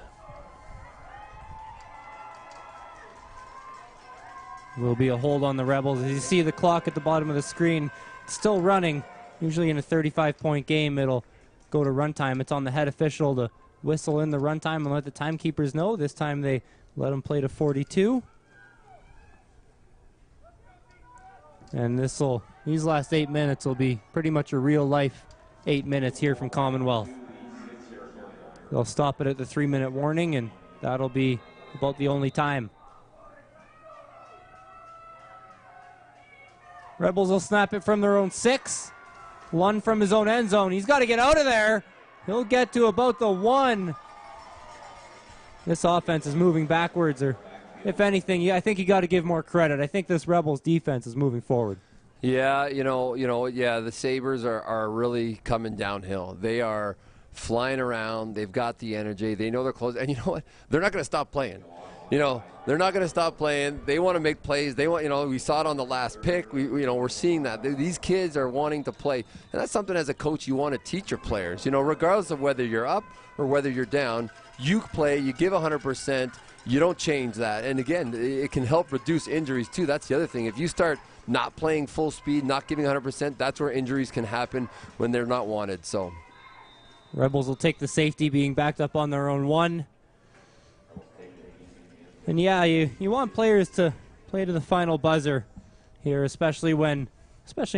Will be a hold on the Rebels. As you see the clock at the bottom of the screen, it's still running. Usually in a 35-point game, it'll go to runtime. It's on the head official to whistle in the runtime and let the timekeepers know. This time they let them play to 42. And these last 8 minutes will be pretty much a real-life 8 minutes here from Commonwealth. They'll stop it at the 3-minute warning, and that'll be about the only time. Rebels will snap it from their own 6. Lund from his own end zone. He's got to get out of there. He'll get to about the 1. This offense is moving backwards, or if anything, I think you got to give more credit. I think this Rebels defense is moving forward. Yeah, the Sabres are really coming downhill. They are flying around. They've got the energy. They know they're close. And you know what? They're not going to stop playing. You know, they're not going to stop playing. They want to make plays. They want, we saw it on the last pick. We're seeing that. These kids are wanting to play. And that's something as a coach you want to teach your players. Regardless of whether you're up or whether you're down, you play, you give 100%, you don't change that. And again, it can help reduce injuries too. That's the other thing. If you start not playing full speed, not giving 100%, that's where injuries can happen when they're not wanted. So Rebels will take the safety, being backed up on their own 1. And yeah, you want players to play to the final buzzer here, especially in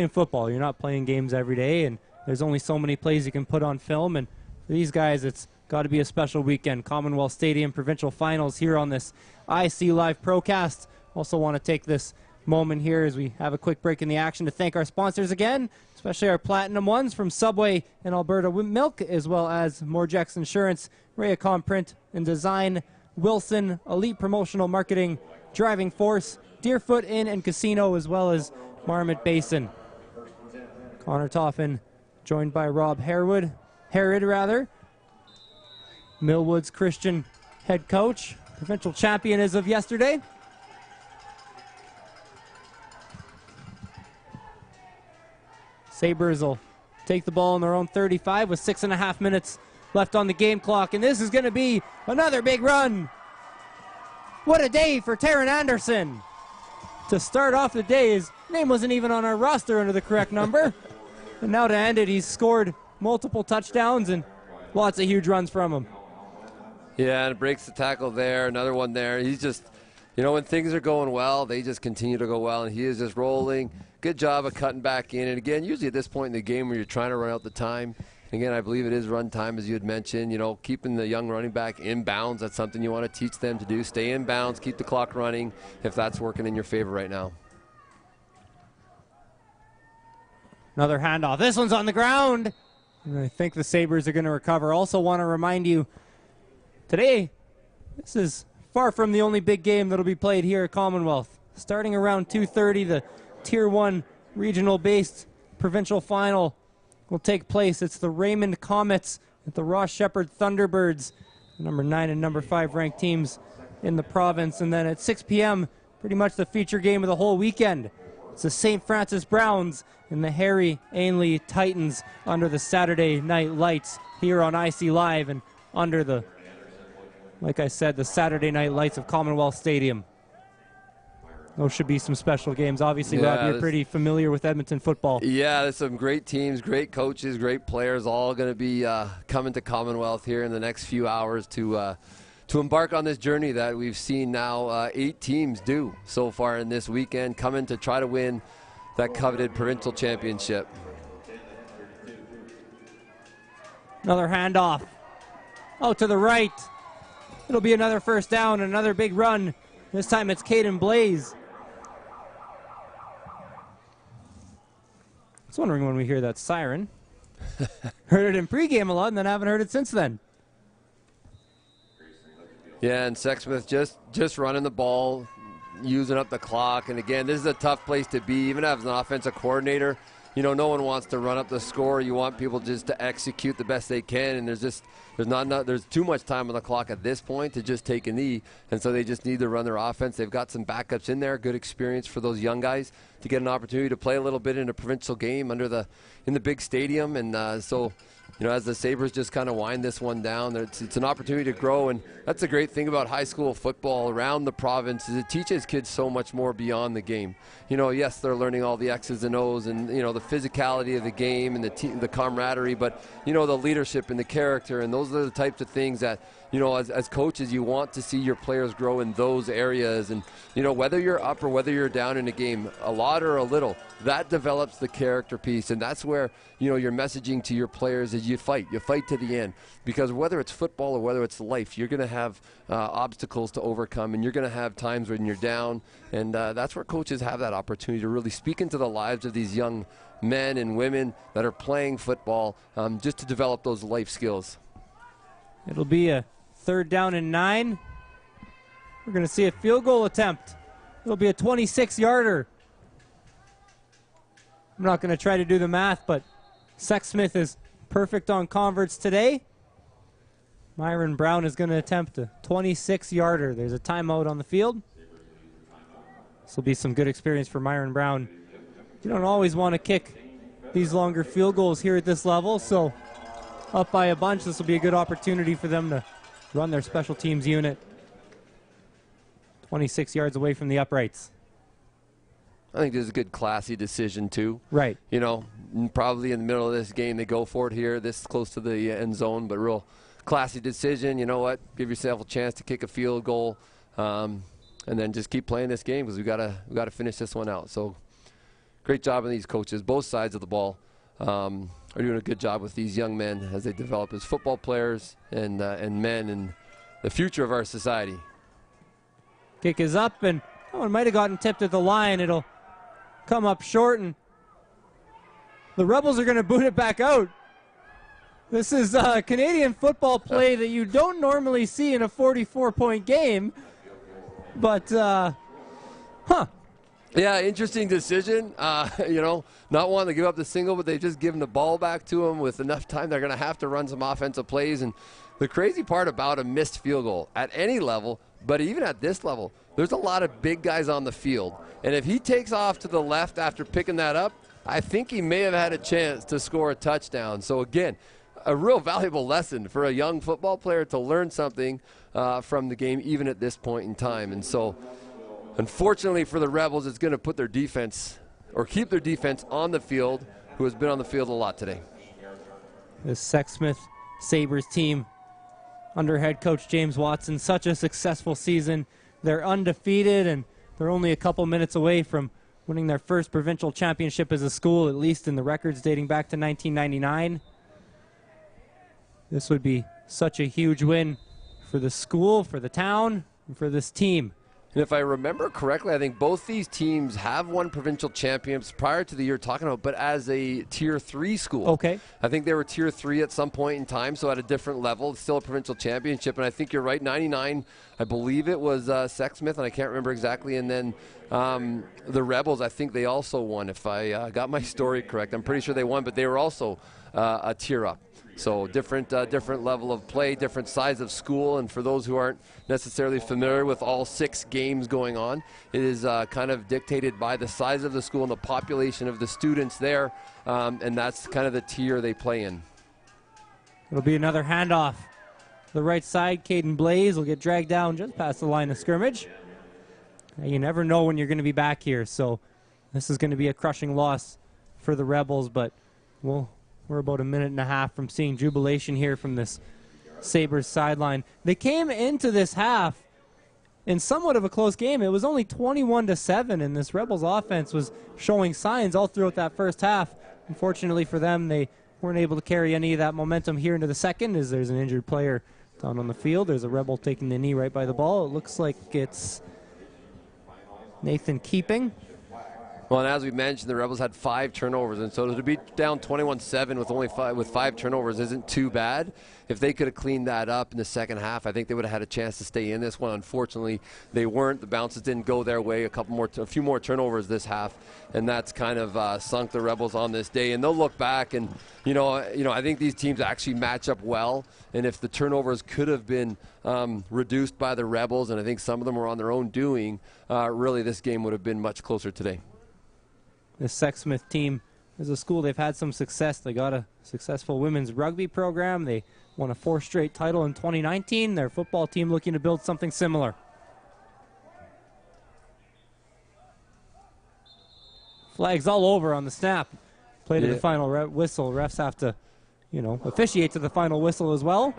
football. You're not playing games every day, and there's only so many plays you can put on film. And for these guys, it's got to be a special weekend. Commonwealth Stadium Provincial Finals here on this IC Live Procast. Also want to take this moment here as we have a quick break in the action to thank our sponsors again, especially our platinum ones from Subway and Alberta Milk, as well as Morjex Insurance, Rayacom Print and Design, Wilson, Elite Promotional Marketing, Driving Force, Deerfoot Inn and Casino, as well as Marmot Basin. Connor Toffin joined by Rob Herod, Millwood's Christian head coach, provincial champion as of yesterday. Sabres will take the ball on their own 35 with 6.5 minutes left on the game clock, and this is going to be another big run. What a day for Taron Anderson. To start off the day, his name wasn't even on our roster under the correct number. And now to end it, he's scored multiple touchdowns and lots of huge runs from him. Yeah, and breaks the tackle there, another one there. He's just, when things are going well, they just continue to go well, and he is just rolling. Good job of cutting back in. And again, usually at this point in the game where you're trying to run out the time, again, I believe it is run time, as you had mentioned. Keeping the young running back in bounds, that's something you want to teach them to do. Stay in bounds, keep the clock running, if that's working in your favor right now. Another handoff. This one's on the ground. And I think the Sabres are going to recover. Also want to remind you Today, this is far from the only big game that'll be played here at Commonwealth. Starting around 2:30, the Tier 1 regional-based provincial final will take place. It's the Raymond Comets at the Ross Shepherd Thunderbirds, the number 9 and number 5 ranked teams in the province. And then at 6 p.m., pretty much the feature game of the whole weekend. It's the St. Francis Browns and the Harry Ainley Titans under the Saturday night lights here on IC Live and under the, like I said, the Saturday night lights of Commonwealth Stadium. Those should be some special games. Obviously, Rob, you're pretty familiar with Edmonton football. Yeah, there's some great teams, great coaches, great players, all going to be coming to Commonwealth here in the next few hours to embark on this journey that we've seen now 8 teams do so far in this weekend, coming to try to win that coveted provincial championship. Another handoff out to the right. It'll be another first down, another big run. This time it's Caden Blaze. I was wondering when we hear that siren. Heard it in pregame a lot and then haven't heard it since then. Yeah, and Sexsmith just running the ball, using up the clock. And again, this is a tough place to be, even as an offensive coordinator. You know, no one wants to run up the score. You want people just to execute the best they can, and there's too much time on the clock at this point to just take a knee, and so they just need to run their offense. They've got some backups in there, good experience for those young guys to get an opportunity to play a little bit in a provincial game in the big stadium, and so. You know, as the Sabres just kind of wind this one down, it's an opportunity to grow, and that's the great thing about high school football around the province is it teaches kids so much more beyond the game. You know, yes, they're learning all the X's and O's and, you know, the physicality of the game and the camaraderie, but, you know, the leadership and the character, and those are the types of things that, you know, as coaches, you want to see your players grow in those areas. And, you know, whether you're up or whether you're down in a game, a lot or a little, that develops the character piece. And that's where, you know, your messaging to your players is you fight to the end. Because whether it's football or whether it's life, you're going to have obstacles to overcome, and you're going to have times when you're down. And that's where coaches have that opportunity to really speak into the lives of these young men and women that are playing football, just to develop those life skills. It'll be a 3rd down and 9. We're going to see a field goal attempt. It'll be a 26-yarder. I'm not going to try to do the math, but Sexsmith is perfect on converts today. Myron Brown is going to attempt a 26-yarder. There's a timeout on the field. This will be some good experience for Myron Brown. You don't always want to kick these longer field goals here at this level, so up by a bunch, this will be a good opportunity for them to run their special teams unit. 26 yards away from the uprights. I think this is a good classy decision too. Right. You know, probably in the middle of this game they go for it here, this close to the end zone, but real classy decision. You know what? Give yourself a chance to kick a field goal, and then just keep playing this game because we gotta finish this one out. So great job on these coaches, both sides of the ball. Are doing a good job with these young men as they develop as football players and men and the future of our society. Kick is up, and it might have gotten tipped at the line. It'll come up short, and the Rebels are going to boot it back out. This is a Canadian football play that you don't normally see in a 44-point game, but, Yeah, interesting decision. You know, not wanting to give up the single, but they've just given the ball back to them with enough time. They're going to have to run some offensive plays. And the crazy part about a missed field goal at any level, but even at this level, there's a lot of big guys on the field. And if he takes off to the left after picking that up, I think he may have had a chance to score a touchdown. So, again, a real valuable lesson for a young football player to learn something from the game, even at this point in time. And so, unfortunately for the Rebels, it's going to put their defense or keep their defense on the field, who has been on the field a lot today. This Sexsmith Sabres team under head coach James Watson, such a successful season. They're undefeated, and they're only a couple minutes away from winning their first provincial championship as a school, at least in the records dating back to 1999. This would be such a huge win for the school, for the town, and for this team. And if I remember correctly, I think both these teams have won provincial championships prior to the year talking about, but as a Tier 3 school. Okay. I think they were Tier 3 at some point in time, so at a different level. It's still a provincial championship, and I think you're right, 99, I believe it was Sexsmith, and I can't remember exactly, and then the Rebels, I think they also won, if I got my story correct. I'm pretty sure they won, but they were also a tier up. So different level of play, different size of school, and for those who aren't necessarily familiar with all 6 games going on, it is kind of dictated by the size of the school and the population of the students there, and that's kind of the tier they play in. It'll be another handoff. The right side, Caden Blaze will get dragged down just past the line of scrimmage. You never know when you're going to be back here, so this is going to be a crushing loss for the Rebels, but we're about a minute and a half from seeing jubilation here from this Sabres sideline. They came into this half in somewhat of a close game. It was only 21-7, and this Rebels offense was showing signs all throughout that first half. Unfortunately for them, they weren't able to carry any of that momentum here into the second, as there's an injured player down on the field. There's a Rebel taking the knee right by the ball. It looks like it's Nathan Keeping. Well, and as we mentioned, the Rebels had 5 turnovers, and so to be down 21-7 with only 5 turnovers isn't too bad. If they could have cleaned that up in the second half, I think they would have had a chance to stay in this one. Unfortunately, they weren't. The bounces didn't go their way. A few more turnovers this half, and that's kind of sunk the Rebels on this day. And they'll look back, and I think these teams actually match up well. And if the turnovers could have been reduced by the Rebels, and I think some of them were on their own doing, really this game would have been much closer today. The Sexsmith team is a school. They've had some success. They got a successful women's rugby program. They won a 4th straight title in 2019. Their football team looking to build something similar. Flags all over on the snap. Play to the final whistle. Refs have to, officiate to the final whistle as well.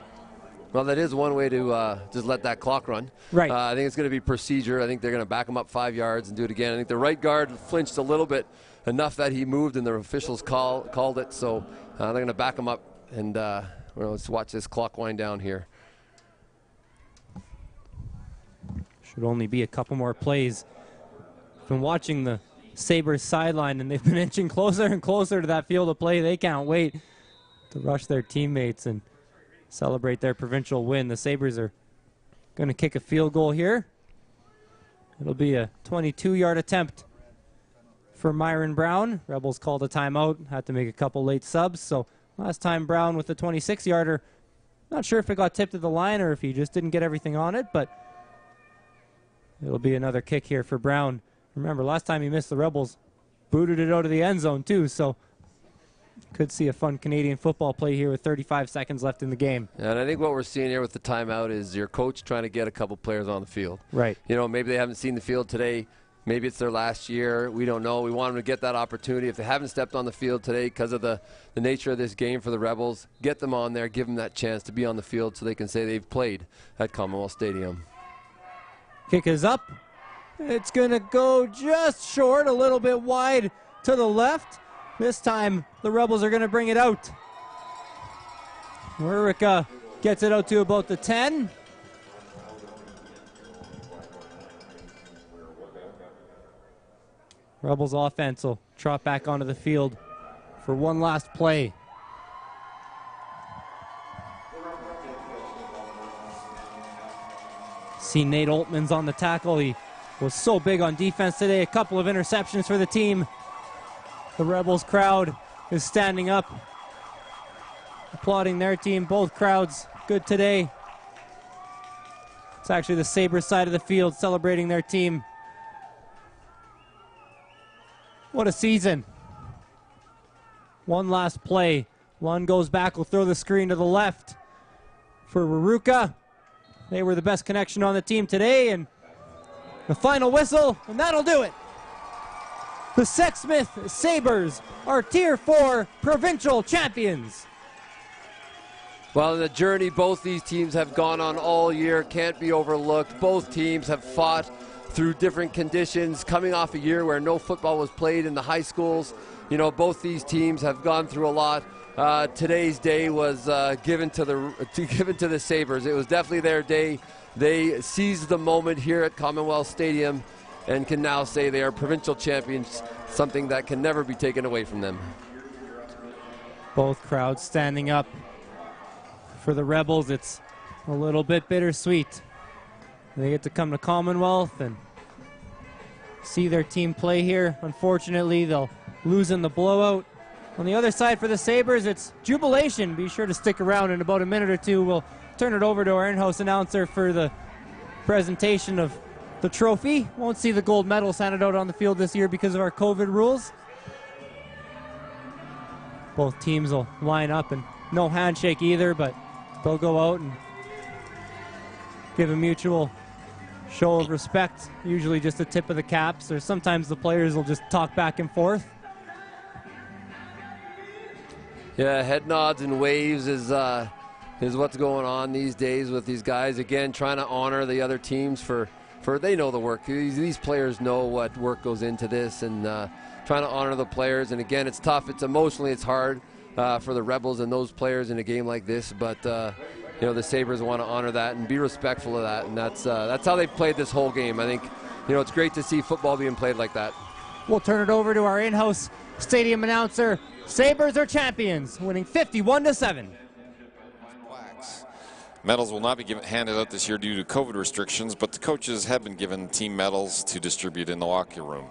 Well, that is one way to just let that clock run. Right. I think it's going to be procedure. I think they're going to back him up 5 yards and do it again. I think the right guard flinched a little bit, enough that he moved, and the officials called it. So they're going to back him up, and let's watch this clock wind down here. Should only be a couple more plays. I've been watching the Sabres sideline, and they've been inching closer and closer to that field of play. They can't wait to rush their teammates and celebrate their provincial win. The Sabres are going to kick a field goal here. It'll be a 22-yard attempt for Myron Brown. Rebels called a timeout, had to make a couple late subs. So last time Brown with the 26-yarder. Not sure if it got tipped at the line or if he just didn't get everything on it, but it'll be another kick here for Brown. Remember, last time he missed, the Rebels booted it out of the end zone too, so could see a fun Canadian football play here with 35 seconds left in the game. And I think what we're seeing here with the timeout is your coach trying to get a couple players on the field. Right. Maybe they haven't seen the field today. Maybe it's their last year. We don't know. We want them to get that opportunity. If they haven't stepped on the field today because of the nature of this game for the Rebels, get them on there, give them that chance to be on the field so they can say they've played at Commonwealth Stadium. Kick is up. It's going to go just short, a little bit wide to the left. This time, the Rebels are going to bring it out. Wericka gets it out to about the 10. Rebels offense will trot back onto the field for one last play. See Nate Oltman's on the tackle. He was so big on defense today. A couple of interceptions for the team. The Rebels crowd is standing up, applauding their team. Both crowds good today. It's actually the Sabres side of the field celebrating their team. What a season. One last play. Lund goes back, will throw the screen to the left for Wericka. They were the best connection on the team today, and the final whistle, and that'll do it. The Sexsmith Sabres are Tier 4 provincial champions. Well, the journey both these teams have gone on all year can't be overlooked. Both teams have fought through different conditions, coming off a year where no football was played in the high schools. Both these teams have gone through a lot. Today's day was given to the Sabres. It was definitely their day. they seized the moment here at Commonwealth Stadium and can now say they are provincial champions, something that can never be taken away from them. Both crowds standing up for the Rebels. It's a little bit bittersweet. They get to come to Commonwealth and see their team play here. Unfortunately, they'll lose in the blowout. On the other side for the Sabres, it's jubilation. Be sure to stick around. In about a minute or two, we'll turn it over to our in-house announcer for the presentation of the trophy. Won't see the gold medals handed out on the field this year because of our COVID rules. Both teams will line up, and no handshake either, but they'll go out and give a mutual show of respect, usually just a tip of the caps, or sometimes the players will just talk back and forth. Yeah, head nods and waves is what's going on these days with these guys. Again, trying to honor the other teams for they know the work. These players know what work goes into this, and trying to honor the players. And again, it's tough. It's emotionally, it's hard for the Rebels and those players in a game like this. But you know, the Sabres want to honor that and be respectful of that, and that's how they played this whole game. I think, you know, it's great to see football being played like that. We'll turn it over to our in-house stadium announcer. Sabres are champions, winning 51-7. Medals will not be handed out this year due to COVID restrictions, but the coaches have been given team medals to distribute in the locker room.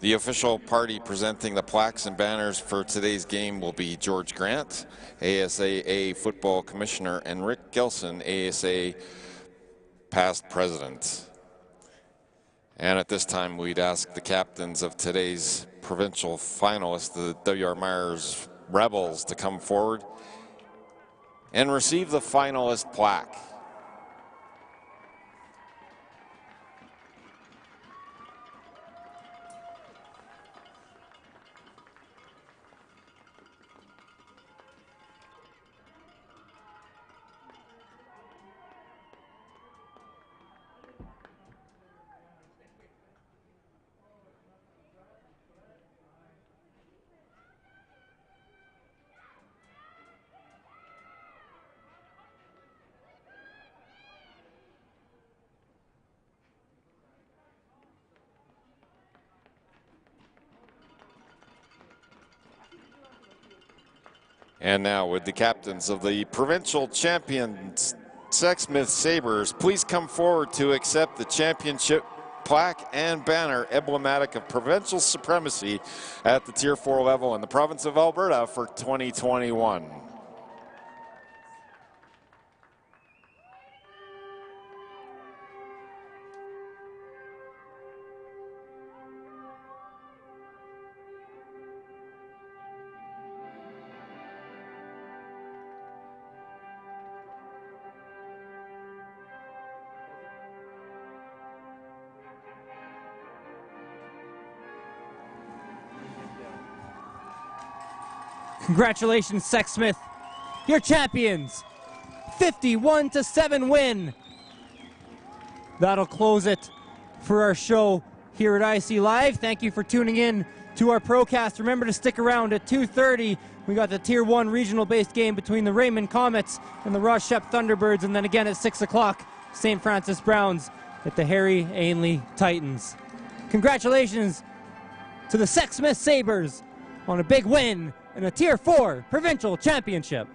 The official party presenting the plaques and banners for today's game will be George Grant, ASAA Football Commissioner, and Rick Gilson, ASAA Past President. And at this time, we'd ask the captains of today's provincial finalists, the W.R. Myers Rebels, to come forward and receive the finalist plaque. And now, would the captains of the provincial champions Sexsmith Sabres please come forward to accept the championship plaque and banner emblematic of provincial supremacy at the Tier 4 level in the province of Alberta for 2021. Congratulations, Sexsmith. You're champions. 51-7 win. That'll close it for our show here at IC Live. Thank you for tuning in to our Procast. Remember to stick around at 2:30. We got the Tier 1 regional-based game between the Raymond Comets and the Ross Shep Thunderbirds, and then again at 6 o'clock, St. Francis Browns at the Harry Ainley Titans. Congratulations to the Sexsmith Sabres on a big win in a Tier 4 provincial championship.